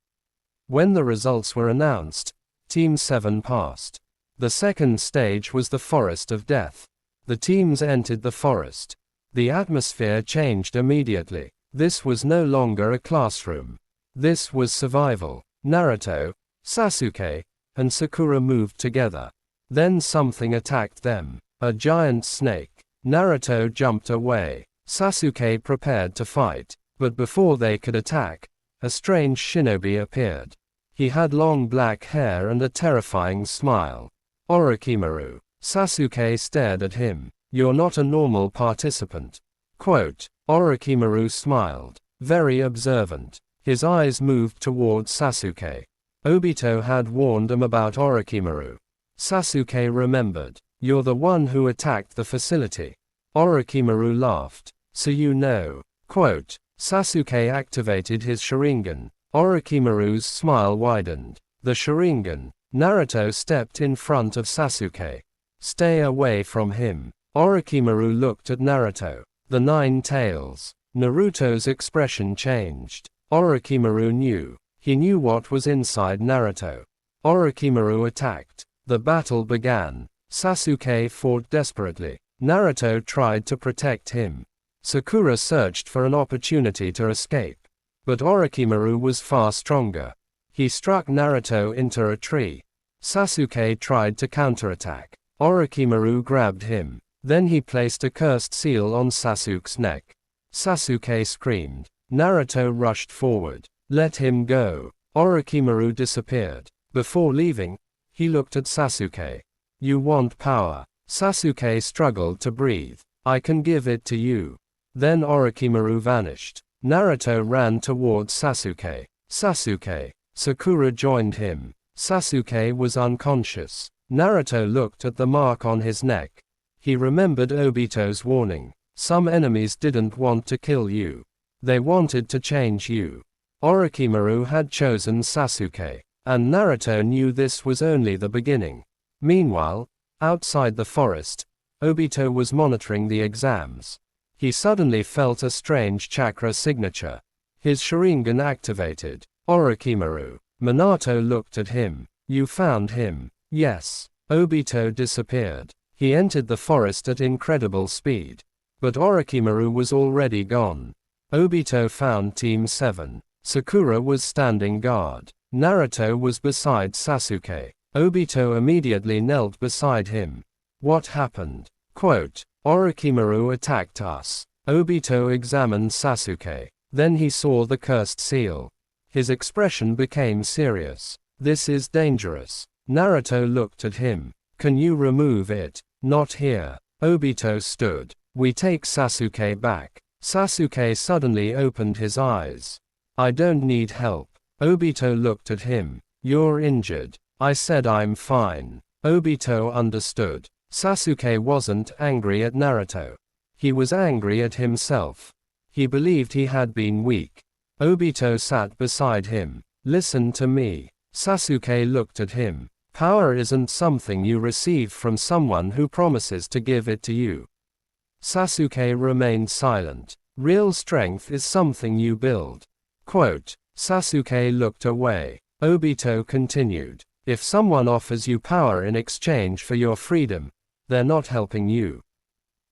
[SPEAKER 1] When the results were announced, Team 7 passed. The second stage was the Forest of Death. The teams entered the forest. The atmosphere changed immediately. This was no longer a classroom. This was survival. Naruto, Sasuke, and Sakura moved together. Then something attacked them. A giant snake. Naruto jumped away. Sasuke prepared to fight. But before they could attack, a strange shinobi appeared. He had long black hair and a terrifying smile. Orochimaru. Sasuke stared at him. You're not a normal participant. Quote. Orochimaru smiled. Very observant. His eyes moved towards Sasuke. Obito had warned him about Orochimaru. Sasuke remembered. You're the one who attacked the facility. Orochimaru laughed. So you know. Quote. Sasuke activated his Sharingan. Orochimaru's smile widened. The Sharingan. Naruto stepped in front of Sasuke. Stay away from him. Orochimaru looked at Naruto. The 9 tails. Naruto's expression changed. Orochimaru knew. He knew what was inside Naruto. Orochimaru attacked. The battle began. Sasuke fought desperately. Naruto tried to protect him. Sakura searched for an opportunity to escape. But Orochimaru was far stronger. He struck Naruto into a tree. Sasuke tried to counterattack. Orochimaru grabbed him. Then he placed a cursed seal on Sasuke's neck. Sasuke screamed. Naruto rushed forward. Let him go. Orochimaru disappeared. Before leaving, he looked at Sasuke. You want power. Sasuke struggled to breathe. I can give it to you. Then Orochimaru vanished. Naruto ran towards Sasuke. Sasuke. Sakura joined him. Sasuke was unconscious. Naruto looked at the mark on his neck. He remembered Obito's warning. Some enemies didn't want to kill you. They wanted to change you. Orochimaru had chosen Sasuke. And Naruto knew this was only the beginning. Meanwhile, outside the forest, Obito was monitoring the exams. He suddenly felt a strange chakra signature. His Sharingan activated. Orochimaru. Minato looked at him. You found him. Yes. Obito disappeared. He entered the forest at incredible speed. But Orochimaru was already gone. Obito found Team 7. Sakura was standing guard. Naruto was beside Sasuke. Obito immediately knelt beside him. What happened? Quote, Orochimaru attacked us. Obito examined Sasuke. Then he saw the cursed seal. His expression became serious. This is dangerous. Naruto looked at him. Can you remove it? Not here. Obito stood. We take Sasuke back. Sasuke suddenly opened his eyes. I don't need help. Obito looked at him. You're injured. I said I'm fine. Obito understood. Sasuke wasn't angry at Naruto. He was angry at himself. He believed he had been weak. Obito sat beside him. Listen to me. Sasuke looked at him. Power isn't something you receive from someone who promises to give it to you. Sasuke remained silent. Real strength is something you build. Quote, Sasuke looked away. Obito continued. If someone offers you power in exchange for your freedom, they're not helping you.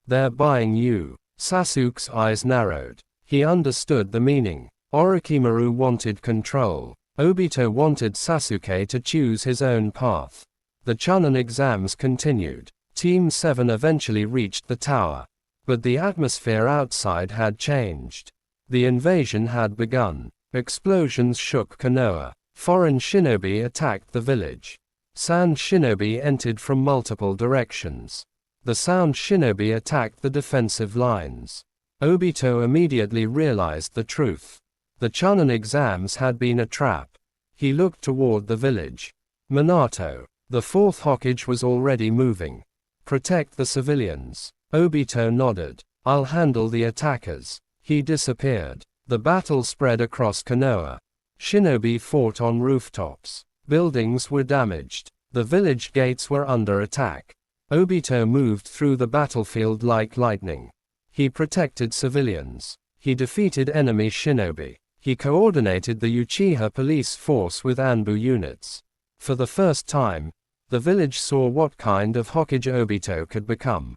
[SPEAKER 1] They're buying you. Sasuke's eyes narrowed. He understood the meaning. Orochimaru wanted control. Obito wanted Sasuke to choose his own path. The Chunin exams continued. Team 7 eventually reached the tower. But the atmosphere outside had changed. The invasion had begun. Explosions shook Konoha. Foreign shinobi attacked the village. Sand shinobi entered from multiple directions. The sound shinobi attacked the defensive lines. Obito immediately realized the truth. The Chunin exams had been a trap. He looked toward the village. Minato. The fourth Hokage was already moving. Protect the civilians. Obito nodded. I'll handle the attackers. He disappeared. The battle spread across Konoha. Shinobi fought on rooftops. Buildings were damaged. The village gates were under attack. Obito moved through the battlefield like lightning. He protected civilians. He defeated enemy shinobi. He coordinated the Uchiha police force with Anbu units. For the first time, the village saw what kind of Hokage Obito could become.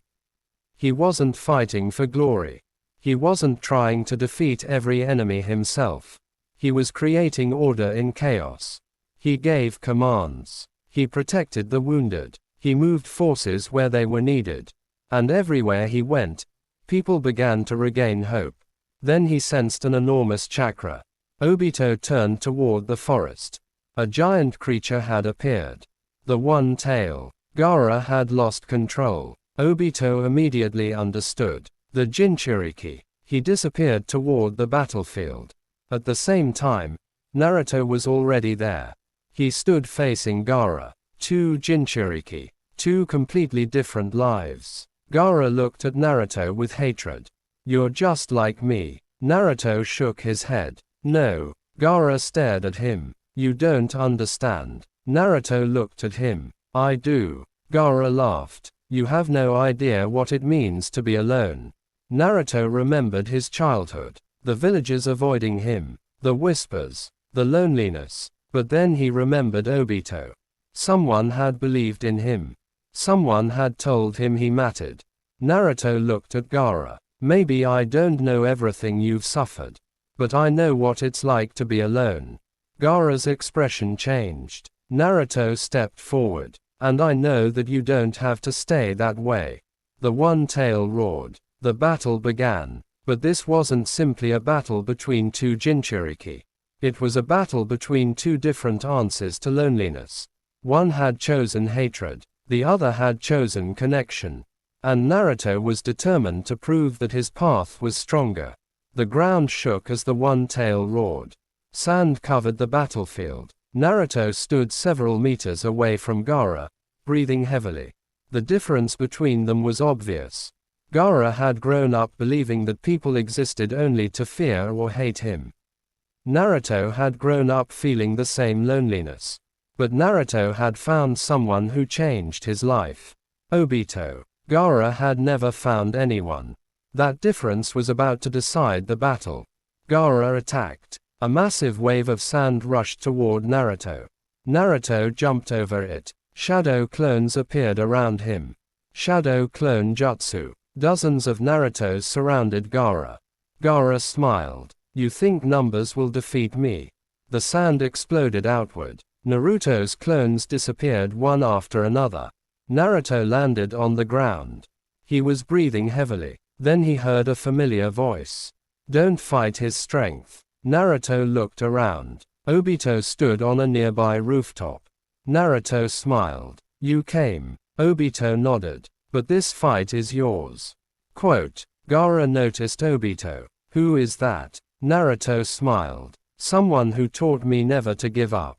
[SPEAKER 1] He wasn't fighting for glory. He wasn't trying to defeat every enemy himself. He was creating order in chaos. He gave commands. He protected the wounded. He moved forces where they were needed. And everywhere he went, people began to regain hope. Then he sensed an enormous chakra. Obito turned toward the forest. A giant creature had appeared. The one tail. Gaara had lost control. Obito immediately understood. The Jinchuriki. He disappeared toward the battlefield. At the same time, Naruto was already there. He stood facing Gaara. Two Jinchuriki. Two completely different lives. Gaara looked at Naruto with hatred. You're just like me. Naruto shook his head. No. Gaara stared at him. You don't understand. Naruto looked at him. I do. Gaara laughed. You have no idea what it means to be alone. Naruto remembered his childhood. The villagers avoiding him. The whispers. The loneliness. But then he remembered Obito. Someone had believed in him. Someone had told him he mattered. Naruto looked at Gaara. Maybe I don't know everything you've suffered. But I know what it's like to be alone. Gaara's expression changed. Naruto stepped forward. And I know that you don't have to stay that way. The one tail roared. The battle began. But this wasn't simply a battle between two Jinchuriki. It was a battle between two different answers to loneliness. One had chosen hatred. The other had chosen connection. And Naruto was determined to prove that his path was stronger. The ground shook as the one tail roared. Sand covered the battlefield. Naruto stood several meters away from Gaara, breathing heavily. The difference between them was obvious. Gaara had grown up believing that people existed only to fear or hate him. Naruto had grown up feeling the same loneliness. But Naruto had found someone who changed his life. Obito. Gaara had never found anyone. That difference was about to decide the battle. Gaara attacked. A massive wave of sand rushed toward Naruto. Naruto jumped over it. Shadow clones appeared around him. Shadow clone jutsu. Dozens of Narutos surrounded Gaara. Gaara smiled. You think numbers will defeat me? The sand exploded outward. Naruto's clones disappeared one after another. Naruto landed on the ground. He was breathing heavily. Then he heard a familiar voice. Don't fight his strength. Naruto looked around. Obito stood on a nearby rooftop. Naruto smiled. You came. Obito nodded. But this fight is yours. Quote. Gaara noticed Obito. Who is that? Naruto smiled. Someone who taught me never to give up.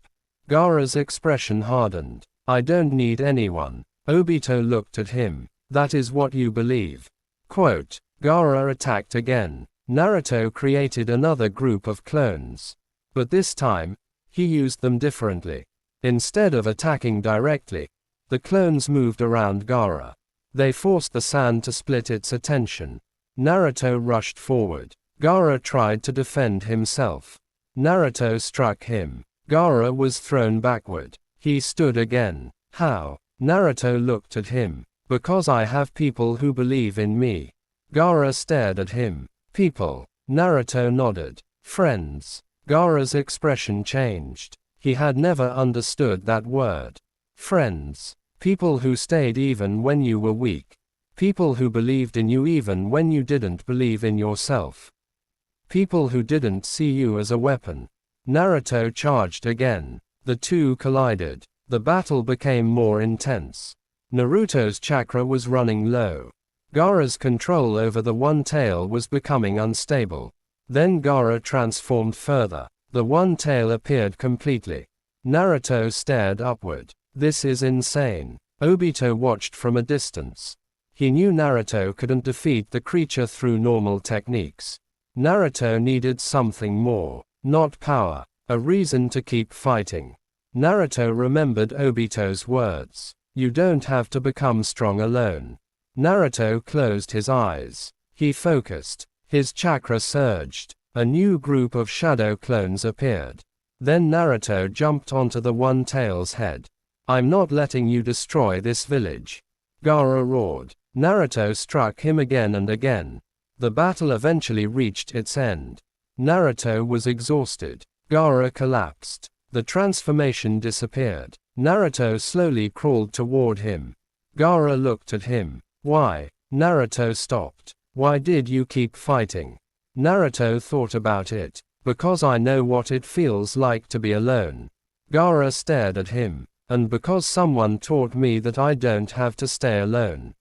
[SPEAKER 1] Gaara's expression hardened. I don't need anyone. Obito looked at him. That is what you believe. Quote. Gaara attacked again. Naruto created another group of clones. But this time, he used them differently. Instead of attacking directly, the clones moved around Gaara. They forced the sand to split its attention. Naruto rushed forward. Gaara tried to defend himself. Naruto struck him. Gaara was thrown backward. He stood again. How? Naruto looked at him. Because I have people who believe in me. Gaara stared at him. People. Naruto nodded. Friends. Gaara's expression changed. He had never understood that word. Friends. People who stayed even when you were weak. People who believed in you even when you didn't believe in yourself. People who didn't see you as a weapon. Naruto charged again. The two collided. The battle became more intense. Naruto's chakra was running low. Gaara's control over the one tail was becoming unstable. Then Gaara transformed further. The one tail appeared completely. Naruto stared upward. This is insane. Obito watched from a distance. He knew Naruto couldn't defeat the creature through normal techniques. Naruto needed something more. Not power. A reason to keep fighting. Naruto remembered Obito's words. You don't have to become strong alone. Naruto closed his eyes. He focused. His chakra surged. A new group of shadow clones appeared. Then Naruto jumped onto the one tail's head. I'm not letting you destroy this village. Gaara roared. Naruto struck him again and again. The battle eventually reached its end. Naruto was exhausted. Gaara collapsed. The transformation disappeared. Naruto slowly crawled toward him. Gaara looked at him. Why? Naruto stopped. Why did you keep fighting? Naruto thought about it. Because I know what it feels like to be alone. Gaara stared at him. And because someone taught me that I don't have to stay alone.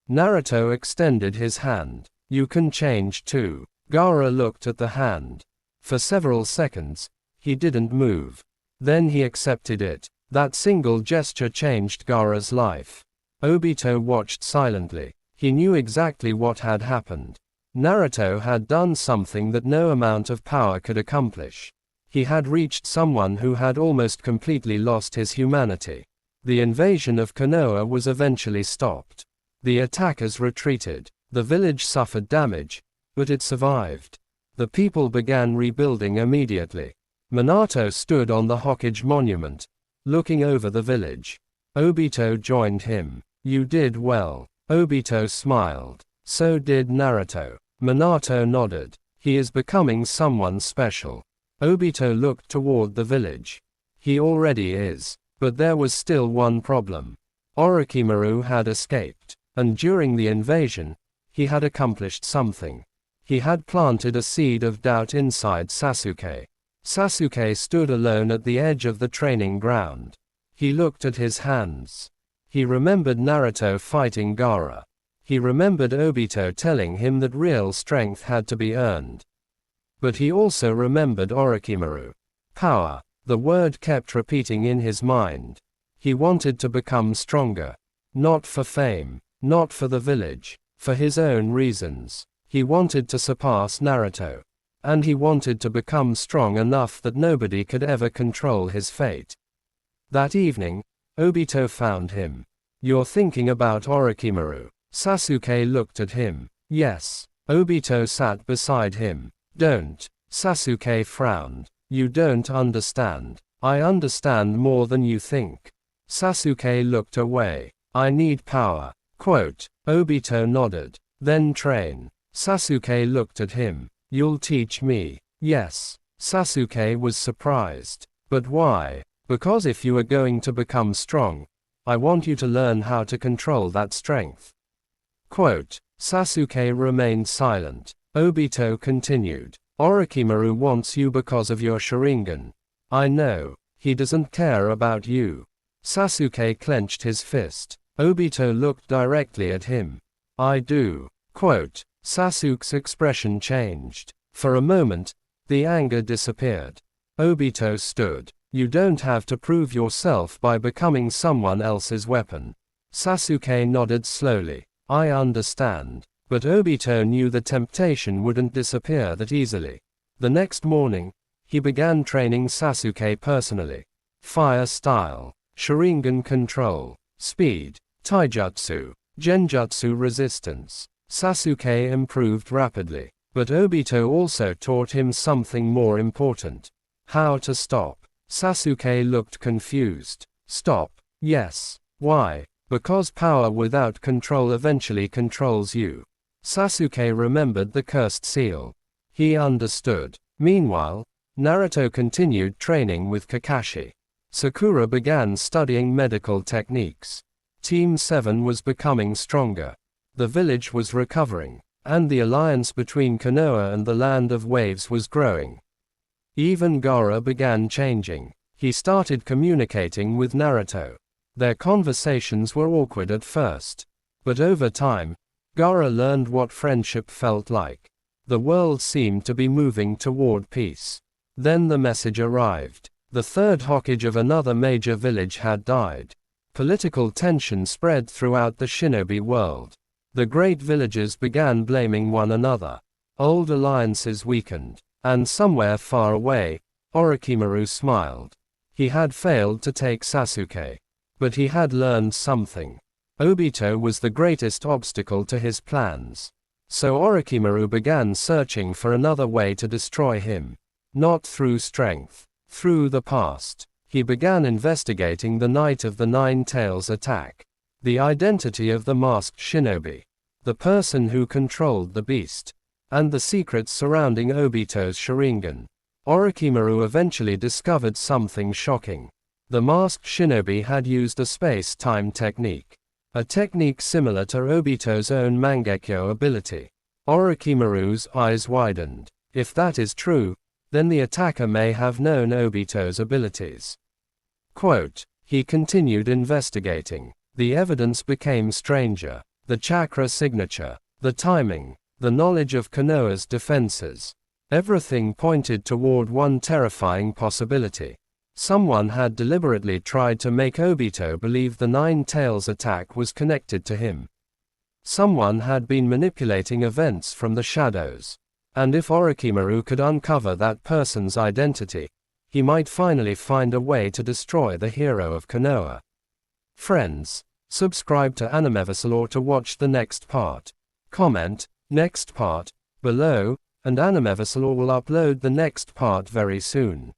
[SPEAKER 1] Naruto extended his hand. You can change too. Gaara looked at the hand. For several seconds, he didn't move. Then he accepted it. That single gesture changed Gaara's life. Obito watched silently. He knew exactly what had happened. Naruto had done something that no amount of power could accomplish. He had reached someone who had almost completely lost his humanity. The invasion of Konoha was eventually stopped. The attackers retreated. The village suffered damage, but it survived. The people began rebuilding immediately. Minato stood on the Hokage monument, looking over the village. Obito joined him. You did well. Obito smiled. So did Naruto. Minato nodded. He is becoming someone special. Obito looked toward the village. He already is. But there was still one problem. Orochimaru had escaped. And during the invasion, he had accomplished something. He had planted a seed of doubt inside Sasuke. Sasuke stood alone at the edge of the training ground. He looked at his hands. He remembered Naruto fighting Gaara. He remembered Obito telling him that real strength had to be earned. But he also remembered Orochimaru. Power. The word kept repeating in his mind. He wanted to become stronger. Not for fame. Not for the village. For his own reasons. He wanted to surpass Naruto. And he wanted to become strong enough that nobody could ever control his fate. That evening, Obito found him. You're thinking about Orochimaru. Sasuke looked at him. Yes. Obito sat beside him. Don't. Sasuke frowned. You don't understand. I understand more than you think. Sasuke looked away. I need power. Quote. Obito nodded. Then train. Sasuke looked at him. You'll teach me. Yes. Sasuke was surprised. But why? Because if you are going to become strong, I want you to learn how to control that strength. Quote. Sasuke remained silent. Obito continued. Orochimaru wants you because of your Sharingan. I know. He doesn't care about you. Sasuke clenched his fist. Obito looked directly at him. I do. Quote. Sasuke's expression changed. For a moment, the anger disappeared. Obito stood. You don't have to prove yourself by becoming someone else's weapon. Sasuke nodded slowly. I understand. But Obito knew the temptation wouldn't disappear that easily. The next morning, he began training Sasuke personally. Fire style, Sharingan control, speed, taijutsu, genjutsu resistance. Sasuke improved rapidly. But Obito also taught him something more important. How to stop. Sasuke looked confused. Stop. Yes. Why? Because power without control eventually controls you. Sasuke remembered the cursed seal. He understood. Meanwhile, Naruto continued training with Kakashi. Sakura began studying medical techniques. Team 7 was becoming stronger. The village was recovering, and the alliance between Konoha and the Land of Waves was growing. Even Gaara began changing. He started communicating with Naruto. Their conversations were awkward at first. But over time, Gaara learned what friendship felt like. The world seemed to be moving toward peace. Then the message arrived. The third Hokage of another major village had died. Political tension spread throughout the shinobi world. The great villages began blaming one another. Old alliances weakened. And somewhere far away, Orochimaru smiled. He had failed to take Sasuke. But he had learned something. Obito was the greatest obstacle to his plans. So Orochimaru began searching for another way to destroy him. Not through strength. Through the past. He began investigating the Night of the Nine Tails attack. The identity of the masked shinobi. The person who controlled the beast. And the secrets surrounding Obito's Sharingan. Orochimaru eventually discovered something shocking. The masked shinobi had used a space-time technique. A technique similar to Obito's own Mangekyo ability. Orochimaru's eyes widened. If that is true, then the attacker may have known Obito's abilities. Quote. He continued investigating. The evidence became stranger. The chakra signature. The timing. The knowledge of Konoha's defenses. Everything pointed toward one terrifying possibility. Someone had deliberately tried to make Obito believe the Nine Tails attack was connected to him. Someone had been manipulating events from the shadows. And if Orochimaru could uncover that person's identity, he might finally find a way to destroy the hero of Konoha. Friends, subscribe to Animevasalor to watch the next part. Comment, next part, below, and Animevasalor will upload the next part very soon.